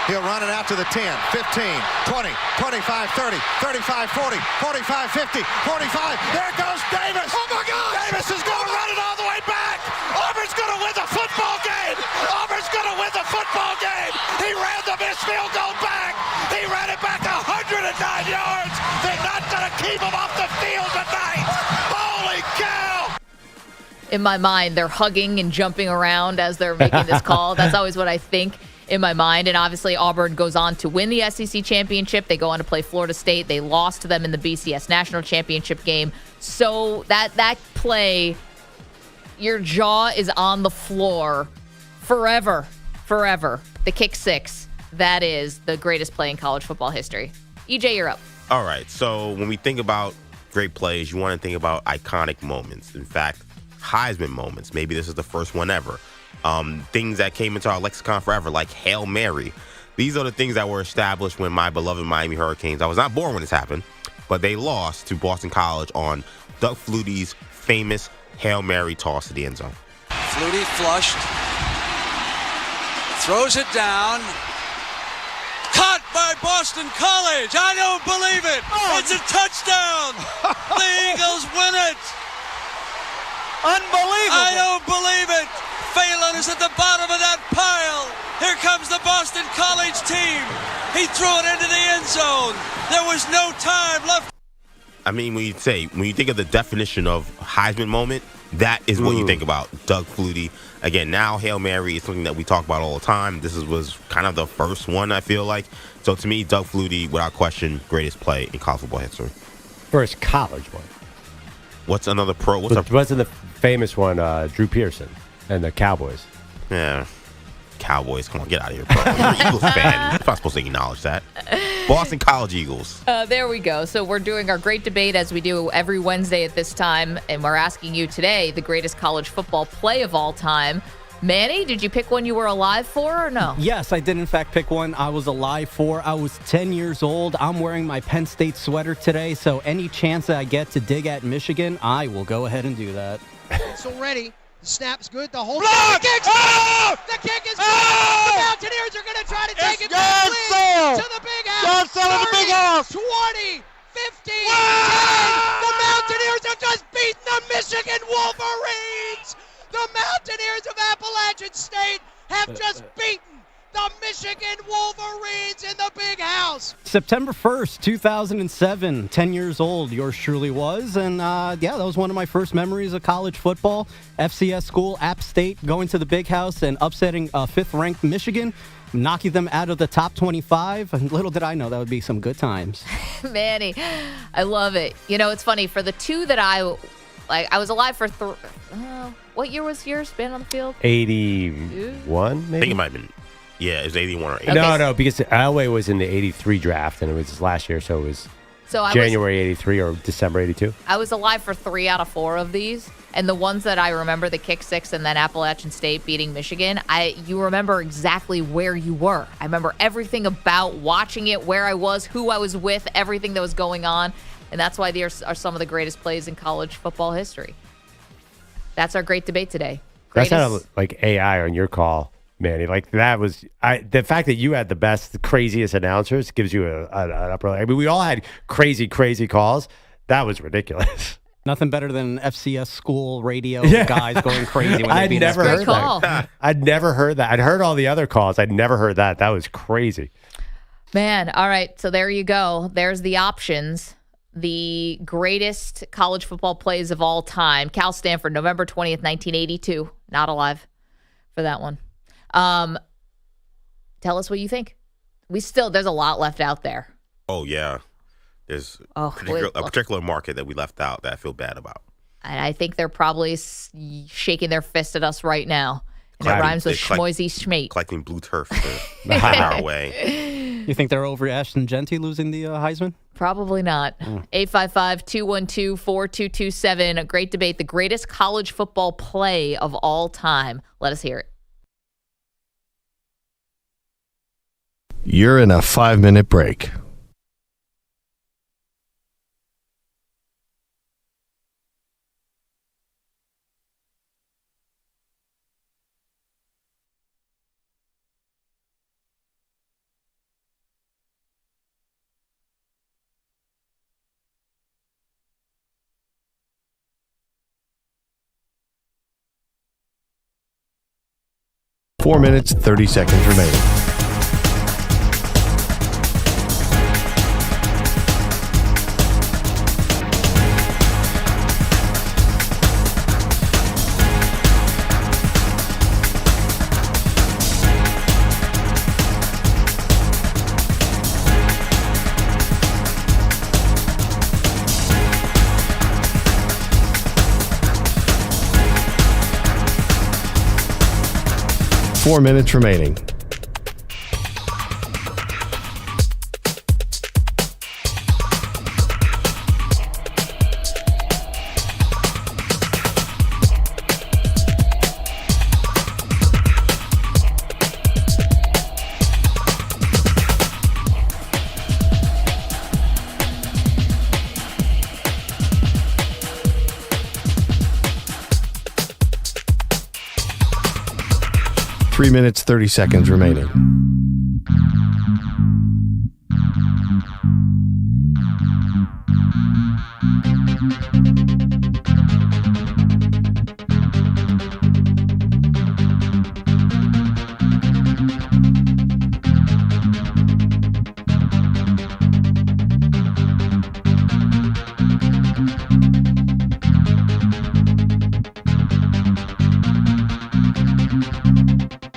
He'll run it out to the 10, 15, 20, 25, 30, 35, 40, 45, 50, 45. There goes Davis. Oh, my God. Davis is going to run it all the way back. Auburn's going to win the football game. Auburn's going to win the football game. He ran the missed field goal back. He ran it back 109 yards. They're not going to keep him off the field tonight. Holy cow. In my mind, they're hugging and jumping around as they're making this call. That's always what I think in my mind. And obviously Auburn goes on to win the SEC championship. They go on to play Florida State. They lost to them in the BCS national championship game. So that play, your jaw is on the floor forever. The kick six, that is the greatest play in college football history. EJ, you're up. All right, so when we think about great plays, you want to think about iconic moments. In fact, Heisman moments. Maybe this is the first one ever. Things that came into our lexicon forever, like Hail Mary. These are the things that were established when my beloved Miami Hurricanes, I was not born when this happened, but they lost to Boston College on Doug Flutie's famous Hail Mary toss to the end zone. Flutie flushed, throws it down, caught by Boston College. I don't believe it. It's a touchdown. The Eagles win it. Unbelievable. I don't believe it. Phelan is at the bottom of that pile. Here comes the Boston College team. He threw it into the end zone. There was no time left. I mean, when you think of the definition of Heisman moment, that is what you think about. Doug Flutie. Again, now Hail Mary is something that we talk about all the time. This was kind of the first one, I feel like. So to me, Doug Flutie, without question, greatest play in college football history. First college one. What's another pro? Wasn't the famous one Drew Pearson and the Cowboys? Yeah. Cowboys, come on, get out of here, bro. You're an Eagles fan. You're not supposed to acknowledge that. Boston College Eagles. There we go. So we're doing our great debate as we do every Wednesday at this time, and we're asking you today the greatest college football play of all time. Manny, did you pick one you were alive for or no? Yes, I did in fact pick one I was alive for. I was 10 years old. I'm wearing my Penn State sweater today, so any chance that I get to dig at Michigan, I will go ahead and do that. So ready. The snap's good. The whole the kick's good. The kick is good. The Mountaineers are going to try to take it back to the big house. 30, 20, 15, 10. The Mountaineers have just beaten the Michigan Wolverines. The Mountaineers of Appalachian State have just beaten the Michigan Wolverines in the big house. September 1st, 2007, 10 years old, yours truly was. And, that was one of my first memories of college football. FCS school, App State, going to the big house and upsetting 5th-ranked Michigan, knocking them out of the top 25. And little did I know that would be some good times. Manny, I love it. You know, it's funny. For the two that I was alive for what year was yours been on the field? 81, maybe? I think it might have been. Yeah, it was 81 or 80. No, because Elway was in the 83 draft, and it was his last year, so it was January 83 or December 82. I was alive for 3 out of 4 of these. And the ones that I remember, the kick six and then Appalachian State beating Michigan, you remember exactly where you were. I remember everything about watching it, where I was, who I was with, everything that was going on. And that's why these are some of the greatest plays in college football history. That's our great debate today. That sounded like AI on your call, Manny. Like that was the fact that you had the best, craziest announcers gives you an upper. I mean, we all had crazy calls. That was ridiculous. Nothing better than FCS school radio guys going crazy when they I'd beat never us. heard that. I'd never heard that. I'd heard all the other calls. I'd never heard that. That was crazy. Man, all right. So there you go. There's the options. The greatest college football plays of all time. Cal Stanford, November 20th, 1982. Not alive for that one. Tell us what you think. There's a lot left out there. Oh, yeah. There's a particular market that we left out that I feel bad about. And I think they're probably shaking their fist at us right now. And it rhymes with schmoisy schmate. Collecting blue turf to our way. You think they're over Ashton Genty losing the Heisman? Probably not. 855-212-4227. A great debate. The greatest college football play of all time. Let us hear it. You're in a 5-minute break. Four minutes, 30 seconds remaining. Four minutes remaining. Three minutes, 30 seconds remaining.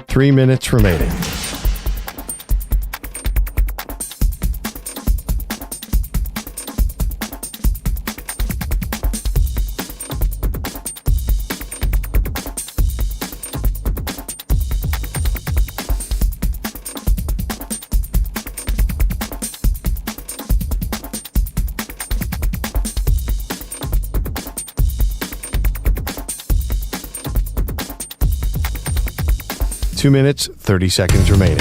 Three minutes remaining. Two minutes, 30 seconds remaining.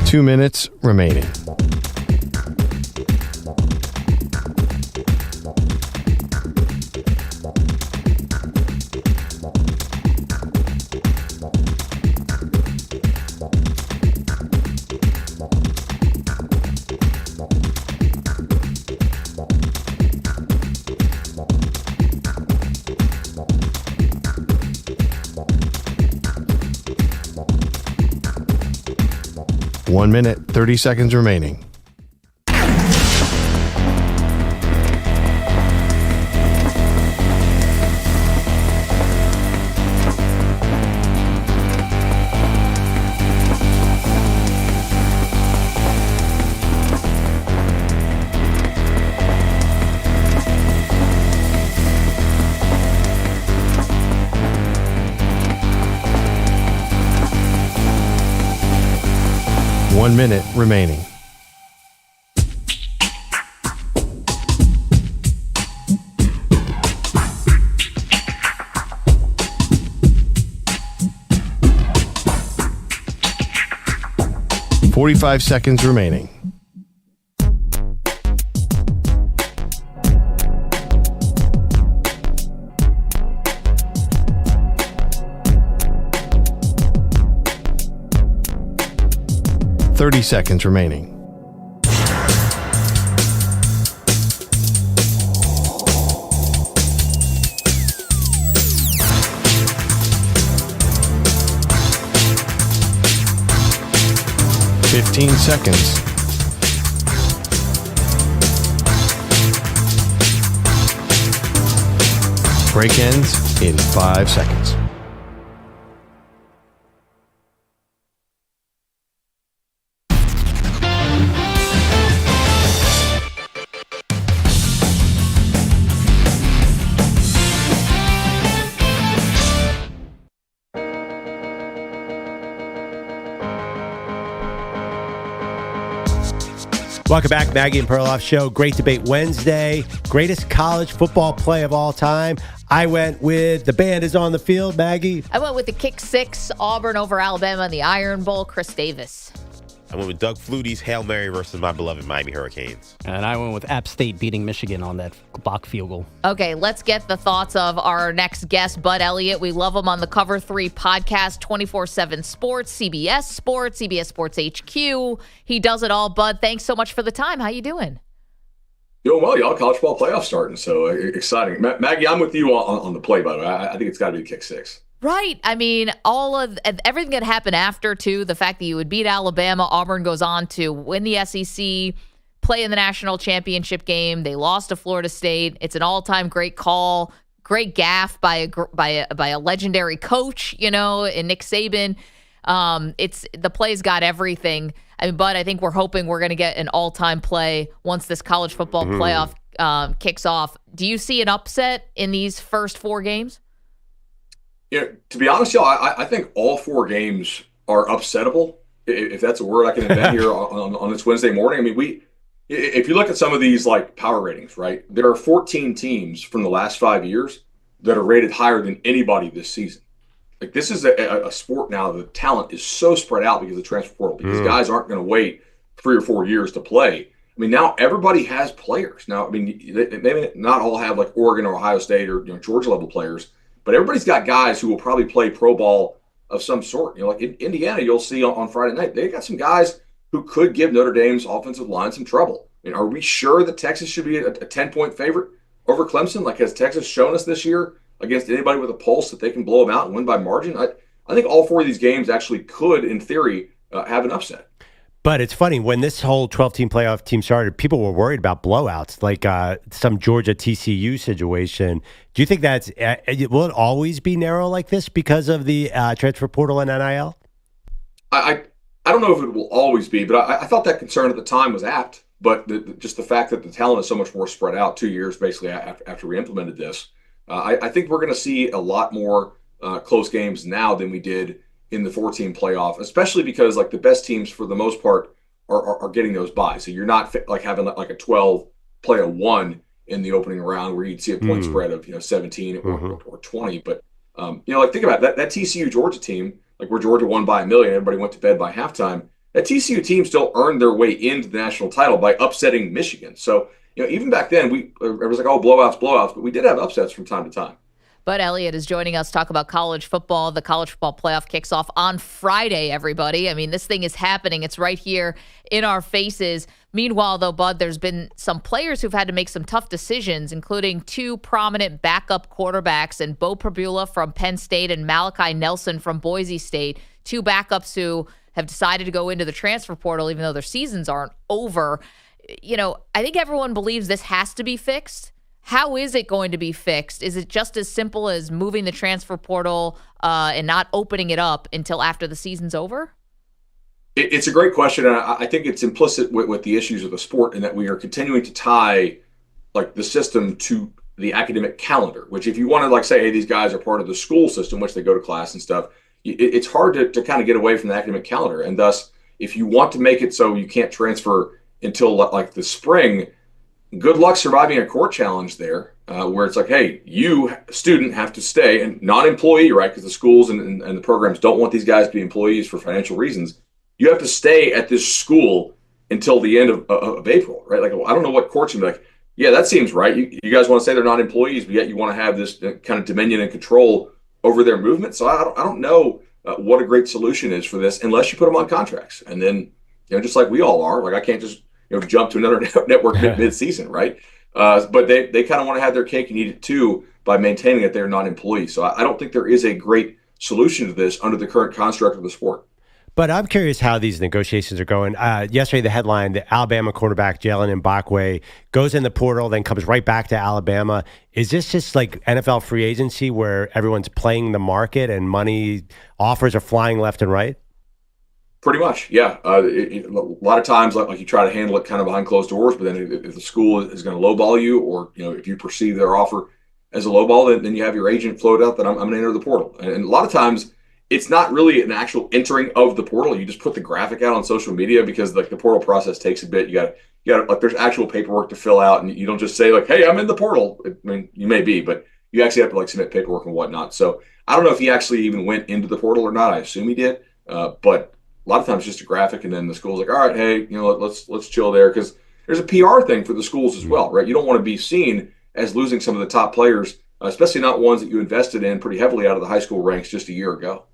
Two minutes remaining. 1 minute, 30 seconds remaining. One minute remaining. "45 seconds remaining. "30 seconds remaining. "15 seconds. Break ends in 5 seconds. Welcome back, Maggie and Perloff Show. Great Debate Wednesday. Greatest college football play of all time. I went with the band is on the field, Maggie. I went with the kick six, Auburn over Alabama in the Iron Bowl, Chris Davis. I went with Doug Flutie's Hail Mary versus my beloved Miami Hurricanes. And I went with App State beating Michigan on that block field goal. Okay, let's get the thoughts of our next guest, Bud Elliott. We love him on the Cover 3 podcast, 24/7 Sports, CBS Sports, CBS Sports HQ. He does it all. Bud, thanks so much for the time. How you doing? Doing well, y'all. College football playoff starting, so exciting. Maggie, I'm with you on the play, by the way. I think it's got to be kick six. Right. I mean, everything that happened after, too, the fact that you would beat Alabama, Auburn goes on to win the SEC, play in the national championship game. They lost to Florida State. It's an all-time great call, great gaffe by a legendary coach, in Nick Saban. The play's got everything. I mean, but I think we're hoping we're going to get an all-time play once this college football playoff kicks off. Do you see an upset in these first 4 games? To be honest, y'all, I think all 4 games are upsettable, if that's a word I can invent here on this Wednesday morning. I mean, if you look at some of these like power ratings, right, there are 14 teams from the last 5 years that are rated higher than anybody this season. Like, this is a sport now. The talent is so spread out because of the transfer portal, because guys aren't going to wait 3 or 4 years to play. I mean, now everybody has players. Now, I mean, they may not all have like Oregon or Ohio State or Georgia level players, but everybody's got guys who will probably play pro ball of some sort. Like in Indiana, you'll see on Friday night, they got some guys who could give Notre Dame's offensive line some trouble. I mean, are we sure that Texas should be a 10-point favorite over Clemson? Like, has Texas shown us this year against anybody with a pulse that they can blow them out and win by margin? I think all 4 of these games actually could, in theory, have an upset. But it's funny, when this whole 12-team playoff team started, people were worried about blowouts, like some Georgia TCU situation. Do you think will it always be narrow like this because of the transfer portal and NIL? I don't know if it will always be, but I thought that concern at the time was apt. But just the fact that the talent is so much more spread out, 2 years basically after we implemented this, I think we're going to see a lot more close games now than we did in the 4-team playoff, especially because like the best teams for the most part are getting those buys. So you're not like having like a 12 play a 1 in the opening round where you'd see a point spread of 17 or 20. But like think about that TCU Georgia team, like where Georgia won by 1 million, everybody went to bed by halftime. That TCU team still earned their way into the national title by upsetting Michigan. So even back then it was like, oh, blowouts, but we did have upsets from time to time. Bud Elliott is joining us to talk about college football. The college football playoff kicks off on Friday, everybody. I mean, this thing is happening. It's right here in our faces. Meanwhile, though, Bud, there's been some players who've had to make some tough decisions, including 2 prominent backup quarterbacks, and Bo Prabula from Penn State and Malachi Nelson from Boise State, 2 backups who have decided to go into the transfer portal, even though their seasons aren't over. I think everyone believes this has to be fixed. How is it going to be fixed? Is it just as simple as moving the transfer portal and not opening it up until after the season's over? It's a great question, and I think it's implicit with the issues of the sport in that we are continuing to tie the system to the academic calendar, which if you want to say, hey, these guys are part of the school system, which they go to class and stuff, it's hard to kind of get away from the academic calendar. And thus, if you want to make it so you can't transfer until the spring, good luck surviving a court challenge there, where it's hey, you student have to stay, and non-employee, right? Because the schools and the programs don't want these guys to be employees for financial reasons. You have to stay at this school until the end of April, right? I don't know what courts would be like. Yeah, that seems right. You guys want to say they're not employees, but yet you want to have this kind of dominion and control over their movement. So I don't know what a great solution is for this unless you put them on contracts. And then, just like we all are, I can't just jump to another network mid-season, right? But they kind of want to have their cake and eat it too by maintaining that they're not employees. So I don't think there is a great solution to this under the current construct of the sport. But I'm curious how these negotiations are going. Yesterday, the headline, the Alabama quarterback Jalen Mbakwe goes in the portal, then comes right back to Alabama. Is this just like NFL free agency where everyone's playing the market and money offers are flying left and right? Pretty much, yeah. A lot of times, you try to handle it kind of behind closed doors, but then if the school is going to lowball you, or if you perceive their offer as a lowball, then you have your agent float out that I'm going to enter the portal. And a lot of times, it's not really an actual entering of the portal. You just put the graphic out on social media because the portal process takes a bit. You got there's actual paperwork to fill out, and you don't just say hey, I'm in the portal. I mean, you may be, but you actually have to submit paperwork and whatnot. So I don't know if he actually even went into the portal or not. I assume he did, but a lot of times it's just a graphic, and then the school's all right, hey, let's chill there, because there's a PR thing for the schools as well, right? You don't want to be seen as losing some of the top players, especially not ones that you invested in pretty heavily out of the high school ranks just a year ago.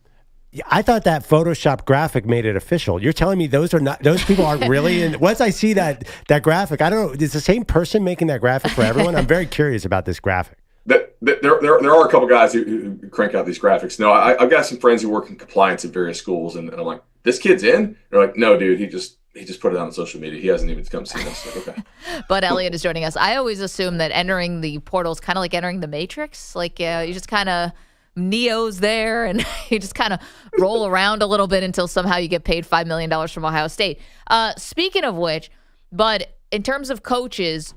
Yeah, I thought that Photoshop graphic made it official. You're telling me those people aren't really in. Once I see that graphic, I don't know. Is the same person making that graphic for everyone? I'm very curious about this graphic. There are a couple guys who crank out these graphics. No, I've got some friends who work in compliance at various schools, and I'm like, this kid's in? They're like, no, dude, he just put it on social media. He hasn't even come see us. Like, okay. But Elliott is joining us. I always assume that entering the portal is kind of like entering the Matrix. You just kind of Neo's there, and you just kind of roll around a little bit until somehow you get paid $5 million from Ohio State. Speaking of which, but in terms of coaches,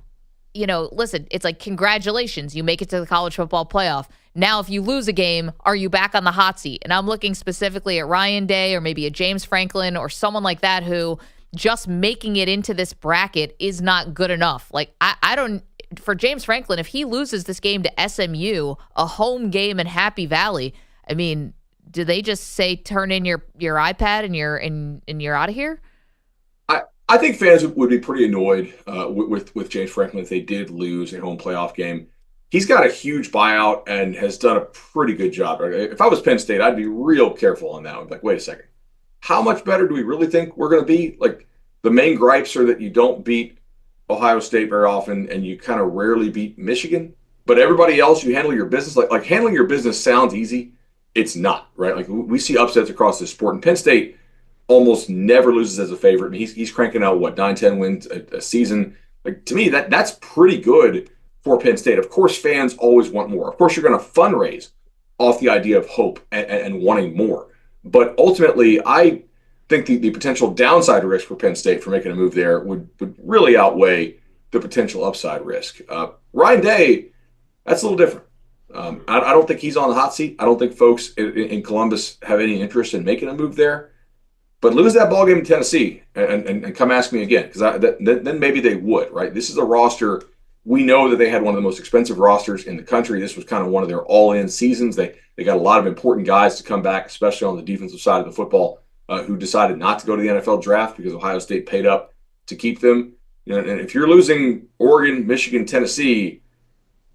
listen, it's congratulations, you make it to the college football playoff. Now, if you lose a game, are you back on the hot seat? And I'm looking specifically at Ryan Day or maybe a James Franklin or someone like that who just making it into this bracket is not good enough. I don't. For James Franklin, if he loses this game to SMU, a home game in Happy Valley, I mean, do they just say turn in your iPad and you're out of here? I think fans would be pretty annoyed with James Franklin if they did lose a home playoff game. He's got a huge buyout and has done a pretty good job. If I was Penn State, I'd be real careful on that one. Wait a second, how much better do we really think we're going to be? The main gripes are that you don't beat Ohio State very often, and you kind of rarely beat Michigan. But everybody else, you handle your business. Handling your business sounds easy. It's not, right? We see upsets across this sport. And Penn State almost never loses as a favorite. I mean, he's cranking out, 9-10 wins a season. To me, that's pretty good for Penn State. Of course, fans always want more. Of course, you're going to fundraise off the idea of hope and wanting more. But ultimately, I think the potential downside risk for Penn State for making a move there would really outweigh the potential upside risk. Ryan Day, that's a little different. I don't think he's on the hot seat. I don't think folks in Columbus have any interest in making a move there. But lose that ballgame in Tennessee and come ask me again, because then maybe they would, right? This is a roster. We know that they had one of the most expensive rosters in the country. This was kind of one of their all-in seasons. They got a lot of important guys to come back, especially on the defensive side of the football, who decided not to go to the NFL draft because Ohio State paid up to keep them. And if you're losing Oregon, Michigan, Tennessee,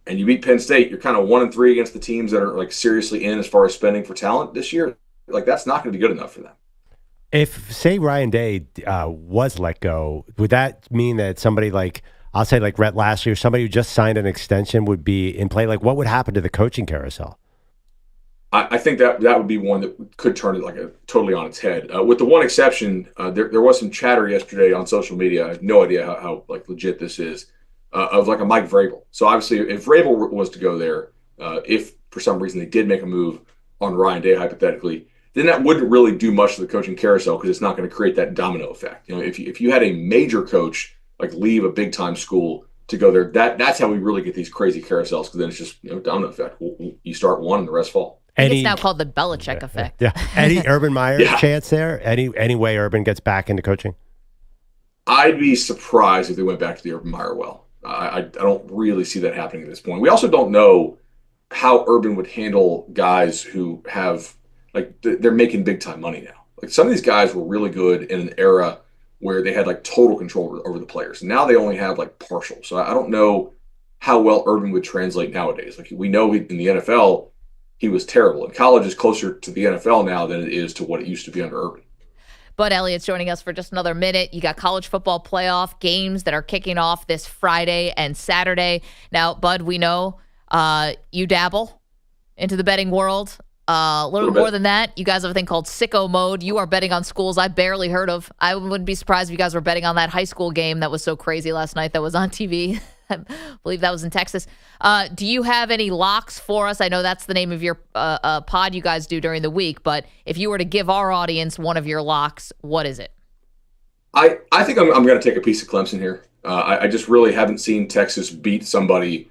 and you beat Penn State, you're kind of 1-3 against the teams that are seriously in as far as spending for talent this year. That's not going to be good enough for them. If, say, Ryan Day was let go, would that mean that somebody I'll say Rhett Lashley or somebody who just signed an extension would be in play? What would happen to the coaching carousel? I think that would be one that could turn it like totally on its head. With the one exception, there was some chatter yesterday on social media. I have no idea how like legit this is, of like a Mike Vrabel. So obviously, if Vrabel was to go there, if for some reason they did make a move on Ryan Day hypothetically, then that wouldn't really do much to the coaching carousel because it's not going to create that domino effect. You know, if you had a major coach like leave a big time school to go there, that's how we really get these crazy carousels, because then it's just domino effect. You start one and the rest fall. It's now called the Belichick effect. Yeah. Any Urban Meyer chance there? Any way Urban gets back into coaching? I'd be surprised if they went back to the Urban Meyer well. I don't really see that happening at this point. We also don't know how Urban would handle guys who have, like, they're making big time money now. Like, some of these guys were really good in an era where they had like total control over the players. Now they only have like partial. So I don't know how well Urban would translate nowadays. Like, we know in the NFL, he was terrible. And college is closer to the NFL now than it is to what it used to be under Urban. Bud Elliott's joining us for just another minute. You got college football playoff games that are kicking off this Friday and Saturday. Now, Bud, we know you dabble into the betting world. A little more than that, you guys have a thing called Sicko Mode. You are betting on schools I've barely heard of. I wouldn't be surprised if you guys were betting on that high school game that was so crazy last night that was on TV. I believe that was in Texas. Do you have any locks for us? I know that's the name of your pod you guys do during the week, but if you were to give our audience one of your locks, what is it? I think I'm going to take a piece of Clemson here. I just really haven't seen Texas beat somebody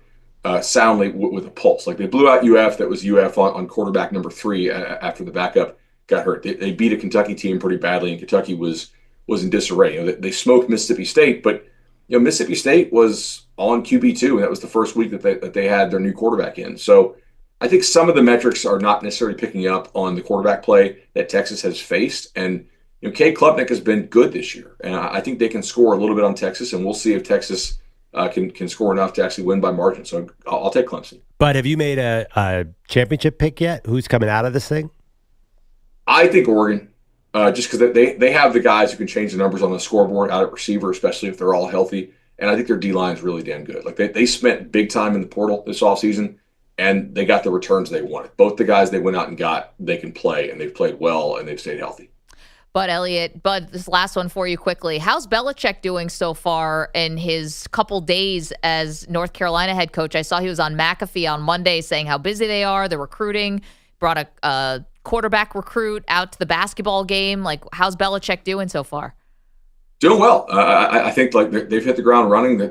soundly with a pulse. Like, they blew out UF. That was UF on quarterback number 3 after the backup got hurt. They beat a Kentucky team pretty badly, and Kentucky was in disarray. You know, they smoked Mississippi State, but Mississippi State was on QB2, and that was the first week that they had their new quarterback in. So I think some of the metrics are not necessarily picking up on the quarterback play that Texas has faced. And Cade Klubnik has been good this year, and I think they can score a little bit on Texas, and we'll see if Texas can score enough to actually win by margin. So I'll take Clemson. But have you made a championship pick yet? Who's coming out of this thing? I think Oregon, just because they have the guys who can change the numbers on the scoreboard out at receiver, especially if they're all healthy. And I think their D-line is really damn good. Like, they spent big time in the portal this offseason, and they got the returns they wanted. Both the guys they went out and got, they can play, and they've played well, and they've stayed healthy. Bud Elliott, this last one for you quickly. How's Belichick doing so far in his couple days as North Carolina head coach? I saw he was on McAfee on Monday saying how busy they are. They're recruiting, brought a quarterback recruit out to the basketball game. Like, how's Belichick doing so far? Doing well. I think like they've hit the ground running.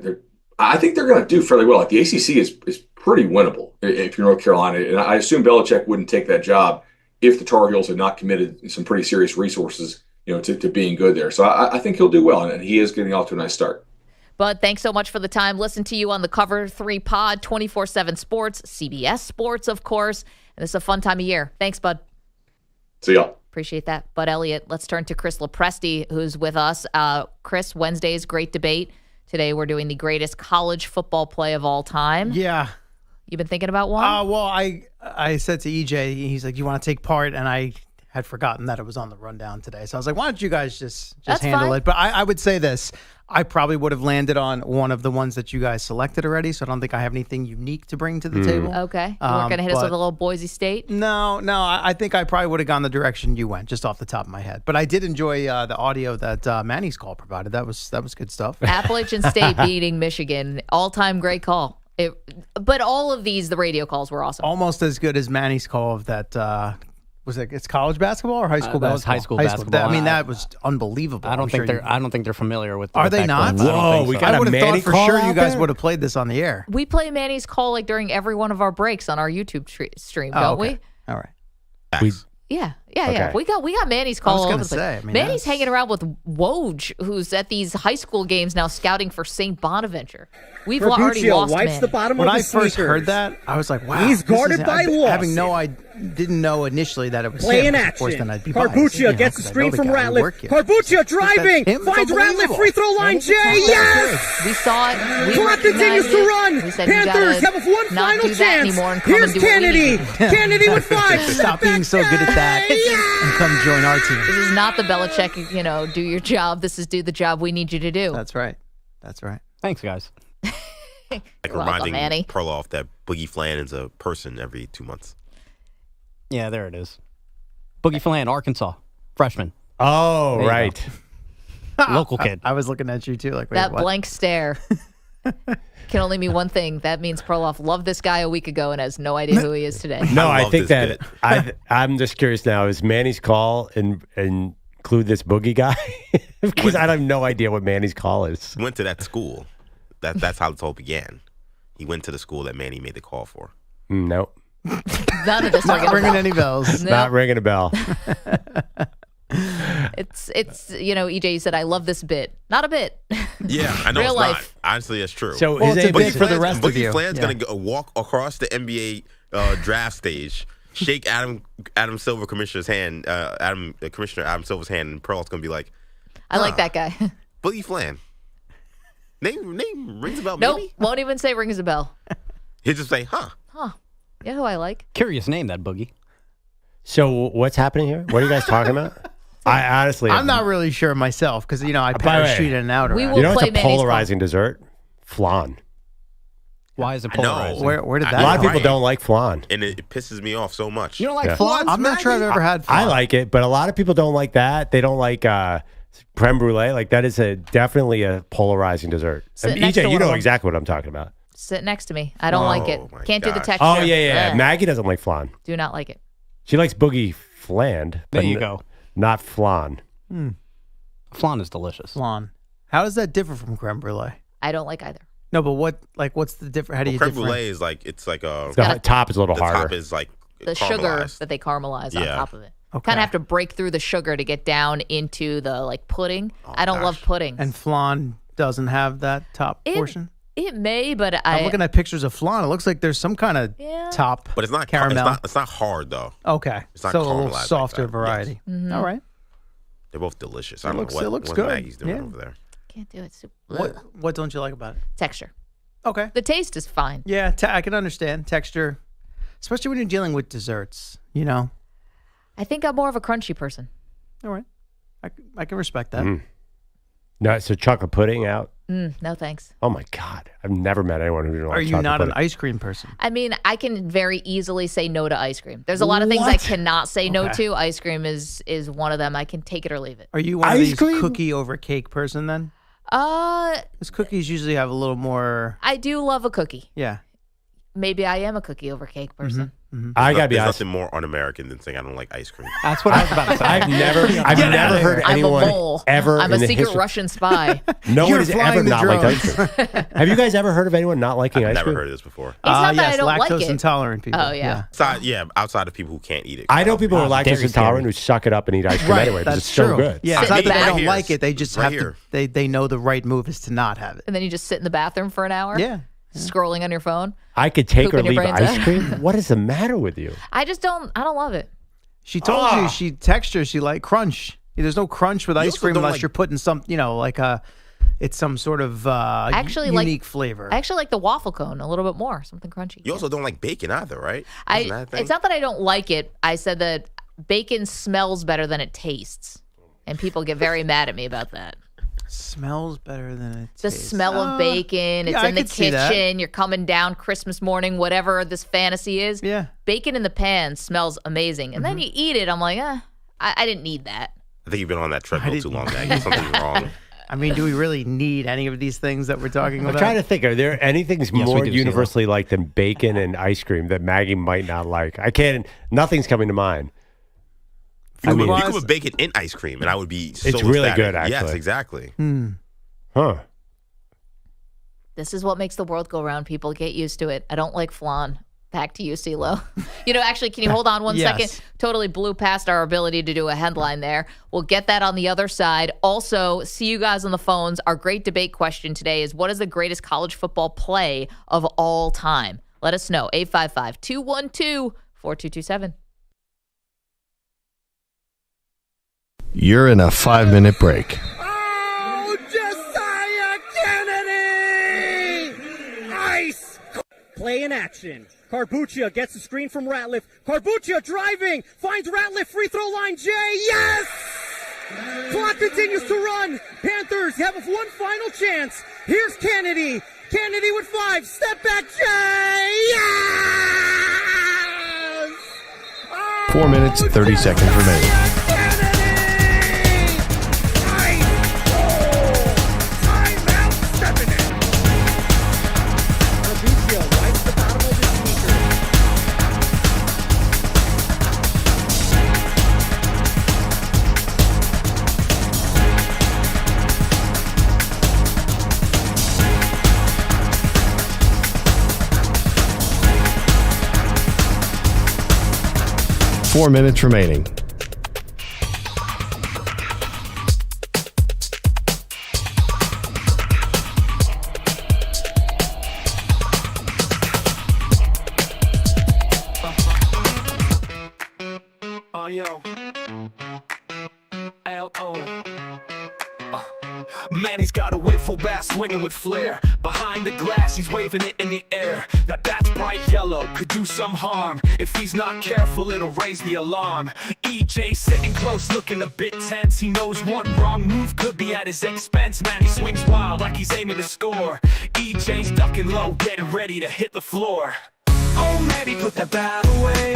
I think they're going to do fairly well. Like, the ACC is pretty winnable if you're North Carolina, and I assume Belichick wouldn't take that job if the Tar Heels had not committed some pretty serious resources, to being good there. So I think he'll do well, and he is getting off to a nice start. Bud, thanks so much for the time. Listen to you on the Cover 3 pod, 24/7 Sports, CBS Sports, of course. And it's a fun time of year. Thanks, Bud. See y'all. Appreciate that. Bud Elliott. Let's turn to Chris Lopresti, who's with us. Chris, Wednesday's great debate. Today we're doing the greatest college football play of all time. Yeah. You've been thinking about one? Well, I said to EJ, he's like, you want to take part? And I had forgotten that it was on the rundown today. So I was like, why don't you guys just handle it? But I would say this. I probably would have landed on one of the ones that you guys selected already, so I don't think I have anything unique to bring to the table. Okay. You weren't going to hit us with a little Boise State? No. I think I probably would have gone the direction you went, just off the top of my head. But I did enjoy the audio that Manny's call provided. That was good stuff. Appalachian State beating Michigan. All-time great call. But all of these, the radio calls were awesome. Almost as good as Manny's call of that. It's college basketball or high school basketball? That was high school basketball. I mean, that was unbelievable. I don't think they're familiar with. Are they not? Whoa, we got I a would have Manny thought for call sure out you guys there? would have played this on the air. We play Manny's call like during every one of our breaks on our YouTube stream, don't we? All right. Yeah. Okay. We got Manny's call all over the place. I mean, Manny's hanging around with Woj, who's at these high school games now scouting for St. Bonaventure. We've already lost Manny. When I first heard that, I was like, wow. He's guarded by Lawson. I didn't know initially that it was Play him. in Of course, action. then I'd be Carbuccia gets the screen from Ratliff. Carbuccia driving. Finds Ratliff. Free throw line. Jay. Yes! We saw it. Clock continues to run. We said Panthers have one final chance. Here's Kennedy. Kennedy with 5. Stop being so good at that and come join our team. This is not the Belichick, do your job. This is do the job we need you to do. That's right. Thanks, guys. Like reminding Perloff that Boogie Flan is a person every 2 months. Yeah, there it is. Boogie Flan, Arkansas, freshman. Oh, There you right. Local kid. I was looking at you too, like wait, That what? blank stare can only mean one thing. That means Perloff loved this guy a week ago and has no idea who he is today. No, I love think this that I'm just curious now. Is Manny's call and include this Boogie guy? Because I have no idea what Manny's call is. Went to that school. That's how this all began. He went to the school that Manny made the call for. Nope. None of this Not ringing any bells. Nope. Not ringing a bell. It's EJ, you said I love this bit. Not a bit. Yeah, I know Real it's life. not. Honestly, it's true. So is it bit for the rest of you. Boogie Flan's Yeah. going to walk across the NBA draft stage, shake Adam Silver commissioner's hand, Commissioner Adam Silver's hand, and Perloff's going to be like, I like that guy. Boogie Flan. Name rings a bell, Nope, maybe? won't even say rings a bell. He'll just say, huh. Yeah, who I like. Curious name, that Boogie. So what's happening here? What are you guys talking about? I honestly, I'm not really sure myself because I By the way, parachute in and out. We around. will You know what's play a Manny's polarizing dessert? Flan. Why is it I know. polarizing? Where did I- that? A lot of come people Right. don't like flan. And it pisses me off so much. You don't like Yeah. flan? I'm not sure I've ever had. I flan. like it, but a lot of people don't like that. They don't like creme brulee. Like that is definitely a polarizing dessert. Sit And next to EJ, you one of know them. exactly what I'm talking about. Sit next to me. I don't like it. my Can't do the gosh. texture. Oh yeah. Ugh. Maggie doesn't like flan. Do not like it. She likes boogie flan. There but you go. Not flan. Flan is delicious. Flan. How does that differ from creme brulee? I don't like either. No, but what's the difference? How do you Creme differentiate? brulee is like, it's like a... The top is a little the harder. top is like The sugar caramelized. that they caramelize on Yeah. top of it. Okay. Kind of have to break through the sugar to get down into the pudding. I don't love pudding. And flan doesn't have that top portion. It may, but I'm looking at pictures of flan. It looks like there's some kind of top. But it's not caramel. It's not hard though. Okay, It's not so a little caramelized like softer that. variety. Mhm. All right. They're both delicious. It I don't looks- know it looks what good. Maggie's doing Yeah. over there. Can't do it. What don't you like about it? Texture. Okay. The taste is fine. Yeah, I can understand texture, especially when you're dealing with desserts. You know. I think I'm more of a crunchy person. All right. I can respect that. No, so chocolate pudding out. No thanks. Oh my God, I've never met anyone who didn't like Are you chocolate not an pudding. ice cream person? I mean, I can very easily say no to ice cream. There's a lot of things I What? cannot say no Okay. to. Ice cream is one of them. I can take it or leave it. Are you one of Ice these cream? cookie over cake person then? Because cookies usually have a little more. I do love a cookie. Yeah. Maybe I am a cookie over cake person. I gotta be There's honest. nothing more un-American than saying I don't like ice cream. That's what I was about to say. I've never heard I'm a anyone mole. ever. I'm in a the secret history- Russian spy. No You're one has flying ever the not liked drones. ice cream. Have you guys ever heard of anyone not liking I've ice never cream? heard of this before. It's not that yes, I don't lactose like it. intolerant people. Oh, yeah. Outside of people who can't eat it. I know people who are lactose dairy intolerant scary. who suck it up and eat ice cream Right, anyway because that's it's so true. good. Yeah, it's Sit not that back. they don't Right like here. it. They just Right have here. to. They know the right move is to not have it. And then you just sit in the bathroom for an hour. Yeah. Scrolling on your phone. I could take or Pooping your leave brains ice out. cream. What is the matter with you? I don't love it. She told you she texture. She like crunch. There's no crunch with ice also cream don't unless like- you're putting some, it's some sort of Actually, unique flavor. I actually like the waffle cone a little bit more, something crunchy. You also don't like bacon either, right? Isn't that a thing? It's not that I don't like it. I said that bacon smells better than it tastes, and people get very mad at me about that. Smells better than it The tastes. smell of bacon. It's yeah, I in the could see that. kitchen. You're coming down Christmas morning, whatever this fantasy is. Yeah. Bacon in the pan smells amazing, and then you eat it. I'm like, I didn't need that. I think you've been on that treadmill too long, Maggie. Something's wrong. I mean, do we really need any of these things that we're talking I'm about? trying to think. Are there anything's Yes, we more do, universally liked than bacon and ice cream that Maggie might not like? I can't. Nothing's coming to mind. You could Food-wise- put bacon in ice cream, and I would be so It's really ecstatic. good, Yes, actually. exactly. Huh? This is what makes the world go round. People get used to it. I don't like flan. Back to you, CeeLo. Actually, can you hold on one Yes. second? Totally blew past our ability to do a headline there. We'll get that on the other side. Also, see you guys on the phones. Our great debate question today is, what is the greatest college football play of all time? Let us know. 855-212-4227. You're in a 5-minute break. Oh, Josiah Kennedy! Ice! Play in action. Carbuccia gets the screen from Ratliff. Carbuccia driving, finds Ratliff, free throw line, Jay, yes! Clock continues to run. Panthers have one final chance. Here's Kennedy. Kennedy with 5. Step back, Jay, yes! Oh! 4 minutes, 30 seconds remaining. Wipes the bottom of his sneaker. 4 minutes remaining. Oh, yo. L.O. Man, he's got a whip full bat swinging with flair. Behind the glass, he's waving it in the air. That bat's bright yellow, could do some harm. If he's not careful, it'll raise the alarm. EJ sitting close, looking a bit tense. He knows one wrong move could be at his expense. Man, he swings wild like he's aiming to score. EJ's ducking low, getting ready to hit the floor. Oh man, he put that bat away.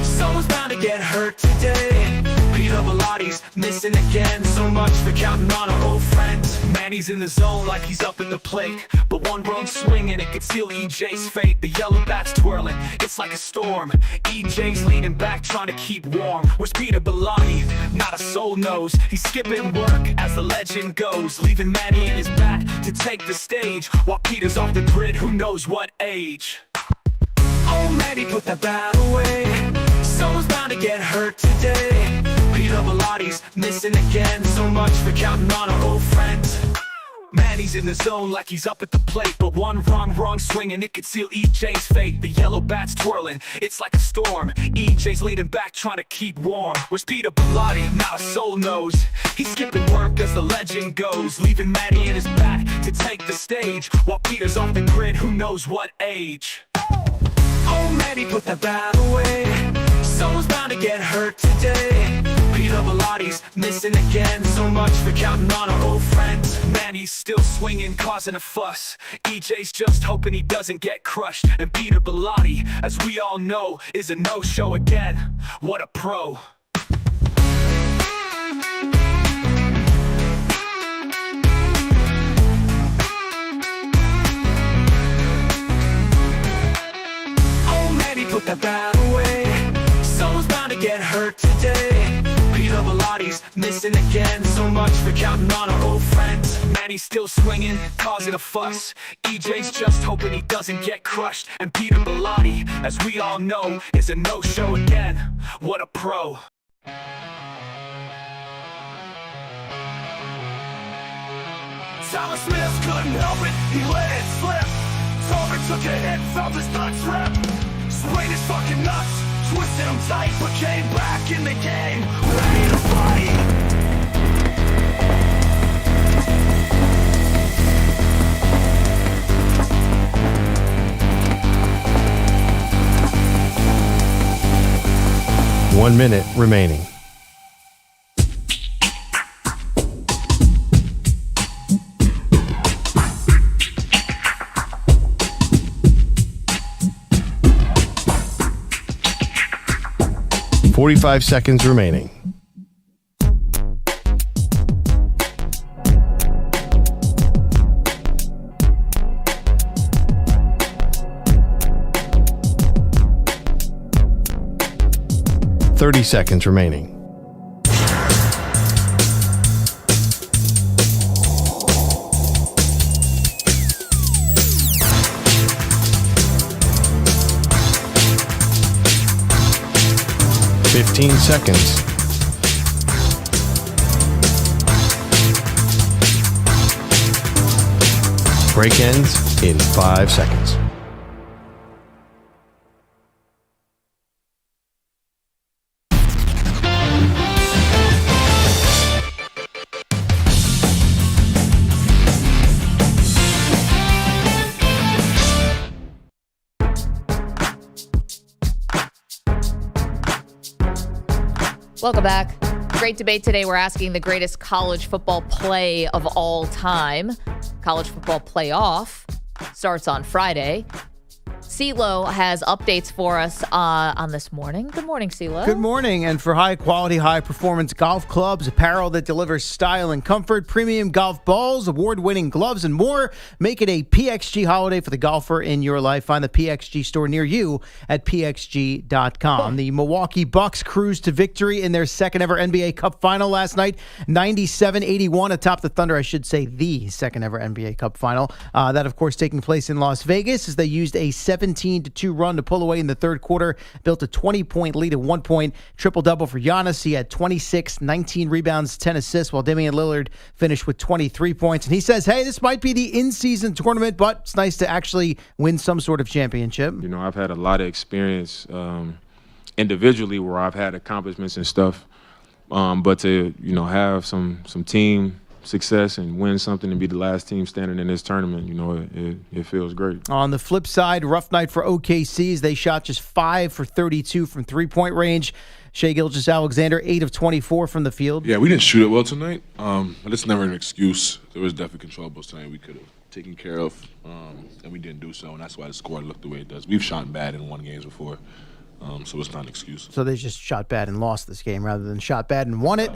Someone's bound to get hurt today. Peter Bellatti's missing again. So much for counting on our old friends. Man, he's in the zone like he's up in the plate. But one wrong swing and it could seal EJ's fate. The yellow bat's twirling, it's like a storm. EJ's leaning back, trying to keep warm. Where's Peter Bellotti? Not a soul knows. He's skipping work as the legend goes, leaving Manny in his bat to take the stage. While Peter's off the grid, who knows what age. Oh man, he put that bat away. Someone's bound to get hurt today. Peter Bellatti's missing again. So much for counting on our old friends. Man, he's in the zone like he's up at the plate. But one wrong swing and it could seal EJ's fate. The yellow bat's twirling, it's like a storm. EJ's leaning back, trying to keep warm. Where's Peter Bellotti? Not a soul knows. He's skipping work as the legend goes, leaving Manny in his bat to take the stage. While Peter's on the grid, who knows what age. Oh man, he put that bat away. Someone's bound to get hurt today. Peter Bellatti's missing again. So much for counting on our old friends. Man, he's still swinging, causing a fuss. EJ's just hoping he doesn't get crushed. And Peter Bellotti, as we all know, is a no-show again. What a pro. Put that bat away. Someone's bound to get hurt today. Peter Bellatti's missing again. So much for counting on our old friends. Man, he's still swinging, causing a fuss. EJ's just hoping he doesn't get crushed. And Peter Bellotti, as we all know, is a no-show again. What a pro. Thomas Smith couldn't help it, he let it slip. Torvin took a hit from his nuts rip. Sprained his fucking nuts, twisted him tight, but came back in the game, ready to fight. One minute remaining. .45 seconds remaining. .30 seconds remaining. .15 seconds. Break ends in 5 seconds. Welcome back. Great debate today. We're asking the greatest college football play of all time. College football playoff starts on Friday. CeeLo has updates for us on this morning. Good morning, CeeLo. Good morning. And for high-quality, high-performance golf clubs, apparel that delivers style and comfort, premium golf balls, award-winning gloves, and more, make it a PXG holiday for the golfer in your life. Find the PXG store near you at pxg.com. The Milwaukee Bucks cruised to victory in their second-ever NBA Cup final last night, 97-81 atop the Thunder. I should say the second-ever NBA Cup final. That, of course, taking place in Las Vegas as they used a 17-2 run to pull away in the third quarter, built a 20-point lead at 1 point. Triple-double for Giannis. He had 26, 19 rebounds, 10 assists, while Damian Lillard finished with 23 points. And he says, hey, this might be the in-season tournament, but it's nice to actually win some sort of championship. You know, I've had a lot of experience individually where I've had accomplishments and stuff, but to, you know, have some team success and win something and be the last team standing in this tournament, you know, it feels great. On the flip side, rough night for OKCs. They shot just 5 for 32 from three-point range. Shai Gilgeous-Alexander, 8 of 24 from the field. Yeah, we didn't shoot it well tonight. But it's never an excuse. There was definitely controllables tonight we could have taken care of, and we didn't do so, and that's why the score looked the way it does. We've shot bad and won games before. So it's not an excuse. So they just shot bad and lost this game rather than shot bad and won it.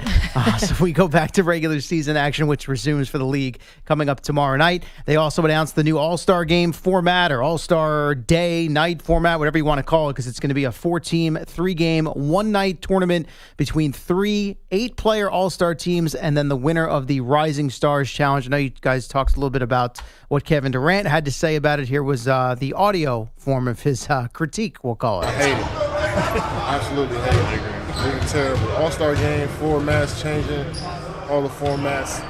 So we go back to regular season action, which resumes for the league coming up tomorrow night. They also announced the new All-Star game format or All-Star day, night format, whatever you want to call it, because it's going to be a 4-team, 3-game, one-night tournament between 3 8-player All-Star teams and then the winner of the Rising Stars Challenge. I know you guys talked a little bit about what Kevin Durant had to say about it. Here was the audio form of his critique, we'll call it. I hate it. Absolutely hate it. It's terrible. All-Star game, formats changing, all the formats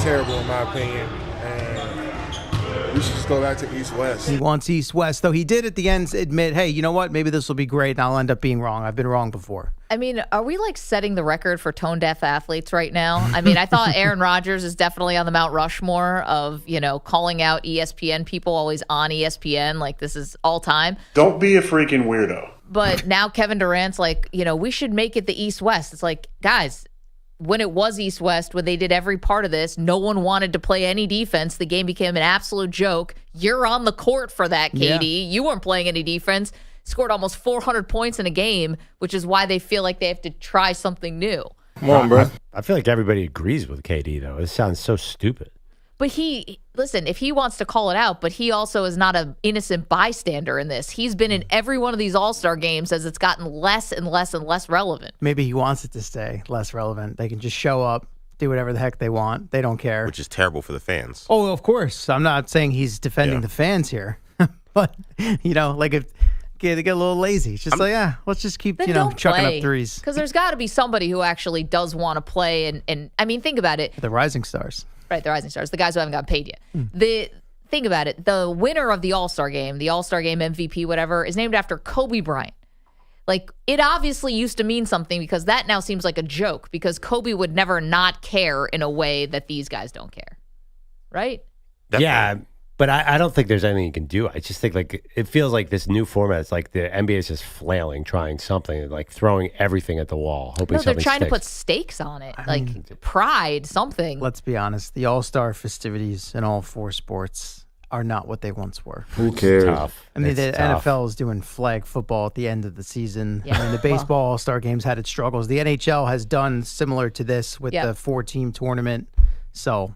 terrible in my opinion. And we should just go back to East-West. He wants East-West, though he did at the end admit, hey, you know what? Maybe this will be great, and I'll end up being wrong. I've been wrong before. I mean, are we like setting the record for tone-deaf athletes right now? I mean, I thought Aaron Rodgers is definitely on the Mount Rushmore of, you know, calling out ESPN people always on ESPN. Like, this is all time. Don't be a freaking weirdo. But now Kevin Durant's like, you know, we should make it the East-West. It's like, guys, when it was East-West, when they did every part of this, no one wanted to play any defense. The game became an absolute joke. You're on the court for that, KD. Yeah. You weren't playing any defense. Scored almost 400 points in a game, which is why they feel like they have to try something new. Come on, bro. I feel like everybody agrees with KD, though. It sounds so stupid. But listen, if he wants to call it out, but he also is not an innocent bystander in this. He's been in every one of these All-Star games as it's gotten less and less and less relevant. Maybe he wants it to stay less relevant. They can just show up, do whatever the heck they want. They don't care. Which is terrible for the fans. Oh, of course. I'm not saying he's defending the fans here. But, you know, like if they get a little lazy. It's just let's just keep, chucking up threes. Because there's got to be somebody who actually does want to play. And I mean, think about it. The Rising Stars. Right, the Rising Stars, the guys who haven't gotten paid yet. Think about it. The winner of the All-Star game, the All-Star game MVP, whatever, is named after Kobe Bryant. Like, it obviously used to mean something because that now seems like a joke because Kobe would never not care in a way that these guys don't care. Right? Definitely. Yeah, but I don't think there's anything you can do. I just think, like, it feels like this new format is like the NBA is just flailing, trying something, like throwing everything at the wall, hoping something they're trying sticks. to put stakes on it, like pride, something. Let's be honest. The All-Star festivities in all 4 sports are not what they once were. Who cares? I mean, the NFL is doing flag football at the end of the season. Yeah. I mean, the baseball All-Star games had its struggles. The NHL has done similar to this with the 4-team tournament. So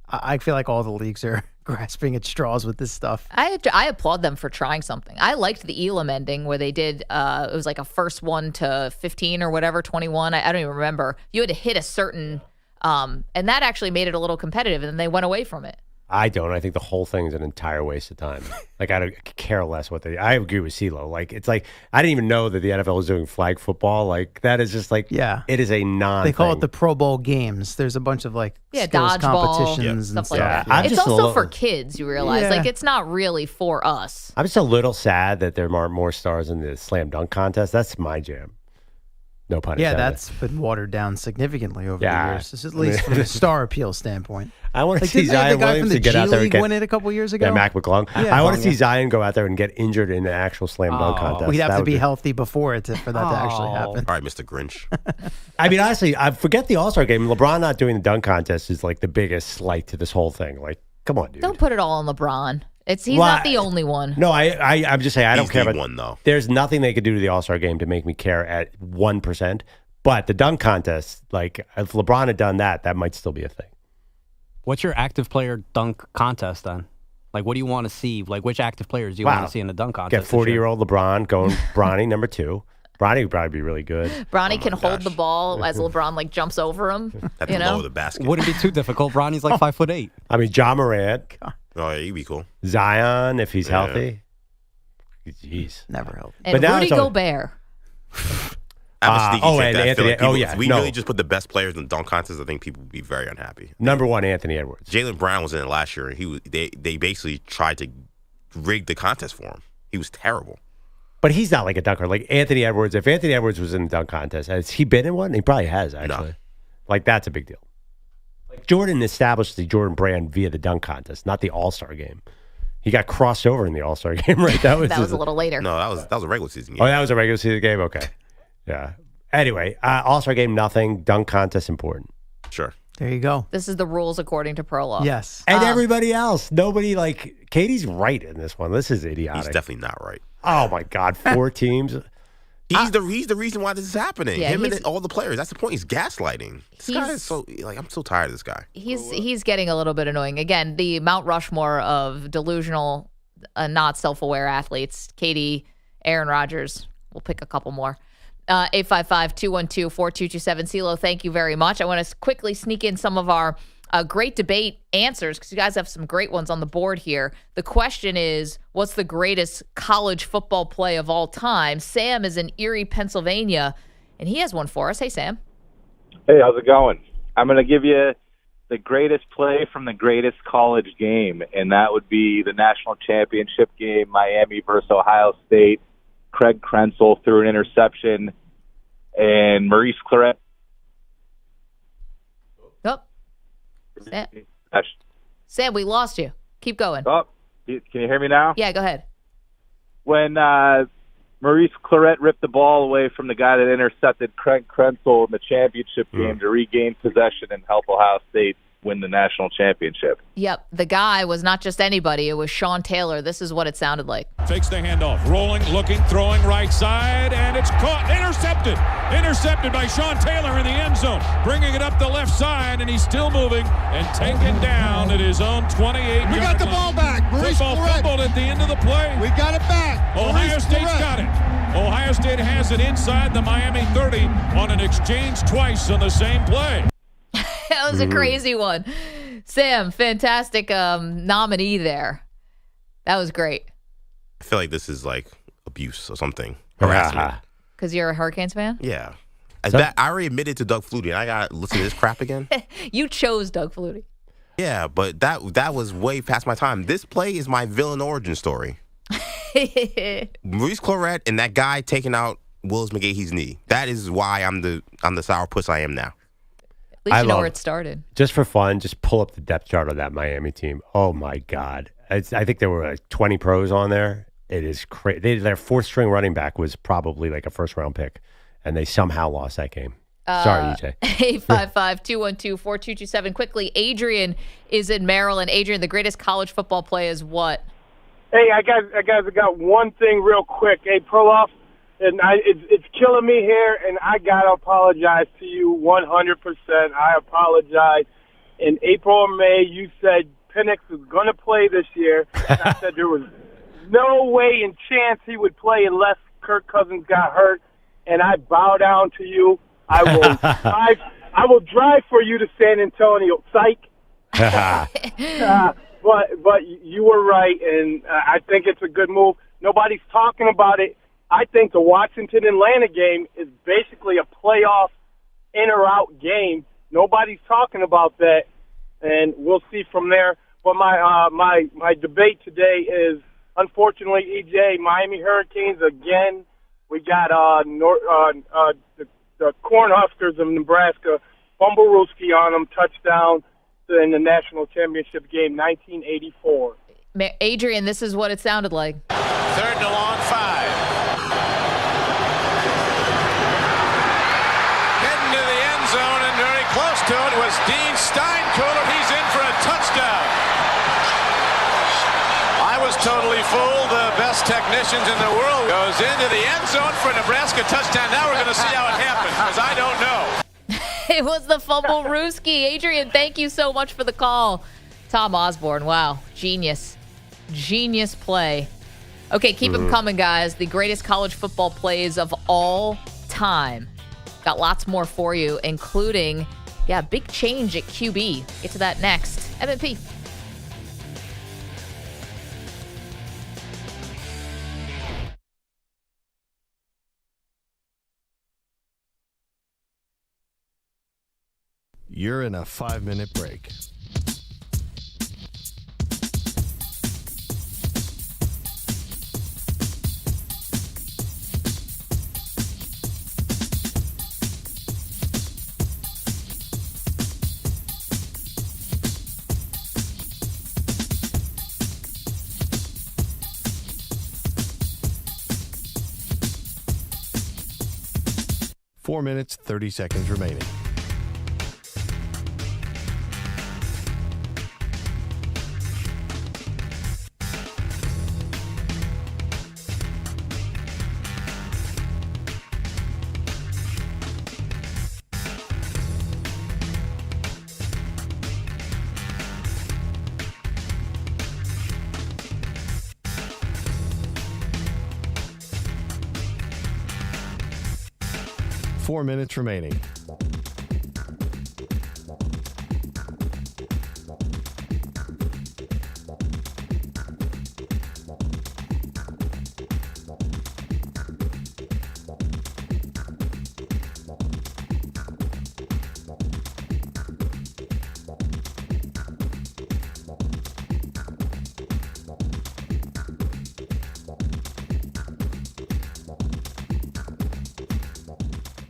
I feel like all the leagues are grasping at straws with this stuff. I applaud them for trying something. I liked the Elam ending where they did, it was like a first 1 to 15 or whatever, 21. I don't even remember. You had to hit a certain, and that actually made it a little competitive, and then they went away from it. I don't. I think the whole thing is an entire waste of time. Like, I care less what they... I agree with CeeLo. Like, it's like, I didn't even know that the NFL was doing flag football. Like, that is just like... Yeah. It is a non-thing. They call it the Pro Bowl games. There's a bunch of, like, skills dodgeball, competitions and stuff like that. I'm it's just also for kids, you realize. Yeah. Like, it's not really for us. I'm just a little sad that there aren't more stars in the slam dunk contest. That's my jam. No pun intended. Yeah, that's been watered down significantly over the years. This is at least from a star appeal standpoint. I want to see Zion Williams to get out there and get win it a couple years ago. Yeah, Mac McClung. Yeah. I want to see Zion go out there and get injured in the actual slam dunk contest. We'd have to be healthy before it for that to actually happen. All right, Mr. Grinch. I mean, honestly, I forget the All-Star game. LeBron not doing the dunk contest is like the biggest slight to this whole thing. Like, come on, dude. Don't put it all on LeBron. He's not the only one. No, I'm just saying I don't He's care the about one, though. There's nothing they could do to the All-Star game to make me care at 1%. But the dunk contest, like if LeBron had done that might still be a thing. What's your active player dunk contest then? Like, what do you want to see? Like, which active players do you want to see in the dunk contest? Get 40-year-old LeBron going Bronny number 2. Bronny would probably be really good. Bronny can hold the ball as LeBron like jumps over him. At the low of the basket. Wouldn't be too difficult. Bronny's like 5'8". I mean, Ja Morant. Oh, yeah, he'd be cool. Zion, if he's healthy. Jeez. Never healthy. And Rudy Gobert. I have a sneaky and that I feel Anthony. like people, yeah. if we no. really just put the best players in the dunk contest, I think people would be very unhappy. Number 1, Anthony Edwards. Jaylen Brown was in it last year, and they basically tried to rig the contest for him. He was terrible. But he's not like a dunker. Like Anthony Edwards, if Anthony Edwards was in the dunk contest, has he been in one? He probably has, actually. No. Like, that's a big deal. Like Jordan established the Jordan brand via the dunk contest, not the All-Star game. He got crossed over in the All-Star game, right? That was a little later. No, that was a regular season game. Oh, that was a regular season game? Okay. Yeah. Anyway, All-Star game, nothing. Dunk contest, important. Sure. There you go. This is the rules according to Perloff. Yes. And everybody else. Nobody, like, Katie's right in this one. This is idiotic. He's definitely not right. Oh, my God. 4 teams. He's the reason why this is happening. Yeah, Him and all the players. That's the point. He's gaslighting. This guy is so like I'm so tired of this guy. He's getting a little bit annoying. Again, the Mount Rushmore of delusional, not self-aware athletes. Katie, Aaron Rodgers. We'll pick a couple more. 855-212-4227. CeeLo, thank you very much. I want to quickly sneak in some of our great debate answers because you guys have some great ones on the board here. The question is, what's the greatest college football play of all time? Sam is in Erie, Pennsylvania, and he has one for us. Hey, Sam. Hey, how's it going? I'm going to give you the greatest play from the greatest college game, and that would be the national championship game, Miami versus Ohio State. Craig Krenzel threw an interception, and Maurice Clarett. Sam, we lost you. Keep going. Oh, can you hear me now? Yeah, go ahead. When Maurice Clarett ripped the ball away from the guy that intercepted Craig Krenzel in the championship game to regain possession and help Ohio State win the national championship. Yep, the guy was not just anybody. It was Sean Taylor. This is what it sounded like. Fakes the handoff, rolling, looking, throwing right side, and it's caught. Intercepted by Sean Taylor in the end zone, bringing it up the left side, and he's still moving and taken down at his own 28-yard line. We got the ball back. Maurice Football fumbled at the end of the play. We got it back. Ohio State's got it. Ohio State has it inside the Miami 30 on an exchange twice on the same play. That was a crazy one. Sam, fantastic nominee there. That was great. I feel like this is like abuse or something. Harassment. Because you're a Hurricanes fan? Yeah. I already admitted to Doug Flutie, and I got to listen to this crap again. You chose Doug Flutie. Yeah, but that was way past my time. This play is my villain origin story. Maurice Clarett and that guy taking out Willis McGahee's knee. That is why I'm the sourpuss I am now. At least you know where it started. Just for fun, just pull up the depth chart of that Miami team. Oh, my God. I think there were like 20 pros on there. It is crazy. Their fourth-string running back was probably like a first-round pick, and they somehow lost that game. Sorry, EJ. 855-212-4227. Quickly, Adrian is in Maryland. Adrian, the greatest college football play is what? Hey, I got one thing real quick. Hey, Perloff, and it's killing me here, and I got to apologize to you 100%. I apologize. In April or May, you said Penix was going to play this year. I said there was no way and chance he would play unless Kirk Cousins got hurt, and I bow down to you. I will drive for you to San Antonio. Psych. But you were right, and I think it's a good move. Nobody's talking about it. I think the Washington-Atlanta game is basically a playoff in or out game. Nobody's talking about that, and we'll see from there. But my debate today is, unfortunately, EJ, Miami Hurricanes again. We got the Cornhuskers of Nebraska, Bumblewski on them, touchdown in the national championship game, 1984. Adrian, this is what it sounded like. 3rd and a long 5. Heading to the end zone and very close to it was Dean Steinkuhler. He's in for a touchdown. I was totally fooled. The best technicians in the world goes into the end zone for a Nebraska touchdown. Now we're going to see how it happens, because I don't know. It was the fumble Rooski. Adrian, thank you so much for the call. Tom Osborne, wow, genius play. Okay, keep them coming, guys. The greatest college football plays of all time. Got lots more for you, including, big change at QB. Get to that next. M&P. You're in a 5-minute break. Four minutes, 30 seconds remaining. Four minutes remaining.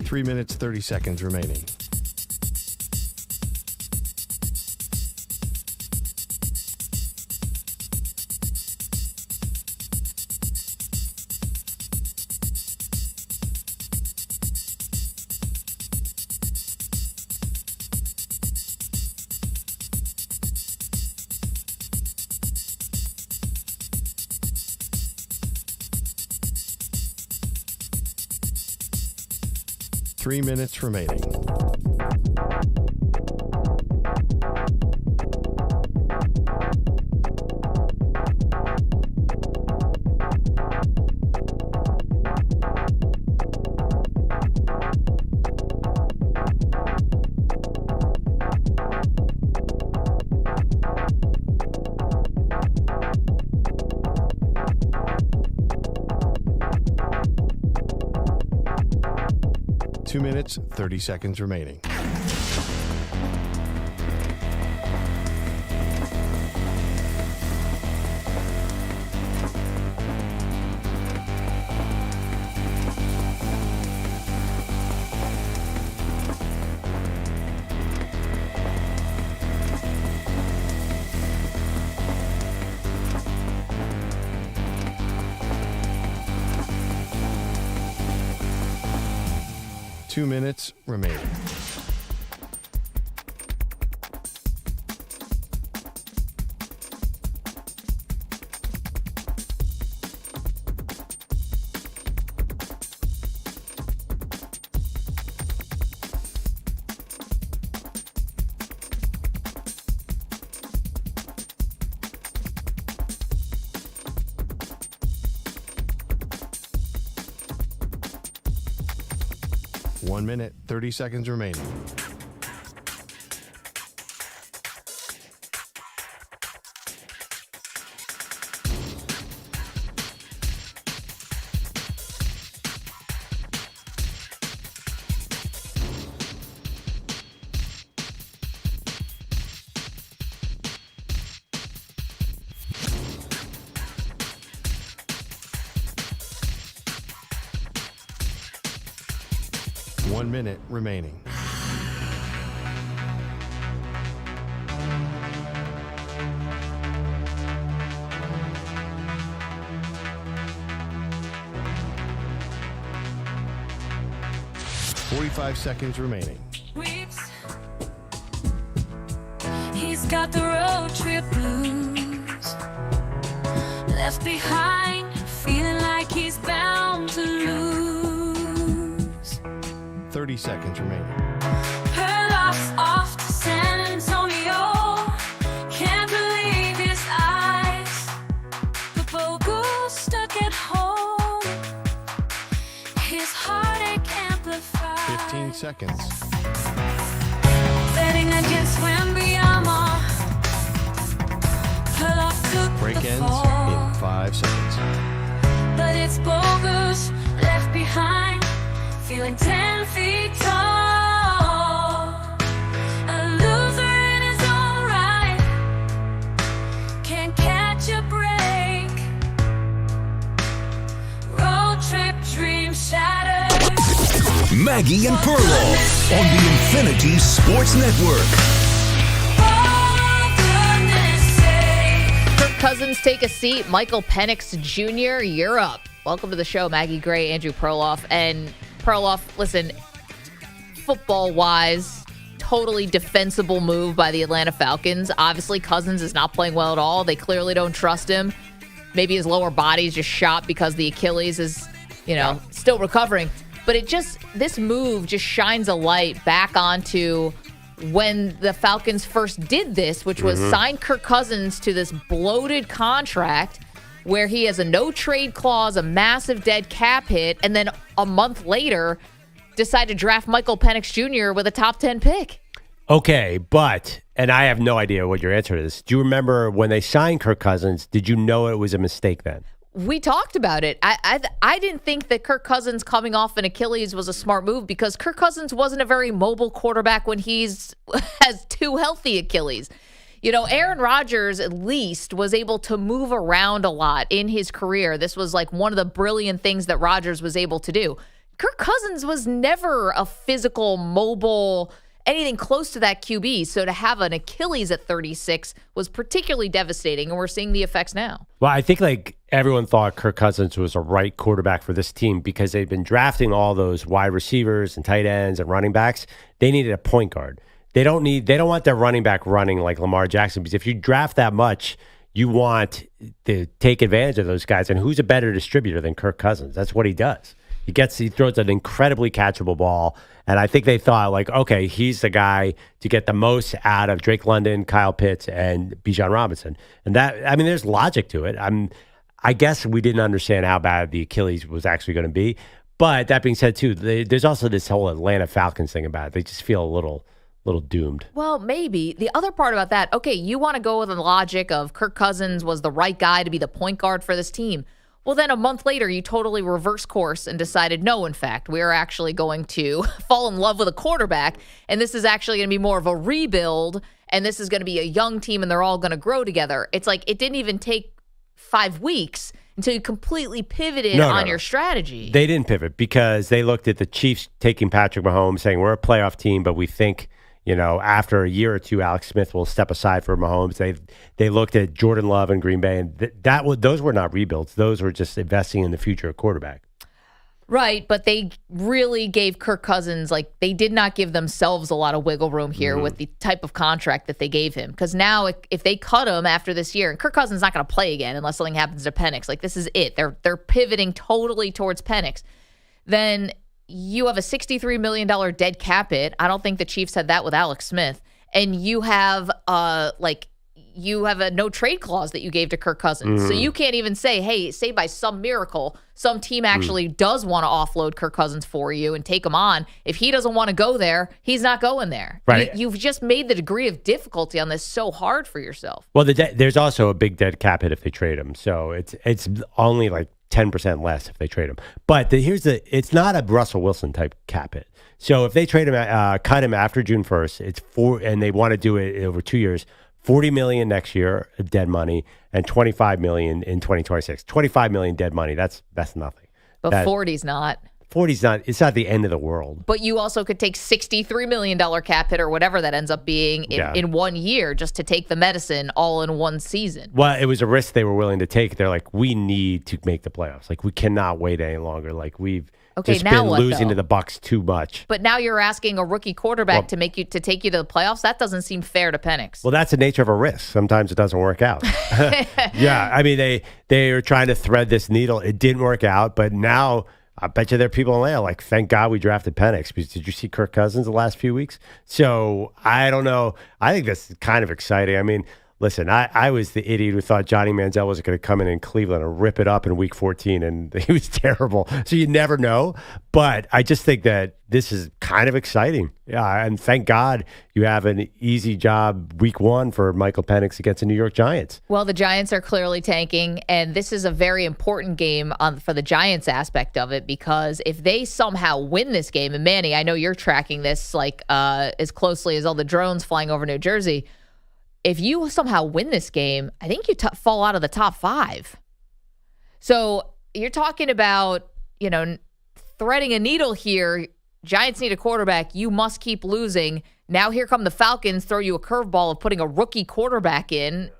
Three minutes, 30 seconds remaining. Three minutes remaining. Two minutes, 30 seconds remaining. Two minutes remaining. 1 minute, 30 seconds remaining. One minute remaining. Forty-five seconds remaining. He's got the road trip blues. left behind, feeling like he's bound to lose. 30 seconds remaining. Perloff off to San Antonio, can't believe his eyes. The Bogle stuck at home, his heartache amplified. 15 seconds. Betting against Wembyama, Perloff took Break the ends fall. in 5 seconds. But it's Bogus left behind, feeling 10 feet tall. A loser in his own right, can't catch a break. Road trip dream shattered. Maggie and Perloff on the Infinity Sports Network. Kirk Cousins, take a seat. Michael Penix Jr., you're up. Welcome to the show, Maggie Gray, Andrew Perloff. And Perloff, listen, football-wise, totally defensible move by the Atlanta Falcons. Obviously, Cousins is not playing well at all. They clearly don't trust him. Maybe his lower body is just shot because the Achilles is, still recovering. But this move just shines a light back onto when the Falcons first did this, which was sign Kirk Cousins to this bloated contract where he has a no-trade clause, a massive dead cap hit, and then a month later decide to draft Michael Penix Jr. with a top 10 pick. Okay, and I have no idea what your answer is. Do you remember when they signed Kirk Cousins, did you know it was a mistake then? We talked about it. I didn't think that Kirk Cousins coming off an Achilles was a smart move because Kirk Cousins wasn't a very mobile quarterback when has two healthy Achilles. Aaron Rodgers at least was able to move around a lot in his career. This was like one of the brilliant things that Rodgers was able to do. Kirk Cousins was never a physical, mobile, anything close to that QB. So to have an Achilles at 36 was particularly devastating, and we're seeing the effects now. Well, I think everyone thought Kirk Cousins was a right quarterback for this team because they've been drafting all those wide receivers and tight ends and running backs. They needed a point guard. They don't want their running back running like Lamar Jackson because if you draft that much, you want to take advantage of those guys. And who's a better distributor than Kirk Cousins? That's what he does. He throws an incredibly catchable ball. And I think they thought okay, he's the guy to get the most out of Drake London, Kyle Pitts, and Bijan Robinson. And there's logic to it. I guess we didn't understand how bad the Achilles was actually going to be. But that being said, too, there's also this whole Atlanta Falcons thing about it. They just feel a little doomed. Well, maybe. The other part about that, okay, you want to go with the logic of Kirk Cousins was the right guy to be the point guard for this team. Well, then a month later, you totally reverse course and decided, no, in fact, we are actually going to fall in love with a quarterback, and this is actually going to be more of a rebuild, and this is going to be a young team, and they're all going to grow together. It's like it didn't even take 5 weeks until you completely pivoted on your strategy. They didn't pivot because they looked at the Chiefs taking Patrick Mahomes, saying we're a playoff team, but we think after a year or two, Alex Smith will step aside for Mahomes. They looked at Jordan Love in Green Bay, and those were not rebuilds. Those were just investing in the future of quarterback. Right, but they really gave Kirk Cousins, they did not give themselves a lot of wiggle room here with the type of contract that they gave him. Because now if they cut him after this year, and Kirk Cousins is not going to play again unless something happens to Penix, this is it. They're pivoting totally towards Penix. Then you have a $63 million dead cap hit. I don't think the Chiefs had that with Alex Smith. And you have a no trade clause that you gave to Kirk Cousins. So you can't even say, hey, say by some miracle, some team actually does want to offload Kirk Cousins for you and take him on. If he doesn't want to go there, he's not going there. Right. You've just made the degree of difficulty on this so hard for yourself. Well, there's also a big dead cap hit if they trade him. So it's only 10% less if they trade him. But it's not a Russell Wilson type cap hit. So if they trade him, cut him after June 1st, and they want to do it over 2 years, $40 million next year of dead money and $25 million in 2026. $25 million dead money. That's nothing. But 40's not. 40's not. It's not the end of the world. But you also could take $63 million cap hit or whatever that ends up being in 1 year just to take the medicine all in one season. Well, it was a risk they were willing to take. They're like, we need to make the playoffs. Like, we cannot wait any longer. Like, we've just now been what, losing though? to the Bucs too much. But now you're asking a rookie quarterback to take you to the playoffs. That doesn't seem fair to Penix. Well, that's the nature of a risk. Sometimes it doesn't work out. Yeah, I mean, they were trying to thread this needle. It didn't work out, but now I bet you there are people in there like, thank God we drafted Penix. Because did you see Kirk Cousins the last few weeks? So I don't know. I think that's kind of exciting. I mean, listen, I was the idiot who thought Johnny Manziel was going to come in Cleveland and rip it up in week 14, and he was terrible. So you never know. But I just think that this is kind of exciting. Yeah, and thank God you have an easy job week 1 for Michael Penix against the New York Giants. Well, the Giants are clearly tanking, and this is a very important game for the Giants aspect of it, because if they somehow win this game, and Manny, I know you're tracking this like as closely as all the drones flying over New Jersey. If you somehow win this game, I think you fall out of the top 5. So you're talking about, threading a needle here. Giants need a quarterback. You must keep losing. Now here come the Falcons, throw you a curveball of putting a rookie quarterback in.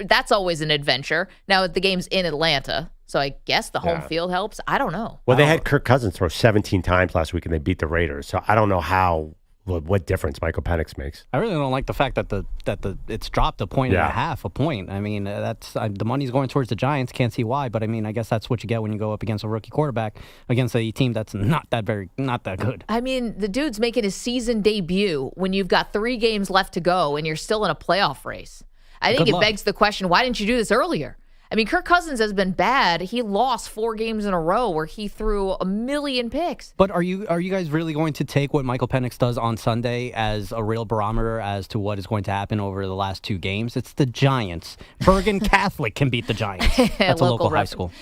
That's always an adventure. Now the game's in Atlanta, so I guess the home field helps. I don't know. Well, they had Kirk Cousins throw 17 times last week, and they beat the Raiders. So I don't know what difference Michael Penix makes. I really don't like the fact that it's dropped a point and a half a point. I mean, that's the money's going towards the Giants. Can't see why, but I mean, I guess that's what you get when you go up against a rookie quarterback against a team that's not that good. I mean, the dude's making his season debut when you've got 3 games left to go and you're still in a playoff race. I think it begs the question, why didn't you do this earlier? I mean, Kirk Cousins has been bad. He lost 4 games in a row where he threw a million picks. But are you guys really going to take what Michael Penix does on Sunday as a real barometer as to what is going to happen over the last 2 games? It's the Giants. Bergen Catholic can beat the Giants. That's a local high school.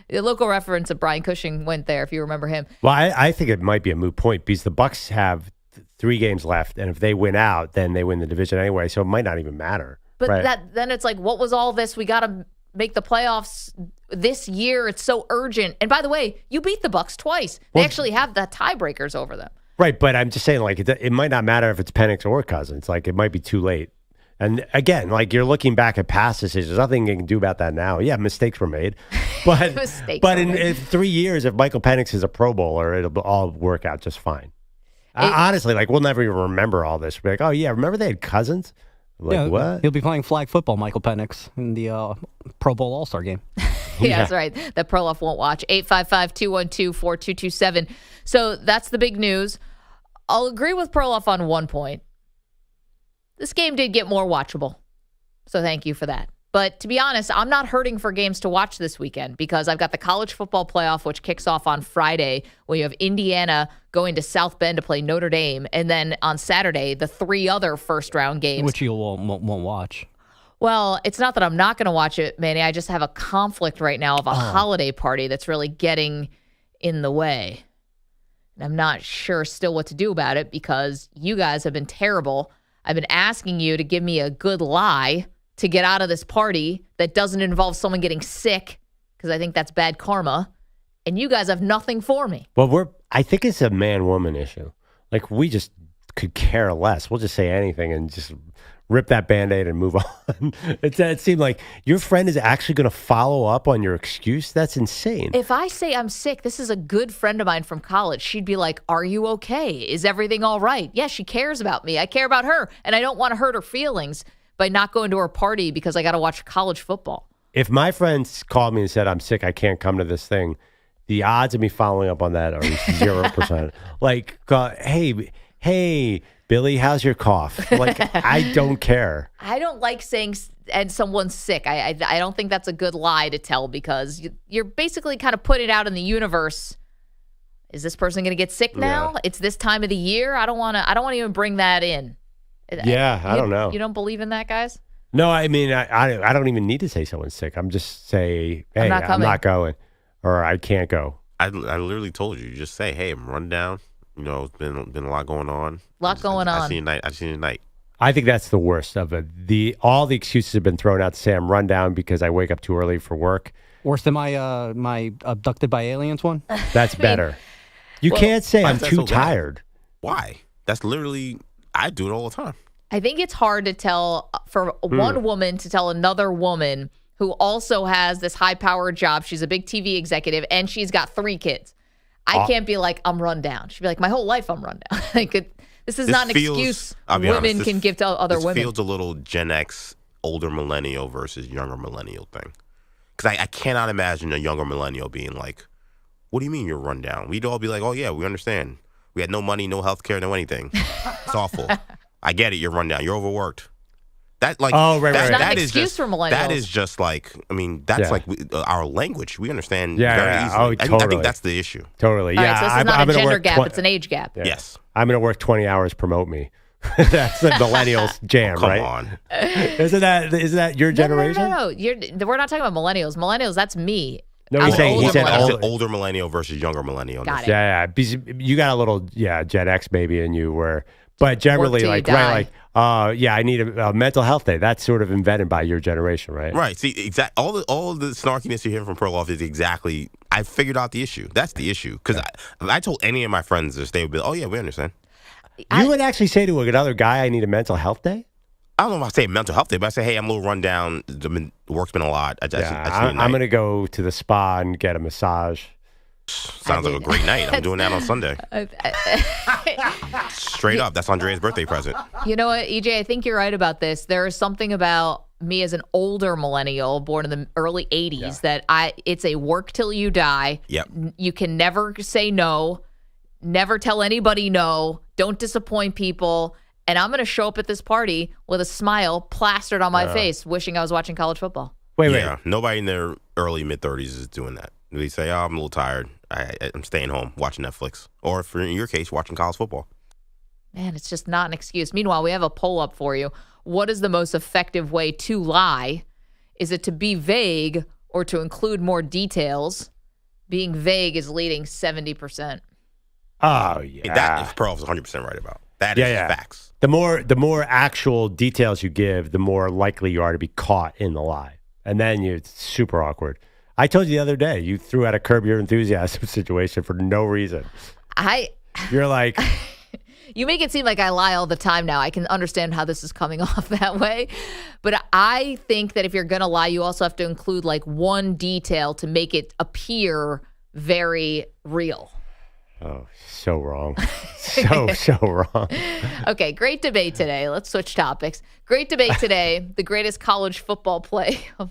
The local reference of Brian Cushing went there, if you remember him. Well, I think it might be a moot point because the Bucs have 3 games left, and if they win out, then they win the division anyway, so it might not even matter. But right? then it's like, what was all this? We got to make the playoffs this year. It's so urgent. And by the way, you beat the Bucs twice. They actually have the tiebreakers over them. Right, but I'm just saying, like, it might not matter if it's Penix or Cousins. Like, it might be too late. And again, like, you're looking back at past decisions. There's nothing you can do about that now. Yeah, mistakes were made. But in 3 years, if Michael Penix is a Pro Bowler, it'll all work out just fine. Honestly, like, we'll never even remember all this. We'll be like, oh, yeah, remember they had Cousins? Like, what? He'll be playing flag football, Michael Penix, in the Pro Bowl All-Star game. Yeah, that's right. That Perloff won't watch. 855-212-4227. So that's the big news. I'll agree with Perloff on one point. This game did get more watchable. So thank you for that. But to be honest, I'm not hurting for games to watch this weekend because I've got the college football playoff, which kicks off on Friday, where you have Indiana going to South Bend to play Notre Dame. And then on Saturday, the 3 other first-round games. Which you won't watch. Well, it's not that I'm not going to watch it, Manny. I just have a conflict right now of a holiday party that's really getting in the way. And I'm not sure still what to do about it because you guys have been terrible. I've been asking you to give me a good lie to get out of this party that doesn't involve someone getting sick, because I think that's bad karma. And you guys have nothing for me. Well, I think it's a man-woman issue. Like, we just could care less. We'll just say anything and just rip that Band-Aid and move on. It seemed like your friend is actually going to follow up on your excuse. That's insane. If I say I'm sick, this is a good friend of mine from college. She'd be like, are you okay? Is everything all right? Yeah, she cares about me. I care about her, and I don't want to hurt her feelings by not going to her party because I got to watch college football. If my friends called me and said, I'm sick, I can't come to this thing, the odds of me following up on that are 0%. Like, hey, Billy, how's your cough? Like, I don't care. I don't like saying and someone's sick. I don't think that's a good lie to tell because you're basically kind of putting it out in the universe. Is this person going to get sick now? Yeah. It's this time of the year. I don't want to even bring that in. Yeah, I don't know. You don't believe in that, guys? No, I mean, I don't even need to say someone's sick. I'm just say, hey, I'm not going, or I can't go. I literally told you. Just say, hey, I'm run down. You know, it's been a lot going on. I seen you tonight. I think that's the worst of it. All the excuses have been thrown out to say I'm run down because I wake up too early for work. Worse than my abducted by aliens one? That's better. You can't say why I'm is that too so bad? tired. Why? That's literally, I do it all the time. I think it's hard to tell for one woman to tell another woman who also has this high-powered job. She's a big TV executive, and she's got 3 kids. I can't be like, I'm run down. She'd be like, my whole life I'm run down. This is not an excuse women can give to other women. This feels a little Gen X, older millennial versus younger millennial thing. Because I cannot imagine a younger millennial being like, what do you mean you're run down? We'd all be like, oh, yeah, we understand. We had no money, no health care, no anything. It's awful. I get it. You're run down. You're overworked. That like right. It's not that an is excuse just for millennials. that is just like that's like our language. We understand Yeah, very yeah. easily. Oh, I totally. think that's the issue. Totally. All Yeah. right, so this is I'm not a gonna gender work gap. It's an age gap. Yeah. Yes. I'm going to work 20 hours, promote me. That's the millennials jam, Come right? on. Isn't that your generation? No. We're not talking about millennials. Millennials, that's me. No, I'm he's saying older he said millennial. older millennial versus younger millennial. Got it. Yeah. Because you got a little Gen X maybe in you but generally till you like die. I need a mental health day. That's sort of invented by your generation, right? Right. See, all the snarkiness you hear from Perloff is exactly. I figured out the issue. That's the issue. Because I told any of my friends this, they would be like, oh yeah, we understand. You would actually say to another guy, I need a mental health day? I don't know if I say mental health day, but I say, hey, I'm a little run down. The work's been a lot. I just need a I'm night. going to go to the spa and get a massage. Sounds like a great night. I'm doing that on Sunday. Straight up. That's Andrea's birthday present. You know what, EJ, I think you're right about this. There is something about me as an older millennial born in the early 80s that it's a work till you die. Yep. You can never say no, never tell anybody no, don't disappoint people. And I'm going to show up at this party with a smile plastered on my face, wishing I was watching college football. Wait. Nobody in their early, mid-30s is doing that. They say, oh, I'm a little tired. I'm staying home watching Netflix. Or, for in your case, watching college football. Man, it's just not an excuse. Meanwhile, we have a poll up for you. What is the most effective way to lie? Is it to be vague or to include more details? Being vague is leading 70%. Oh, yeah. That Pearl's 100% right about. That is facts. The more actual details you give, the more likely you are to be caught in the lie. And then it's super awkward. I told you the other day, you threw out a Curb Your Enthusiasm situation for no reason. You're like... You make it seem like I lie all the time now. I can understand how this is coming off that way. But I think that if you're going to lie, you also have to include like one detail to make it appear very real. Oh, so wrong. So wrong. Okay, great debate today. Let's switch topics. Great debate today. The greatest college football play of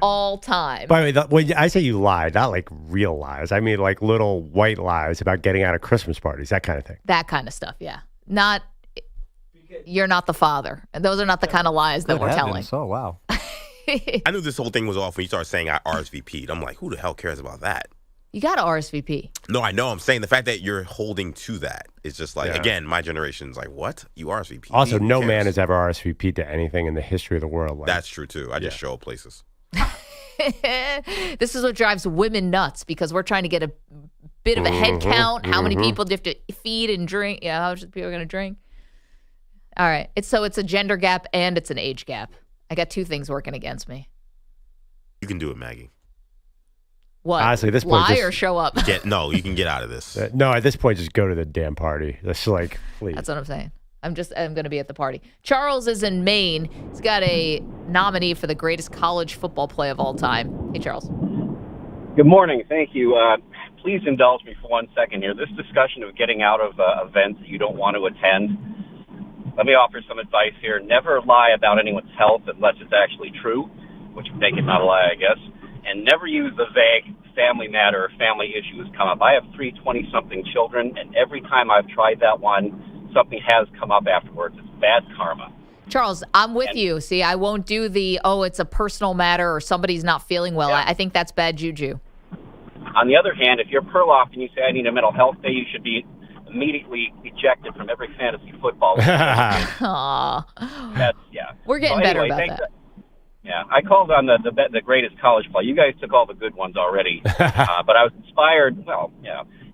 all time. By the way, when I say you lied, not like real lies. I mean like little white lies about getting out of Christmas parties, that kind of thing. That kind of stuff, yeah. Not, you're not the father. And those are not the kind of lies that we're telling. Oh, wow. I knew this whole thing was off when you started saying I RSVP'd. I'm like, who the hell cares about that? You got to RSVP. No, I know. I'm saying the fact that you're holding to that is just like, again, my generation's like, what? You RSVP? Also, no man has ever RSVP'd to anything in the history of the world. That's true, too. I just show up places. This is what drives women nuts because we're trying to get a bit of a head count. How many people do you have to feed and drink? Yeah, how much people are going to drink? All right. It's a gender gap and it's an age gap. I got two things working against me. You can do it, Maggie. What? Honestly, at this point, lie or show up? No, you can get out of this. No, at this point, just go to the damn party. That's like, please. That's what I'm saying. I'm going to be at the party. Charles is in Maine. He's got a nominee for the greatest college football play of all time. Hey, Charles. Good morning. Thank you. Please indulge me for 1 second here. This discussion of getting out of events that you don't want to attend, let me offer some advice here. Never lie about anyone's health unless it's actually true, which would make it not a lie, I guess. And never use the vague family matter or family issues come up. I have 3 20-something children, and every time I've tried that one, something has come up afterwards. It's bad karma. Charles, I'm with you. See, I won't do it's a personal matter or somebody's not feeling well. Yeah. I think that's bad juju. On the other hand, if you're Perloff and you say, I need a mental health day, you should be immediately ejected from every fantasy football league. Aww. We're getting better about that. Yeah, I called on the greatest college play. You guys took all the good ones already. But I was inspired, I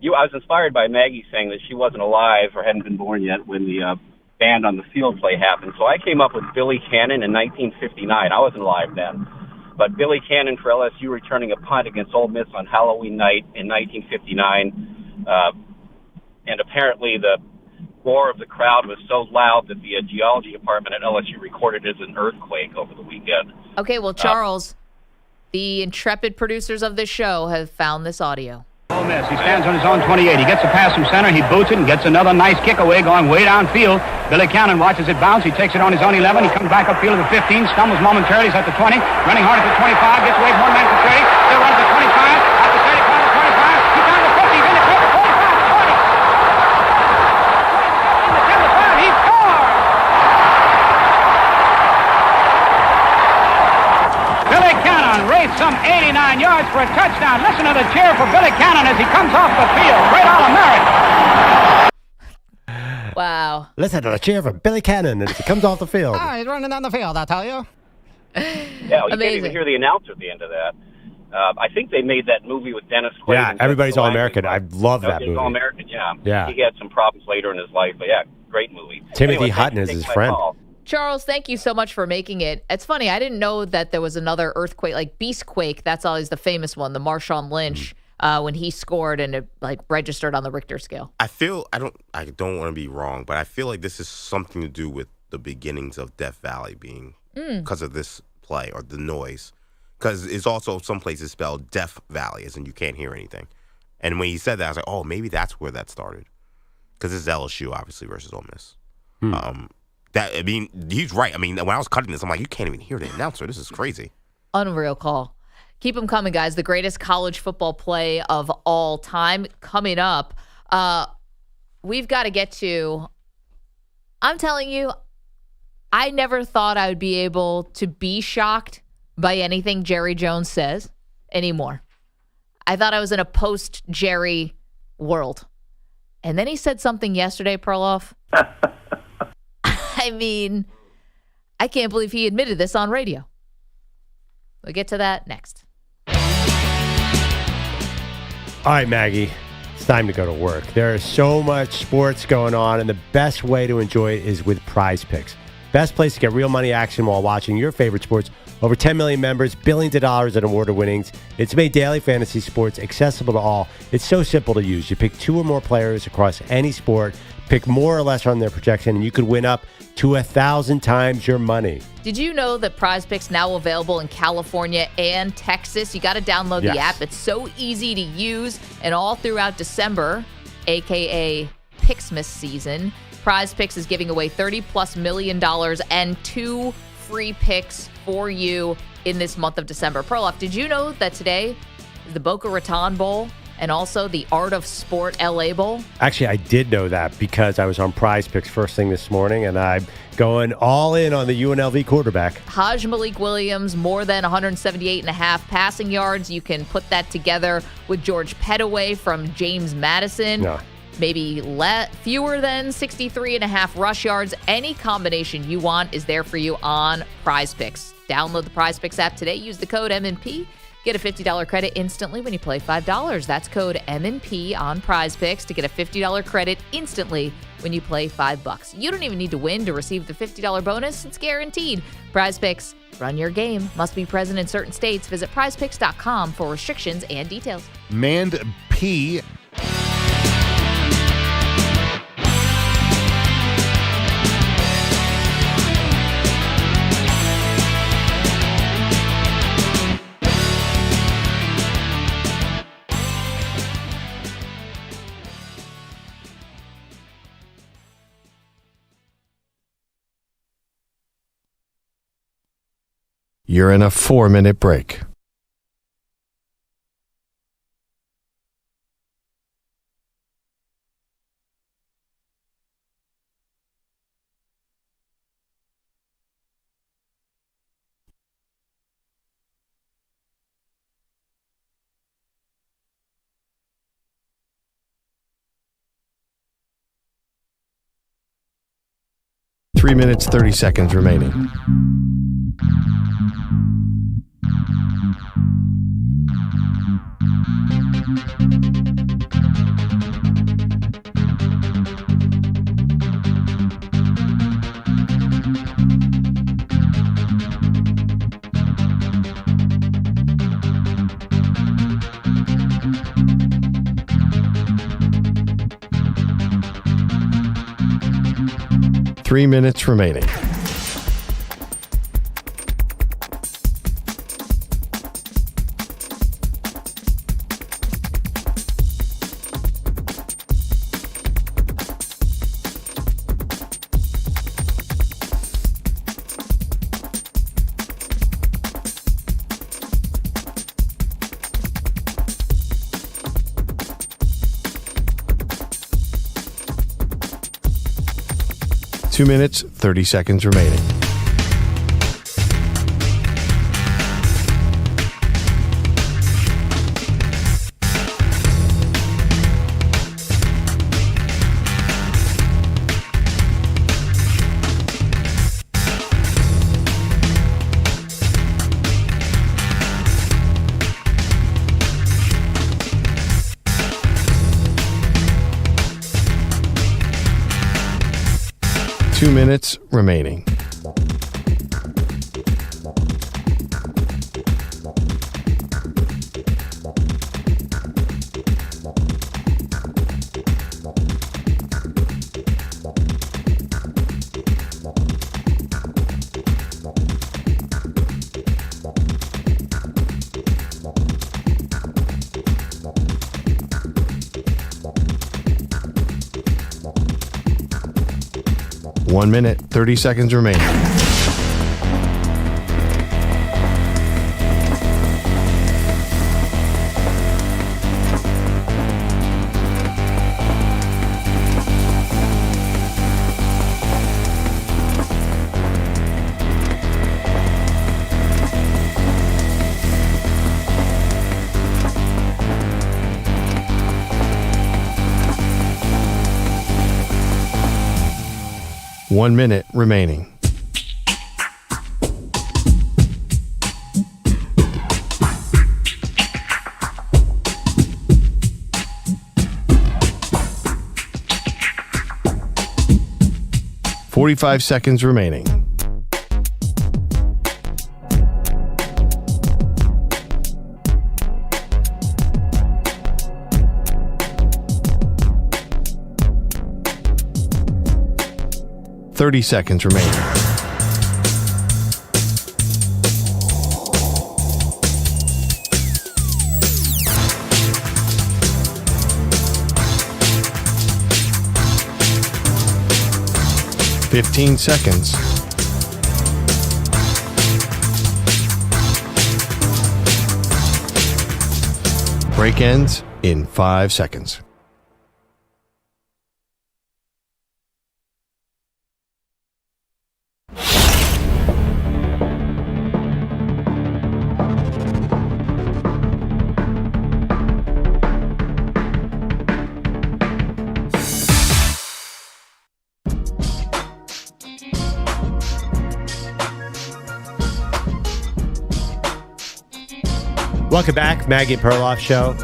was inspired by Maggie saying that she wasn't alive or hadn't been born yet when the band on the field play happened. So I came up with Billy Cannon in 1959. I wasn't alive then. But Billy Cannon for LSU returning a punt against Ole Miss on Halloween night in 1959. and apparently the roar of the crowd was so loud that the geology department at LSU recorded it as an earthquake over the weekend. Okay, well, Charles, the intrepid producers of this show have found this audio. Ole Miss. He stands on his own 28. He gets a pass from center. He boots it and gets another nice kick away going way downfield. Billy Cannon watches it bounce. He takes it on his own 11. He comes back upfield to the 15, stumbles momentarily. He's at the 20, running hard at the 25, gets away from one man to 30, still runs at 25, at the 35 to 25. He's down to 50, he's in the 45, 40. In the 10 to 5, he scores! Billy Cannon raced some 89 yards for a touchdown. Listen to the cheer for Billy Cannon as he comes off the field. Great All-American. Wow. Listen to the cheer for Billy Cannon as he comes off the field. Oh, he's running down the field, I tell you. Yeah, you can't even hear the announcer at the end of that. I think they made that movie with Dennis Quaid. Yeah, Everybody's All-American. I love that movie. All-American, yeah. Yeah. He had some problems later in his life, but yeah, great movie. Timothy Anyway, Hutton thanks is for his taking my friend. call. Charles, thank you so much for making it. It's funny, I didn't know that there was another earthquake, like Beastquake. That's always the famous one, the Marshawn Lynch, when he scored and it like registered on the Richter scale. I don't want to be wrong, but I feel like this is something to do with the beginnings of Death Valley being because of this play or the noise. Because it's also some places spelled Death Valley, as in you can't hear anything. And when he said that, I was like, oh, maybe that's where that started. Because it's LSU, obviously, versus Ole Miss. He's right. I mean, when I was cutting this, I'm like, you can't even hear the announcer. This is crazy. Unreal call. Keep them coming, guys. The greatest college football play of all time coming up. We've got to get to, I'm telling you, I never thought I would be able to be shocked by anything Jerry Jones says anymore. I thought I was in a post-Jerry world. And then he said something yesterday, Perloff. I mean, I can't believe he admitted this on radio. We'll get to that next. All right, Maggie, it's time to go to work. There is so much sports going on, and the best way to enjoy it is with Prize Picks. Best place to get real money action while watching your favorite sports. Over 10 million members, billions of dollars in award winnings. It's made daily fantasy sports accessible to all. It's so simple to use. You pick 2 or more players across any sport, pick more or less on their projection, and you could win up to 1,000 times your money. Did you know that Prize Picks now available in California and Texas? You got to download the app. It's so easy to use, and all throughout December, aka Picksmas season, Prize Picks is giving away $30+ million and 2 free picks for you in this month of December. Perloff, did you know that today is the Boca Raton Bowl and also the Art of Sport LA Bowl? Actually, I did know that because I was on Prize Picks first thing this morning, and I'm going all in on the UNLV quarterback. Hajj Malik Williams, more than 178.5 passing yards. You can put that together with George Pettaway from James Madison. No. Maybe fewer than 63.5 rush yards. Any combination you want is there for you on Prize Picks. Download the Prize Picks app today. Use the code MNP. Get a $50 credit instantly when you play $5. That's code MNP on Prize Picks to get a $50 credit instantly when you play $5. You don't even need to win to receive the $50 bonus. It's guaranteed. Prize Picks, run your game. Must be present in certain states. Visit prizepicks.com for restrictions and details. Manned P. You're in a 4-minute break. Three minutes, 30 seconds remaining. 3 minutes remaining. Two minutes, 30 seconds remaining. Two minutes remaining. One minute, 30 seconds remaining. One minute remaining. $45 seconds remaining. $30 seconds remaining. $15 seconds. Break ends in 5 seconds. Welcome back, Maggie and Perloff Show.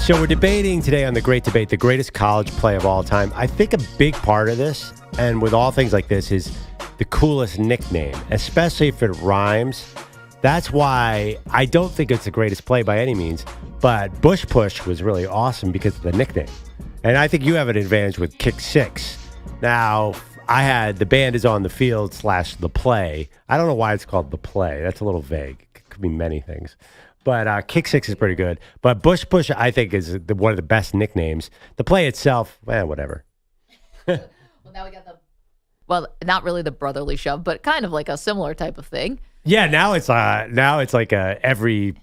So we're debating today on the great debate, the greatest college play of all time. I think a big part of this, and with all things like this, is the coolest nickname, especially if it rhymes. That's why I don't think it's the greatest play by any means, but Bush Push was really awesome because of the nickname. And I think you have an advantage with Kick Six. Now, I had the band is on the field / the play. I don't know why it's called the play. That's a little vague. It could be many things. But Kick Six is pretty good. But Bush Push, I think, is one of the best nicknames. The play itself, whatever. Well, now we got not really the brotherly shove, but kind of like a similar type of thing. Yeah, now it's like every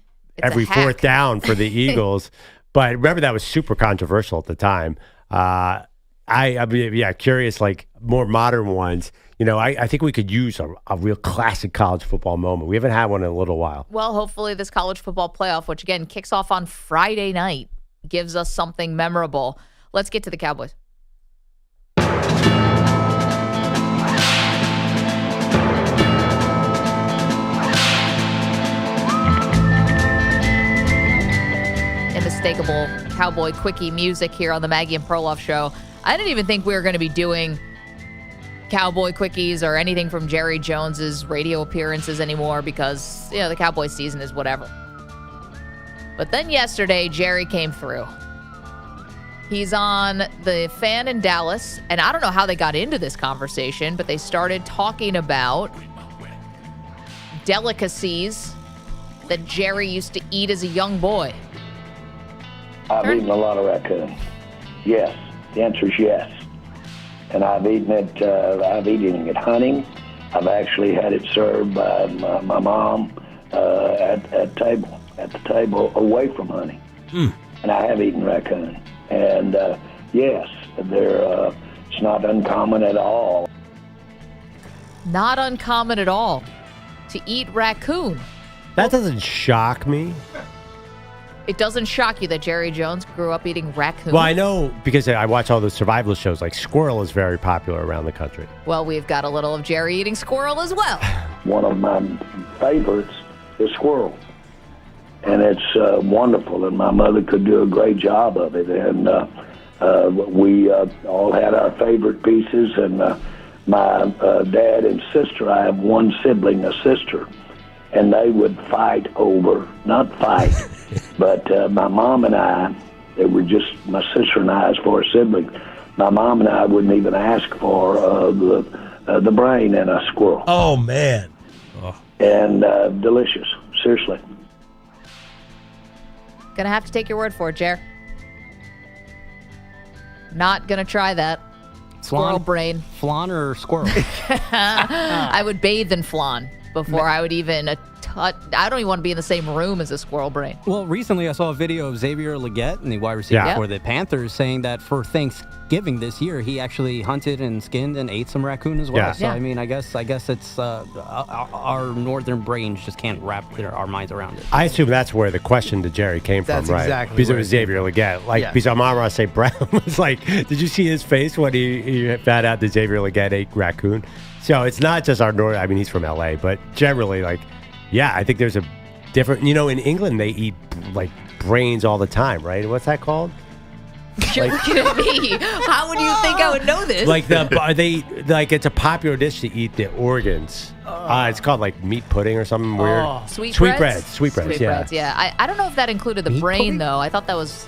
fourth down for the Eagles. But remember that was super controversial at the time. I mean, curious, like more modern ones. You know, I think we could use a real classic college football moment. We haven't had one in a little while. Well, hopefully this college football playoff, which again kicks off on Friday night, gives us something memorable. Let's get to the Cowboys. Unmistakable Cowboy Quickie music here on the Maggie and Perloff Show. I didn't even think we were going to be doing Cowboy Quickies or anything from Jerry Jones's radio appearances anymore because, you know, the Cowboy season is whatever. But then yesterday, Jerry came through. He's on the Fan in Dallas, and I don't know how they got into this conversation, but they started talking about delicacies that Jerry used to eat as a young boy. I've eaten a lot of raccoon. Yes. The answer is yes. And I've eaten it hunting. I've actually had it served by my mom at the table away from hunting. And I have eaten raccoon. And yes, it's not uncommon at all. Not uncommon at all to eat raccoon. That doesn't shock me. It doesn't shock you that Jerry Jones grew up eating raccoon? Well, I know because I watch all those survival shows. Like squirrel is very popular around the country. Well, we've got a little of Jerry eating squirrel as well. One of my favorites is squirrel. And it's wonderful, and my mother could do a great job of it. And we all had our favorite pieces, and my dad and sister, I have one sibling, a sister, and they would fight over, not fight, but my mom and I, they were just my sister and I as far as siblings. My mom and I wouldn't even ask for the brain in a squirrel. Oh, man. Oh. And delicious, seriously. Gonna have to take your word for it, Jer. Not gonna try that. Squirrel brain. Flan or squirrel? I would bathe in flan before I would even I don't even want to be in the same room as a squirrel brain. Well, recently I saw a video of Xavier Legette, the wide receiver for the Panthers, saying that for Thanksgiving this year, he actually hunted and skinned and ate some raccoon as well. Yeah. So, I mean, I guess it's our northern brains just can't wrap our minds around it. I assume that's where the question to Jerry came That's from, right? exactly Because it where was it came Xavier Legette. Like, Yeah. because Amon-Ra St. Brown was like, did you see his face when he found out that Xavier Legette ate raccoon? So it's not just our north. I mean, he's from L.A., but generally, like, yeah, I think there's a different. You know, in England they eat like brains all the time, right? What's that called? You're looking at me. How would you think I would know this? Like it's a popular dish to eat the organs. It's called like meat pudding or something weird. Sweetbreads? Sweetbreads, yeah. Sweetbreads, yeah. I don't know if that included the brain pudding? though. I thought that was.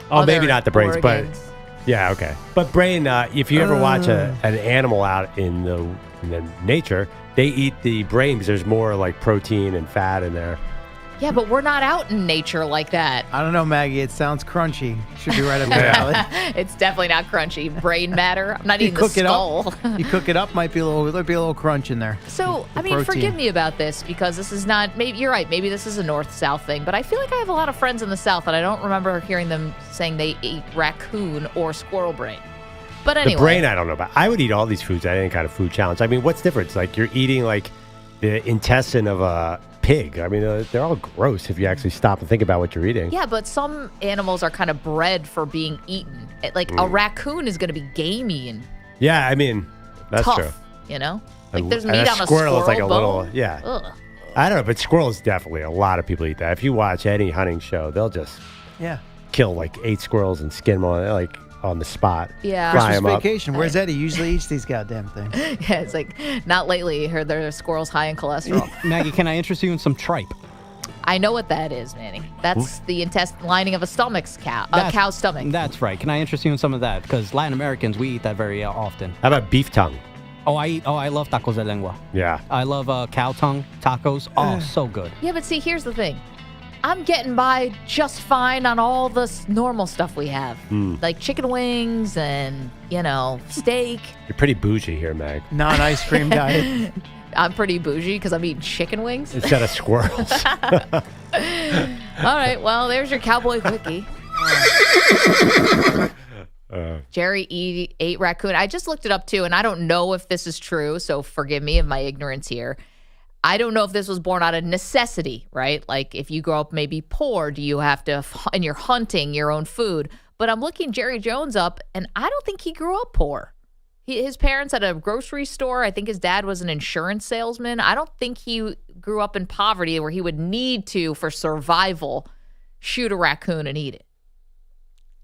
Oh, maybe other not the brains, organs. but yeah, okay. But brain, if you ever watch an animal out in the nature, they eat the brain because there's more like protein and fat in there. Yeah, but we're not out in nature like that. I don't know, Maggie. It sounds crunchy. Should be right up your alley. It's definitely not crunchy. Brain matter. I'm not eating the skull. You cook it up, might be a little crunch in there. So, I mean, protein. forgive me about this because this is not, maybe you're right, maybe this is a north-south thing, but I feel like I have a lot of friends in the South and I don't remember hearing them saying they eat raccoon or squirrel brain. But anyway. The brain, I don't know about. I would eat all these foods at any kind of food challenge. I mean, what's the difference? Like, you're eating, like, the intestine of a pig. I mean, they're all gross if you actually stop and think about what you're eating. Yeah, but some animals are kind of bred for being eaten. Like, a raccoon is going to be gamey and Yeah, I mean, that's tough, true. you know? Like, there's And meat on a squirrel is like a bone. little, yeah. Ugh. I don't know, but squirrel is definitely, a lot of people eat that. If you watch any hunting show, they'll just kill like 8 squirrels and skin them on the spot. Yeah. Fry Christmas 'em up. vacation. Where's Eddie? Usually eats these goddamn things. Yeah, it's like, not lately. Heard there are squirrels high in cholesterol. Maggie, can I interest you in some tripe? I know what that is, Manny. That's the intestine lining of a cow's stomach. That's right. Can I interest you in some of that? Because Latin Americans, we eat that very often. How about beef tongue? I love tacos de lengua. Yeah. I love cow tongue tacos. Oh, so good. Yeah, but see, here's the thing. I'm getting by just fine on all the normal stuff we have. Like chicken wings and, steak. You're pretty bougie here, Mag. Non-ice cream diet. I'm pretty bougie because I'm eating chicken wings. Instead of squirrels. All right, well, there's your Cowboy Quickie. Jerry ate raccoon. I just looked it up, too, and I don't know if this is true, so forgive me of my ignorance here. I don't know if this was born out of necessity, right? Like, if you grow up maybe poor, do you have to, and you're hunting your own food? But I'm looking Jerry Jones up, and I don't think he grew up poor. His parents had a grocery store. I think his dad was an insurance salesman. I don't think he grew up in poverty where he would need to, for survival, shoot a raccoon and eat it.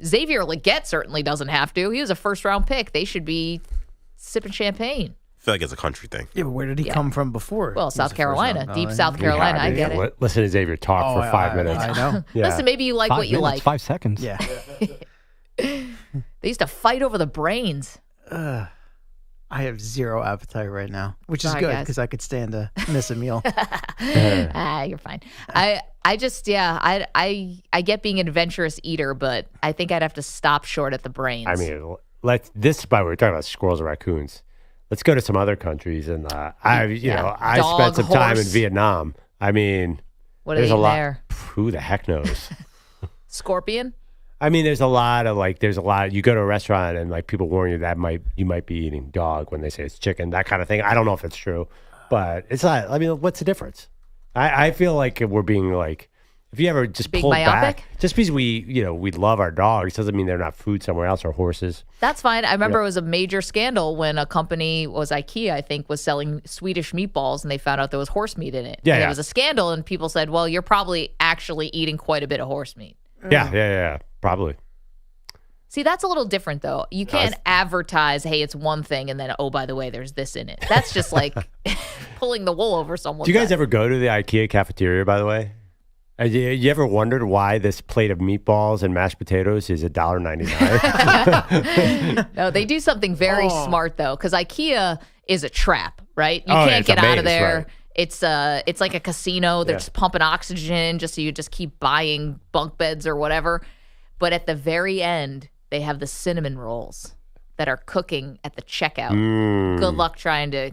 Xavier Legette certainly doesn't have to. He was a first-round pick. They should be sipping champagne. I feel like it's a country thing. Yeah, but where did he come from before? Well, South Carolina, deep South Carolina. I get it. Listen to Xavier talk for 5 minutes. I know. Yeah. Listen, maybe you like 5 what you minutes, like. 5 seconds. Yeah. They used to fight over the brains. I have zero appetite right now, which is Sorry, good guys. because I could stand to miss a meal. You're fine. I just, I get being an adventurous eater, but I think I'd have to stop short at the brains. I mean, this is why we're talking about squirrels and raccoons. Let's go to some other countries, and I Dog, spent some time in horse. Vietnam. I mean, What are there's they a lot. there? Who the heck knows? Scorpion? I mean, there's a lot. You go to a restaurant and like people warn you that you might be eating dog when they say it's chicken, that kind of thing. I don't know if it's true, but it's not. I mean, what's the difference? I feel like we're being like, if you ever just Being pull myopic? back, just because we love our dogs doesn't mean they're not food somewhere else or horses. That's fine. I remember it was a major scandal when a company, IKEA, I think, was selling Swedish meatballs and they found out there was horse meat in it. Yeah, and yeah. it was a scandal and people said, well, you're probably actually eating quite a bit of horse meat. Yeah, probably. See, that's a little different, though. You can't advertise, hey, it's one thing, and then, oh, by the way, there's this in it. That's just like pulling the wool over someone's Do you guys eyes. ever go to the IKEA cafeteria, by the way? You ever wondered why this plate of meatballs and mashed potatoes is $1.99? No, they do something very smart, though, because IKEA is a trap, right? You Oh, can't it's get a out of maze, there. right. It's like a casino. They're just pumping oxygen just so you just keep buying bunk beds or whatever. But at the very end, they have the cinnamon rolls that are cooking at the checkout. Good luck trying to.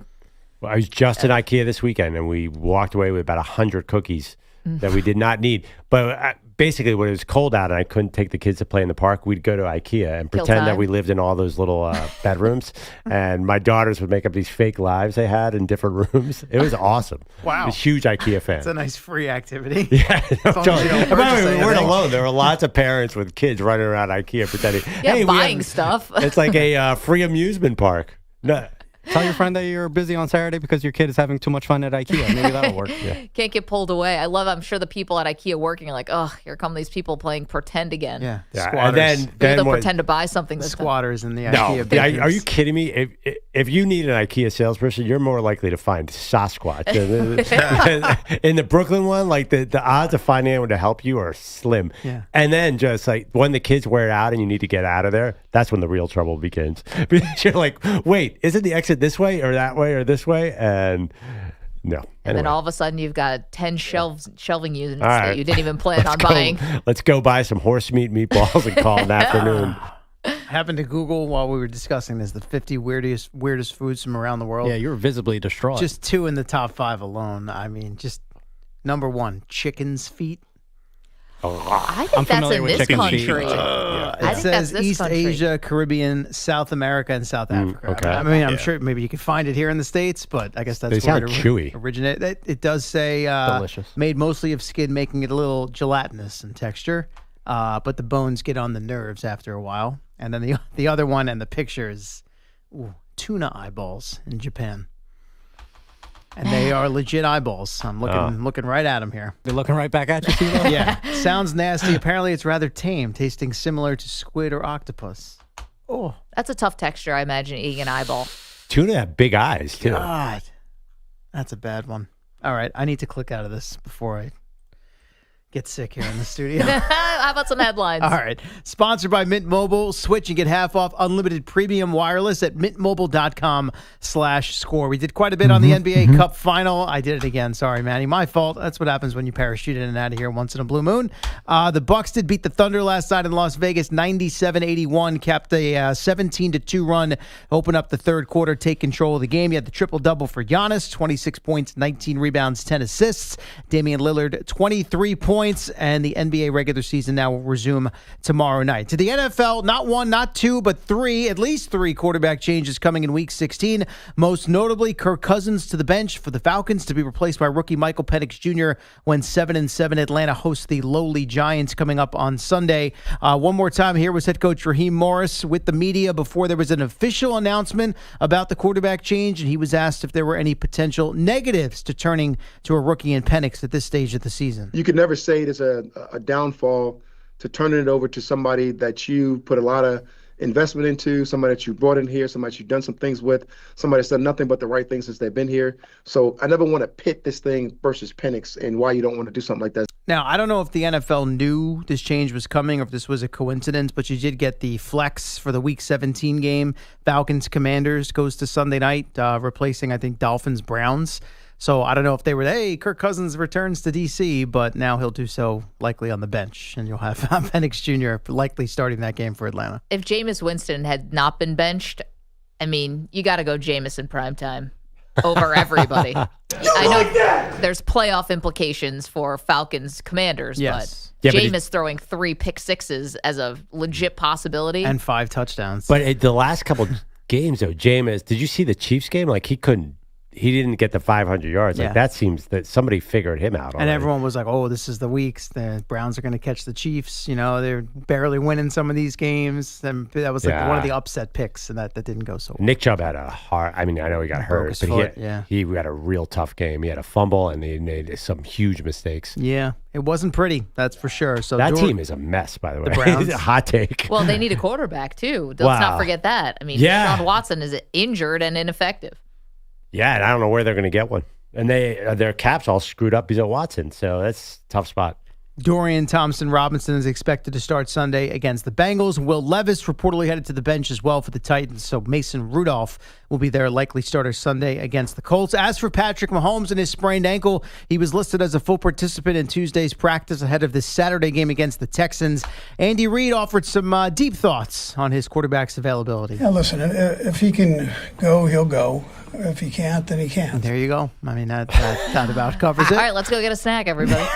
Well, I was just in IKEA this weekend, and we walked away with about 100 cookies that we did not need. But basically, when it was cold out and I couldn't take the kids to play in the park, we'd go to IKEA and Kill pretend that time. we lived in all those little bedrooms. And my daughters would make up these fake lives they had in different rooms. It was awesome. Wow. I was a huge IKEA fan. It's a nice free activity. Yeah, As long as you don't And by the purchase way, we weren't anything. alone. There were lots of parents with kids running around IKEA pretending, Yeah, hey, we buying have- stuff. It's like a free amusement park. No, Tell your friend that you're busy on Saturday because your kid is having too much fun at IKEA. Maybe that'll work. Yeah. Can't get pulled away. I'm sure the people at IKEA working are like, oh, here come these people playing pretend again. Yeah, Yeah, squatters. and then Maybe they'll when- pretend to buy something this time. Squatters in the No, IKEA business. are you kidding me? If you need an IKEA salesperson, you're more likely to find Sasquatch. In the Brooklyn one, like the odds of finding anyone to help you are slim. Yeah. And then just like when the kids wear out and you need to get out of there, that's when the real trouble begins. Because you're like, wait, isn't the exit this way or that way or this way? And no. And then all of a sudden you've got 10 shelving units All that right. you didn't even plan on go, buying. Let's go buy some horse meat meatballs and call it an afternoon. Happened to Google while we were discussing this, the 50 weirdest foods from around the world. Yeah, you were visibly distraught. Just 2 in the top 5 alone. I mean, just number 1, chicken's feet. I think I'm that's familiar in with this chicken feet. country. It I think that's says this East country. Asia, Caribbean, South America, and South Africa. okay. I mean, I'm sure maybe you can find it here in the States, but I guess that's They where sound it chewy. originated. It does say Delicious. made mostly of skin, making it a little gelatinous in texture, but the bones get on the nerves after a while. And then the other one and the picture is tuna eyeballs in Japan. And they are legit eyeballs. I'm looking right at them here. They're looking right back at you, CeeLo? Yeah, sounds nasty. Apparently, it's rather tame, tasting similar to squid or octopus. Oh, That's a tough texture, I imagine, eating an eyeball. Tuna have big eyes, too. God. That's a bad one. All right, I need to click out of this before I get sick here in the studio. How about some headlines? All right. Sponsored by Mint Mobile. Switch and get half off unlimited premium wireless at mintmobile.com/score. We did quite a bit on the NBA Cup final. I did it again. Sorry, Manny. My fault. That's what happens when you parachute in and out of here once in a blue moon. The Bucks did beat the Thunder last night in Las Vegas, 97-81. Capped a 17-2 run. Open up the third quarter, take control of the game. You had the triple-double for Giannis, 26 points, 19 rebounds, 10 assists. Damian Lillard, 23 points. And the NBA regular season now will resume tomorrow night. To the NFL, not 1, not 2, but 3, at least 3 quarterback changes coming in Week 16. Most notably, Kirk Cousins to the bench for the Falcons to be replaced by rookie Michael Penix Jr. when 7-7 Atlanta hosts the lowly Giants coming up on Sunday. One more time, here was head coach Raheem Morris with the media before there was an official announcement about the quarterback change, and he was asked if there were any potential negatives to turning to a rookie in Penix at this stage of the season. You could never say it is a downfall to turning it over to somebody that you put a lot of investment into, somebody that you brought in here, somebody that you've done some things with, somebody that's done nothing but the right things since they've been here. So I never want to pit this thing versus Penix and why you don't want to do something like that. Now, I don't know if the NFL knew this change was coming or if this was a coincidence, but you did get the flex for the Week 17 game. Falcons-Commanders goes to Sunday night, replacing, I think, Dolphins-Browns. So I don't know if they were, hey, Kirk Cousins returns to D.C., but now he'll do so likely on the bench, and you'll have Penix Jr. likely starting that game for Atlanta. If Jameis Winston had not been benched, I mean, you got to go Jameis in primetime over everybody. I know there's playoff implications for Falcons Commanders, Yes. but Jameis throwing 3 pick sixes as a legit possibility. And 5 touchdowns. But the last couple games, though, Jameis, did you see the Chiefs game? Like, he didn't get the 500 yards. Like, that seems that somebody figured him out already. And everyone was like, oh, this is the weeks. The Browns are going to catch the Chiefs. You know, they're barely winning some of these games. And that was like one of the upset picks, and that didn't go so well. Nick Chubb had a hard, I mean, I know he got hurt, but he had a real tough game. He had a fumble, and they made some huge mistakes. Yeah, it wasn't pretty, that's for sure. So that team is a mess, by the way. The Browns. Hot take. Well, they need a quarterback, too. Let's not forget that. I mean, Deshaun Watson is injured and ineffective. Yeah, and I don't know where they're going to get one. And their cap's all screwed up because of Watson, so that's a tough spot. Dorian Thompson-Robinson is expected to start Sunday against the Bengals. Will Levis reportedly headed to the bench as well for the Titans, so Mason Rudolph will be their likely starter Sunday against the Colts. As for Patrick Mahomes and his sprained ankle, he was listed as a full participant in Tuesday's practice ahead of this Saturday game against the Texans. Andy Reid offered some deep thoughts on his quarterback's availability. Yeah, listen, if he can go, he'll go. If he can't, then he can't. There you go. I mean, that about covers it. All right, let's go get a snack, everybody.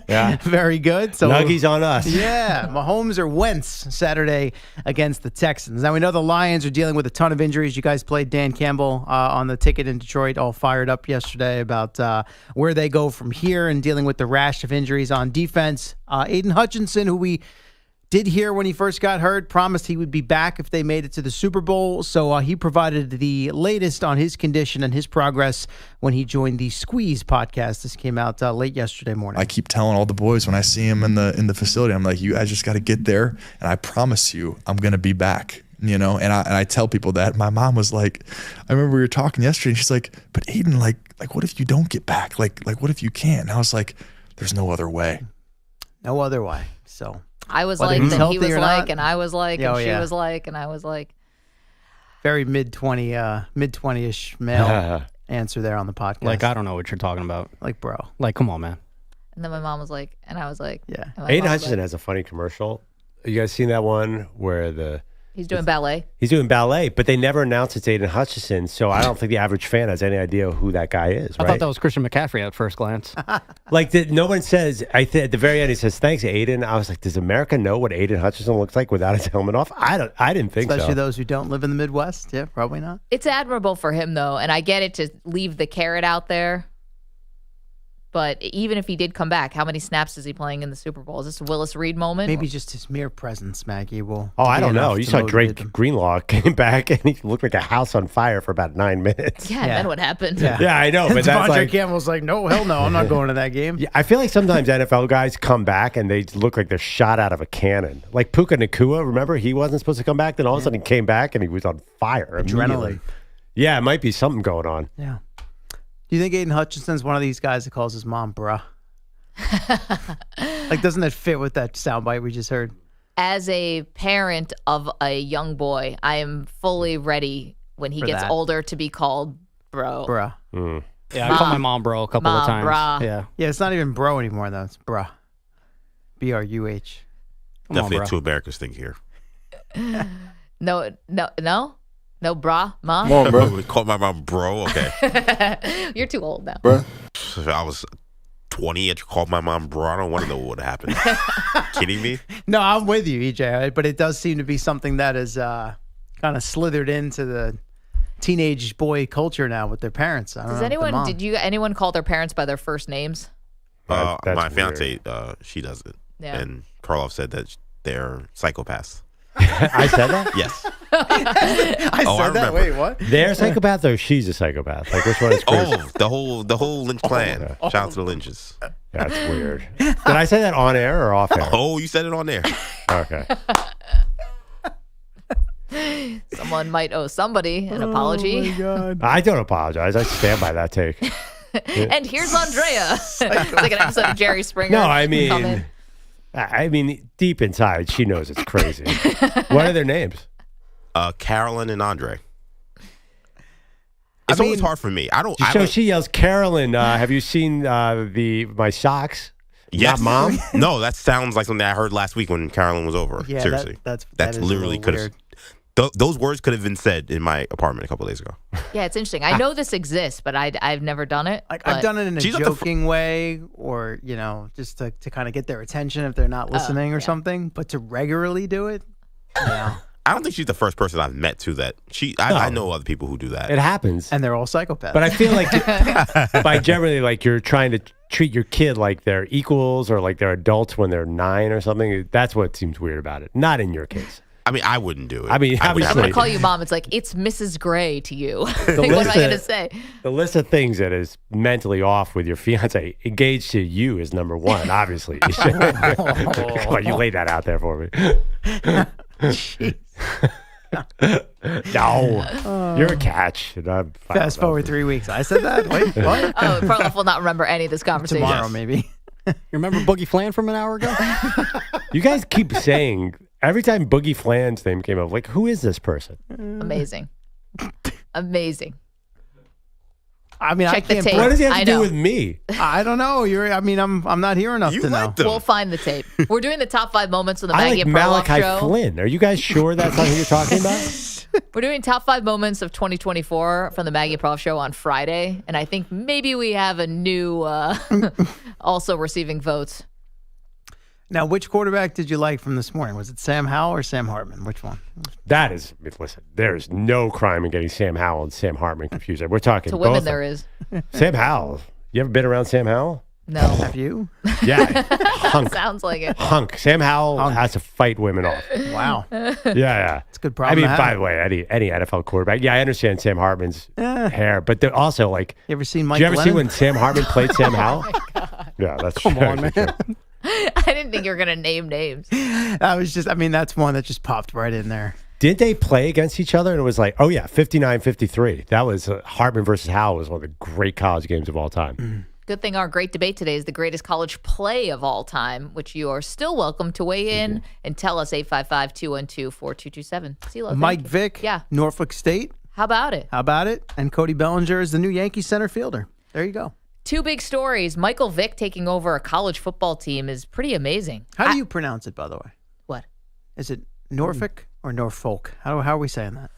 Yeah. Very good. So Nuggies on us. Yeah. Mahomes or Wentz Saturday against the Texans. Now, we know the Lions are dealing with a ton of injuries. You guys played Dan Campbell on the ticket in Detroit, all fired up yesterday about where they go from here and dealing with the rash of injuries on defense. Aiden Hutchinson, who we did hear when he first got hurt, promised he would be back if they made it to the Super Bowl. So he provided the latest on his condition and his progress when he joined the Squeeze podcast. This came out late yesterday morning. I keep telling all the boys when I see him in the facility, I'm like, you guys just got to get there, and I promise you, I'm going to be back. You know, and I tell people that. My mom was like, I remember we were talking yesterday, and she's like, but Aiden, like what if you don't get back? Like what if you can't? And I was like, there's no other way. No other way. So I was like, that he was like, and I was like, and she was like, and I was like. Very mid-20-ish male answer there on the podcast. Like, I don't know what you're talking about. Like, bro. Like, come on, man. And then my mom was like, and I was like. Yeah. Aiden Hutchinson has a funny commercial. You guys seen that one where he's doing ballet? He's doing ballet, but they never announced it's Aiden Hutchinson, so I don't think the average fan has any idea who that guy is. I right? thought that was Christian McCaffrey at first glance. Like, no one says, at the very end, he says, thanks, Aiden. I was like, does America know what Aiden Hutchinson looks like without his helmet off? I didn't think so. Especially those who don't live in the Midwest. Yeah, probably not. It's admirable for him, though, and I get it to leave the carrot out there. But even if he did come back, how many snaps is he playing in the Super Bowl? Is this a Willis Reed moment? Maybe just his mere presence, Maggie, will. Oh, I don't know. You saw Drake Greenlaw came back and he looked like a house on fire for about 9 minutes. Yeah, then what happened? Yeah, I know. But that's like, Campbell's like, no, hell no, I'm not going to that game. Yeah, I feel like sometimes NFL guys come back and they look like they're shot out of a cannon. Like Puka Nacua, remember? He wasn't supposed to come back. Then all of a sudden he came back and he was on fire. Adrenaline. Yeah, it might be something going on. Yeah. Do you think Aiden Hutchinson's one of these guys that calls his mom bruh? Like, doesn't that fit with that soundbite we just heard? As a parent of a young boy, I am fully ready when he gets older to be called bro. Bruh. Mm. Yeah, I called my mom bro a couple of times. Bruh. Yeah. Yeah, it's not even bro anymore, though. It's bruh. B-R-U-H. Definitely a two Americans thing here. No, brah, mom. Come on, bro. Call my mom bro. Okay. You're too old now. Bro. If I was 20 and you called my mom bro, I don't want to know what would happen. Kidding me? No, I'm with you, EJ. But it does seem to be something that is kind of slithered into the teenage boy culture now with their parents. I don't know. Did anyone call their parents by their first names? My fiance, she does it. Yeah. And Perloff said that they're psychopaths. I said that? Yes. I said that? Wait, what? They're a psychopath or she's a psychopath? Like, which one is crazy? Oh, the whole Lynch clan. Shout out to the Lynches. That's weird. Did I say that on air or off air? Oh, you said it on air. Okay. Someone might owe somebody an apology. Oh, my God. I don't apologize. I stand by that take. And here's Andrea. It's like an episode of Jerry Springer. No, I comment. mean, deep inside, she knows it's crazy. What are their names? Carolyn and Andre. It's always hard for me. So she yells, Carolyn, have you seen my socks? Yes. Not Mom? No, that sounds like something I heard last week when Carolyn was over. Yeah, Seriously. that That's is literally a little weird. those words could have been said in my apartment a couple days ago. Yeah, it's interesting. I know this exists, but I've never done it. I've done it in a joking way, or just to kind of get their attention if they're not listening or something. But to regularly do it, no. I don't think she's the first person I've met to that. I know other people who do that. It happens. And they're all psychopaths. But I feel like by generally, like, you're trying to treat your kid like they're equals or like they're adults when they're 9 or something. That's what seems weird about it. Not in your case. I mean, I wouldn't do it. I mean, I'm obviously, going to call you Mom. It's like, it's Mrs. Gray to you. Like, what am list I going to say? The list of things that is mentally off with your fiance, engaged to you, is number one, obviously. Come on, you laid that out there for me. Jeez. No, you're a catch. Fast forward 3 weeks. I said that? Wait, what? Oh, Perloff will not remember any of this conversation. Tomorrow, maybe. You remember Boogie Flan from an hour ago? You guys keep saying, every time Boogie Flan's name came up, like, who is this person? Amazing. Amazing. I mean, Check I the can't. tape. What does he have to I do know. with me? I don't know. I'm not here enough to know. We'll find the tape. We're doing the top 5 moments of the I Maggie like and Perloff Malachi show. Flynn. Are you guys sure that's not who you're talking about? We're doing top 5 moments of 2024 from the Maggie and Perloff show on Friday, and I think maybe we have a new also receiving votes. Now, which quarterback did you like from this morning? Was it Sam Howell or Sam Hartman? Which one? That is, listen, there is no crime in getting Sam Howell and Sam Hartman confused. We're talking To both. women, there is. Sam Howell. You ever been around Sam Howell? No. Have you? Yeah. Hunk. Sounds like it. Hunk. Sam Howell has to fight women off. Wow. Yeah. It's a good problem I mean, to have. by the way, any NFL quarterback. Yeah, I understand Sam Hartman's hair, but they're also like. You ever seen Mike Did you ever see Lennon? when Sam Hartman played Sam Howell? Oh my God. Yeah, that's Come on, true. man. I didn't think you were going to name names. That's one that just popped right in there. Did they play against each other? And it was like, oh yeah, 59-53. That was Hartman versus Howell was one of the great college games of all time. Good thing our great debate today is the greatest college play of all time, which you are still welcome to weigh in and tell us 855-212-4227. CeeLo, Mike Vick, Norfolk State. How about it? And Cody Bellinger is the new Yankee center fielder. There you go. 2 big stories. Michael Vick taking over a college football team is pretty amazing. How do you pronounce it, by the way? What? Is it Norfolk or Norfolk? How are we saying that?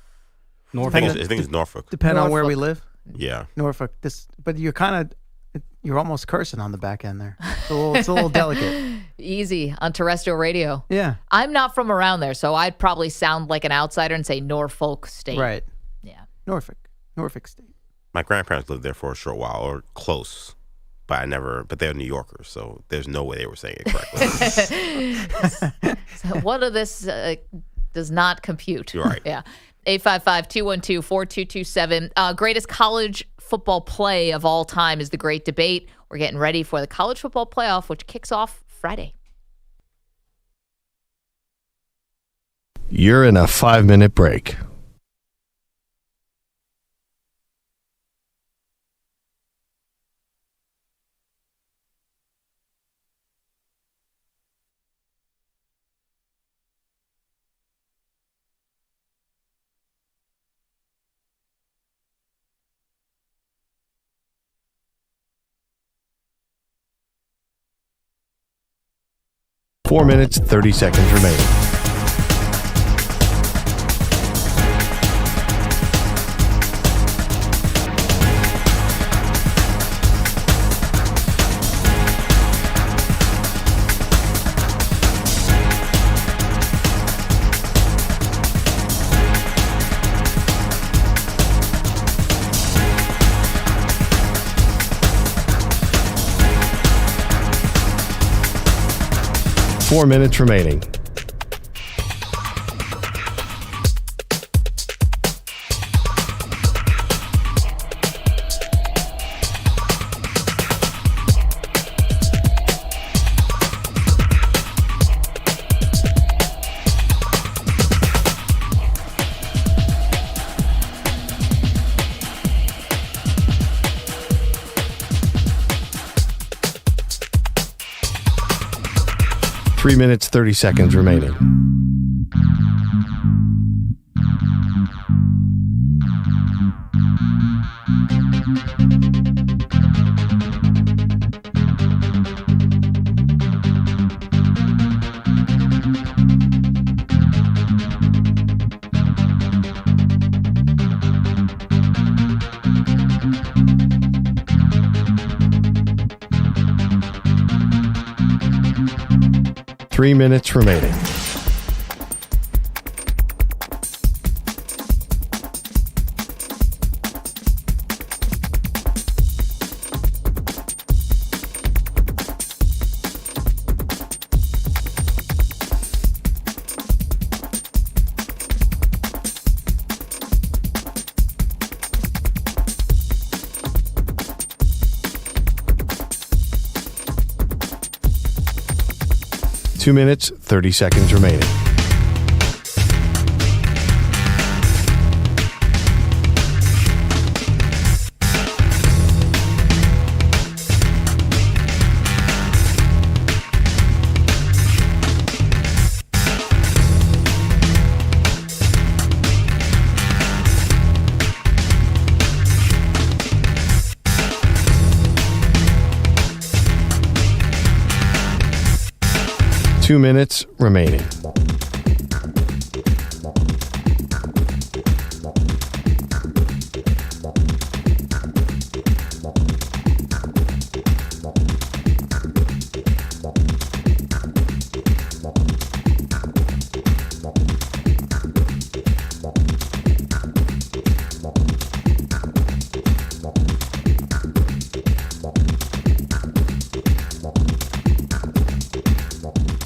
I think it's Norfolk. Depending on where we live? Yeah. Norfolk. But you're almost cursing on the back end there. It's a little delicate. Easy on terrestrial radio. Yeah. I'm not from around there, so I'd probably sound like an outsider and say Norfolk State. Right. Yeah. Norfolk State. My grandparents lived there for a short while, or close, but they're New Yorkers, so there's no way they were saying it correctly. So what of this does not compute. You're right. Yeah. 855-212-4227. Greatest college football play of all time is the great debate. We're getting ready for the college football playoff, which kicks off Friday. You're in a 5-minute break. Four minutes, 30 seconds remaining. Four minutes remaining. 3 minutes, 30 seconds remaining. Three minutes remaining. Two minutes, 30 seconds remaining. Two minutes remaining.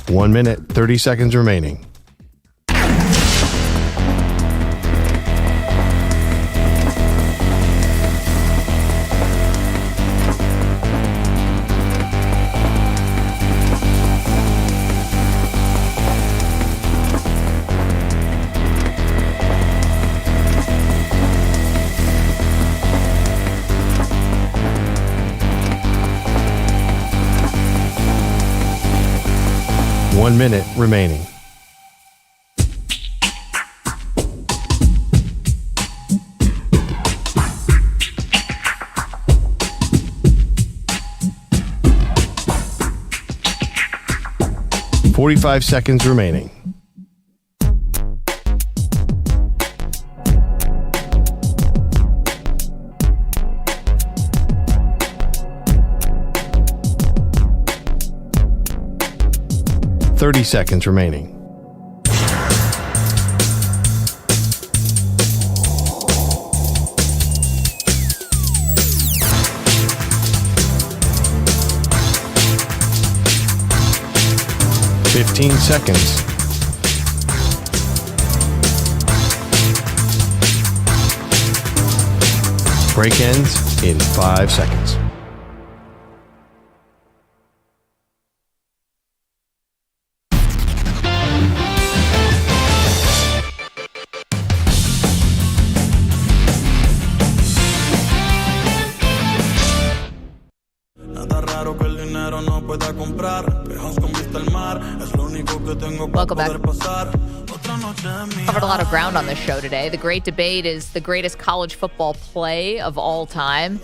One minute, 30 seconds remaining. One minute remaining. $45 seconds remaining. $30 seconds remaining. $15 seconds. Break ends in 5 seconds. Welcome back. Covered a lot of ground on this show today. The great debate is the greatest college football play of all time.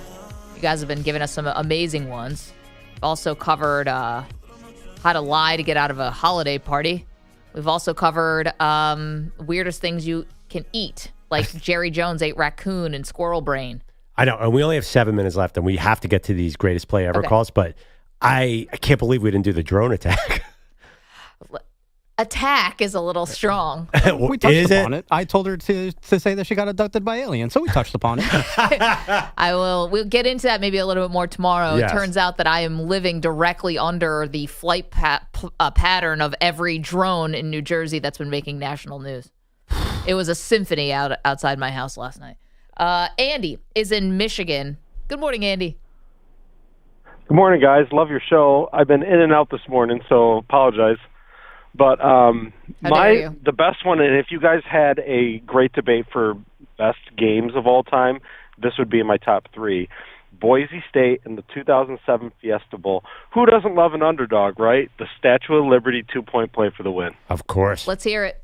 You guys have been giving us some amazing ones. We've also covered how to lie to get out of a holiday party. We've also covered weirdest things you can eat, like Jerry Jones ate raccoon and squirrel brain. I know, and we only have 7 minutes left, and we have to get to these greatest play ever calls, but I can't believe we didn't do the drone attack. Attack is a little strong. We touched upon it. I told her to say that she got abducted by aliens, so we touched upon it. We'll get into that maybe a little bit more tomorrow. Yes. It turns out that I am living directly under the flight pattern of every drone in New Jersey that's been making national news. It was a symphony outside my house last night. Andy is in Michigan. Good morning, Andy. Good morning, guys. Love your show. I've been in and out this morning, so apologize. But the best one, and if you guys had a great debate for best games of all time, this would be in my top 3. Boise State in the 2007 Fiesta Bowl. Who doesn't love an underdog, right? The Statue of Liberty 2-point play for the win. Of course. Let's hear it.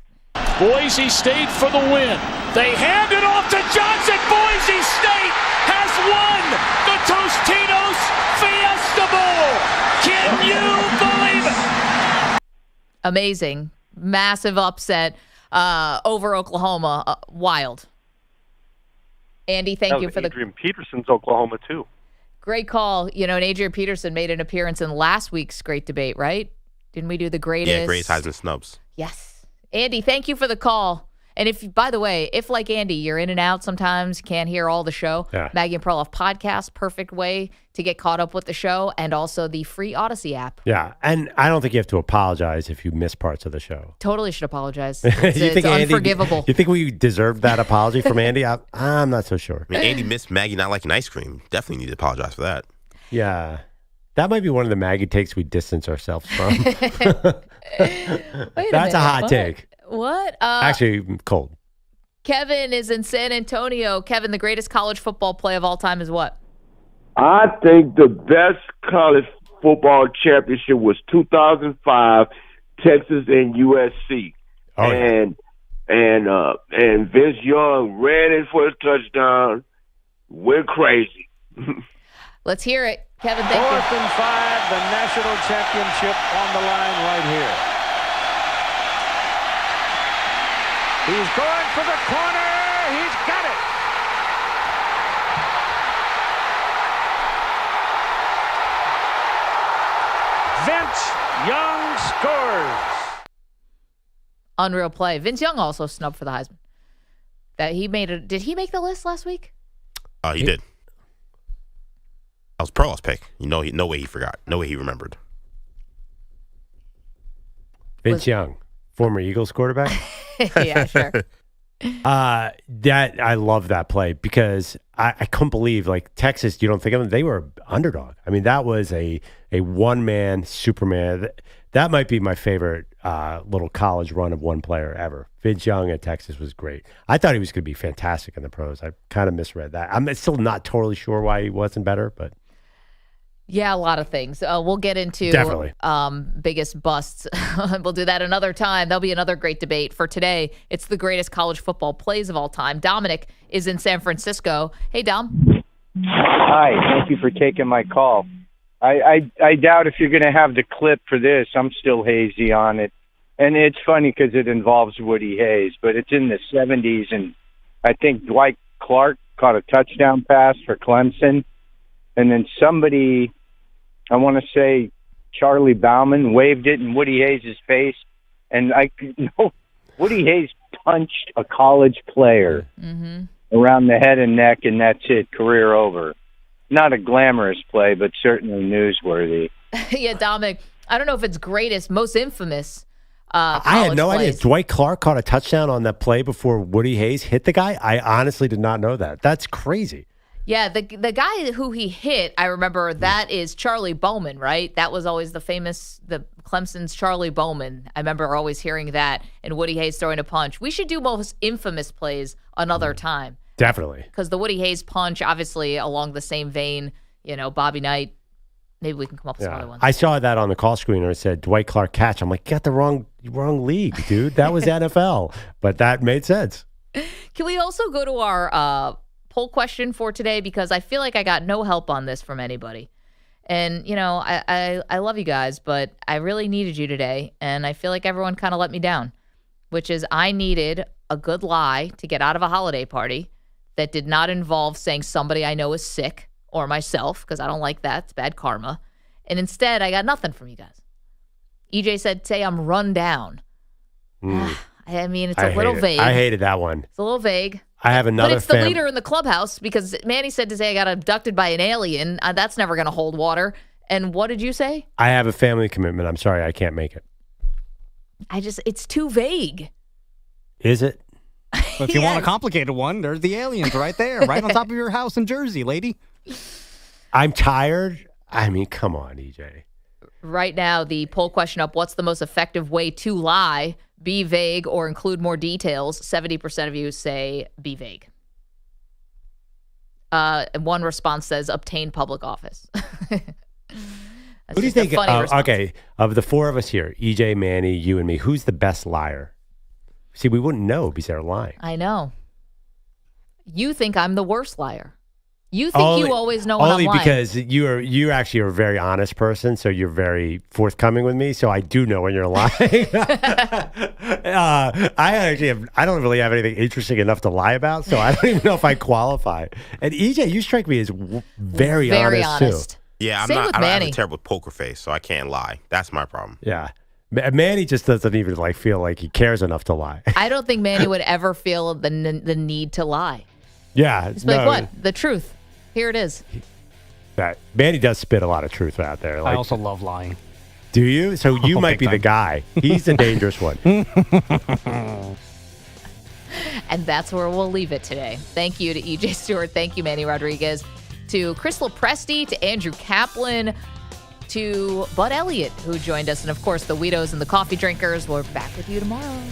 Boise State for the win. They hand it off to Johnson. Boise State has won the Tostitos Fiesta Bowl. Can you believe it? Amazing. Massive upset over Oklahoma. Wild. Andy, thank you for Adrian Peterson's Oklahoma, too. Great call. You know, and Adrian Peterson made an appearance in last week's great debate, right? Didn't we do the greatest? Yeah, greatest Heisman snubs. Yes. Andy, thank you for the call. And if, by the way, if like Andy, you're in and out sometimes, can't hear all the show, Maggie and Perloff podcast, perfect way to get caught up with the show, and also the free Odyssey app. Yeah, and I don't think you have to apologize if you miss parts of the show. Totally should apologize. It's unforgivable. You think we deserved that apology from Andy? I'm not so sure. I mean, Andy missed Maggie not liking ice cream. Definitely need to apologize for that. Yeah. That might be one of the Maggie takes we distance ourselves from. That's a hot take. What? Actually, cold. Kevin is in San Antonio. Kevin, the greatest college football play of all time is what? I think the best college football championship was 2005, Texas and USC. Oh, and Vince Young ran in for a touchdown, went crazy. Let's hear it. Kevin, thank you. 4th and 5, the national championship on the line right here. He's going for the corner. He's got it. Vince Young scores. Unreal play. Vince Young also snubbed for the Heisman. Did he make the list last week? He did. That was Perloff's pick. No way he forgot. No way he remembered. Vince Young, former Eagles quarterback. Yeah, sure. I love that play because I couldn't believe, like, Texas, you don't think of them, they were underdog. I mean, that was a one-man Superman. That might be my favorite little college run of one player ever. Vince Young at Texas was great. I thought he was going to be fantastic in the pros. I kind of misread that. I'm still not totally sure why he wasn't better, but... Yeah, a lot of things. We'll get into definitely biggest busts. We'll do that another time. There'll be another great debate. For today, it's the greatest college football plays of all time. Dominic is in San Francisco. Hey, Dom. Hi. Thank you for taking my call. I doubt if you're going to have the clip for this. I'm still hazy on it. And it's funny because it involves Woody Hayes, but it's in the 70s, and I think Dwight Clark caught a touchdown pass for Clemson. And then somebody, I want to say Charlie Bauman, waved it in Woody Hayes' face. And Woody Hayes punched a college player around the head and neck, and that's it, career over. Not a glamorous play, but certainly newsworthy. Yeah, Dominic, I don't know if it's greatest, most infamous I had no idea. Dwight Clark caught a touchdown on that play before Woody Hayes hit the guy. I honestly did not know that. That's crazy. Yeah, the guy who he hit, I remember that is Charlie Bowman, right? That was always the Clemson's Charlie Bowman. I remember always hearing that, and Woody Hayes throwing a punch. We should do most infamous plays another time. Definitely. Because the Woody Hayes punch, obviously along the same vein, Bobby Knight. Maybe we can come up with some other ones. I saw that on the call screener. It said Dwight Clark catch. I'm like, you got the wrong league, dude. That was NFL. But that made sense. Can we also go to our poll question for today? Because I feel like I got no help on this from anybody. And, I love you guys, but I really needed you today. And I feel like everyone kind of let me down, which is I needed a good lie to get out of a holiday party that did not involve saying somebody I know is sick or myself, because I don't like that. It's bad karma. And instead, I got nothing from you guys. EJ said, say I'm run down. I mean, it's a little vague. I hated that one. It's a little vague. I have another But it's the leader in the clubhouse, because Manny said to say I got abducted by an alien. That's never going to hold water. And what did you say? I have a family commitment. I'm sorry, I can't make it. It's too vague. Is it? If you want a complicated one, there's the aliens right there, right on top of your house in Jersey, lady. I'm tired. I mean, come on, EJ. Right now, the poll question up, what's the most effective way to lie? Be vague or include more details. 70% of you say be vague. And one response says, obtain public office. What do you think? Okay, of the four of us here, EJ, Manny, you, and me, who's the best liar? See, we wouldn't know because they're lying. I know. You think I'm the worst liar. You think you always know when I'm lying. Only because you actually are a very honest person, so you're very forthcoming with me. So I do know when you're lying. I don't really have anything interesting enough to lie about, so I don't even know if I qualify. And EJ, you strike me as very honest too. Yeah, I have a terrible poker face, so I can't lie. That's my problem. Yeah. Manny just doesn't even feel like he cares enough to lie. I don't think Manny would ever feel the need to lie. Yeah. He's like, what? The truth. Here it is. Manny does spit a lot of truth out there. I also love lying. Do you? So you might be the guy. He's the dangerous one. And that's where we'll leave it today. Thank you to EJ Stewart. Thank you, Manny Rodriguez. To Chris Lopresti, to Andrew Kaplan, to Bud Elliott, who joined us. And, of course, the Weedos and the Coffee Drinkers. We're back with you tomorrow.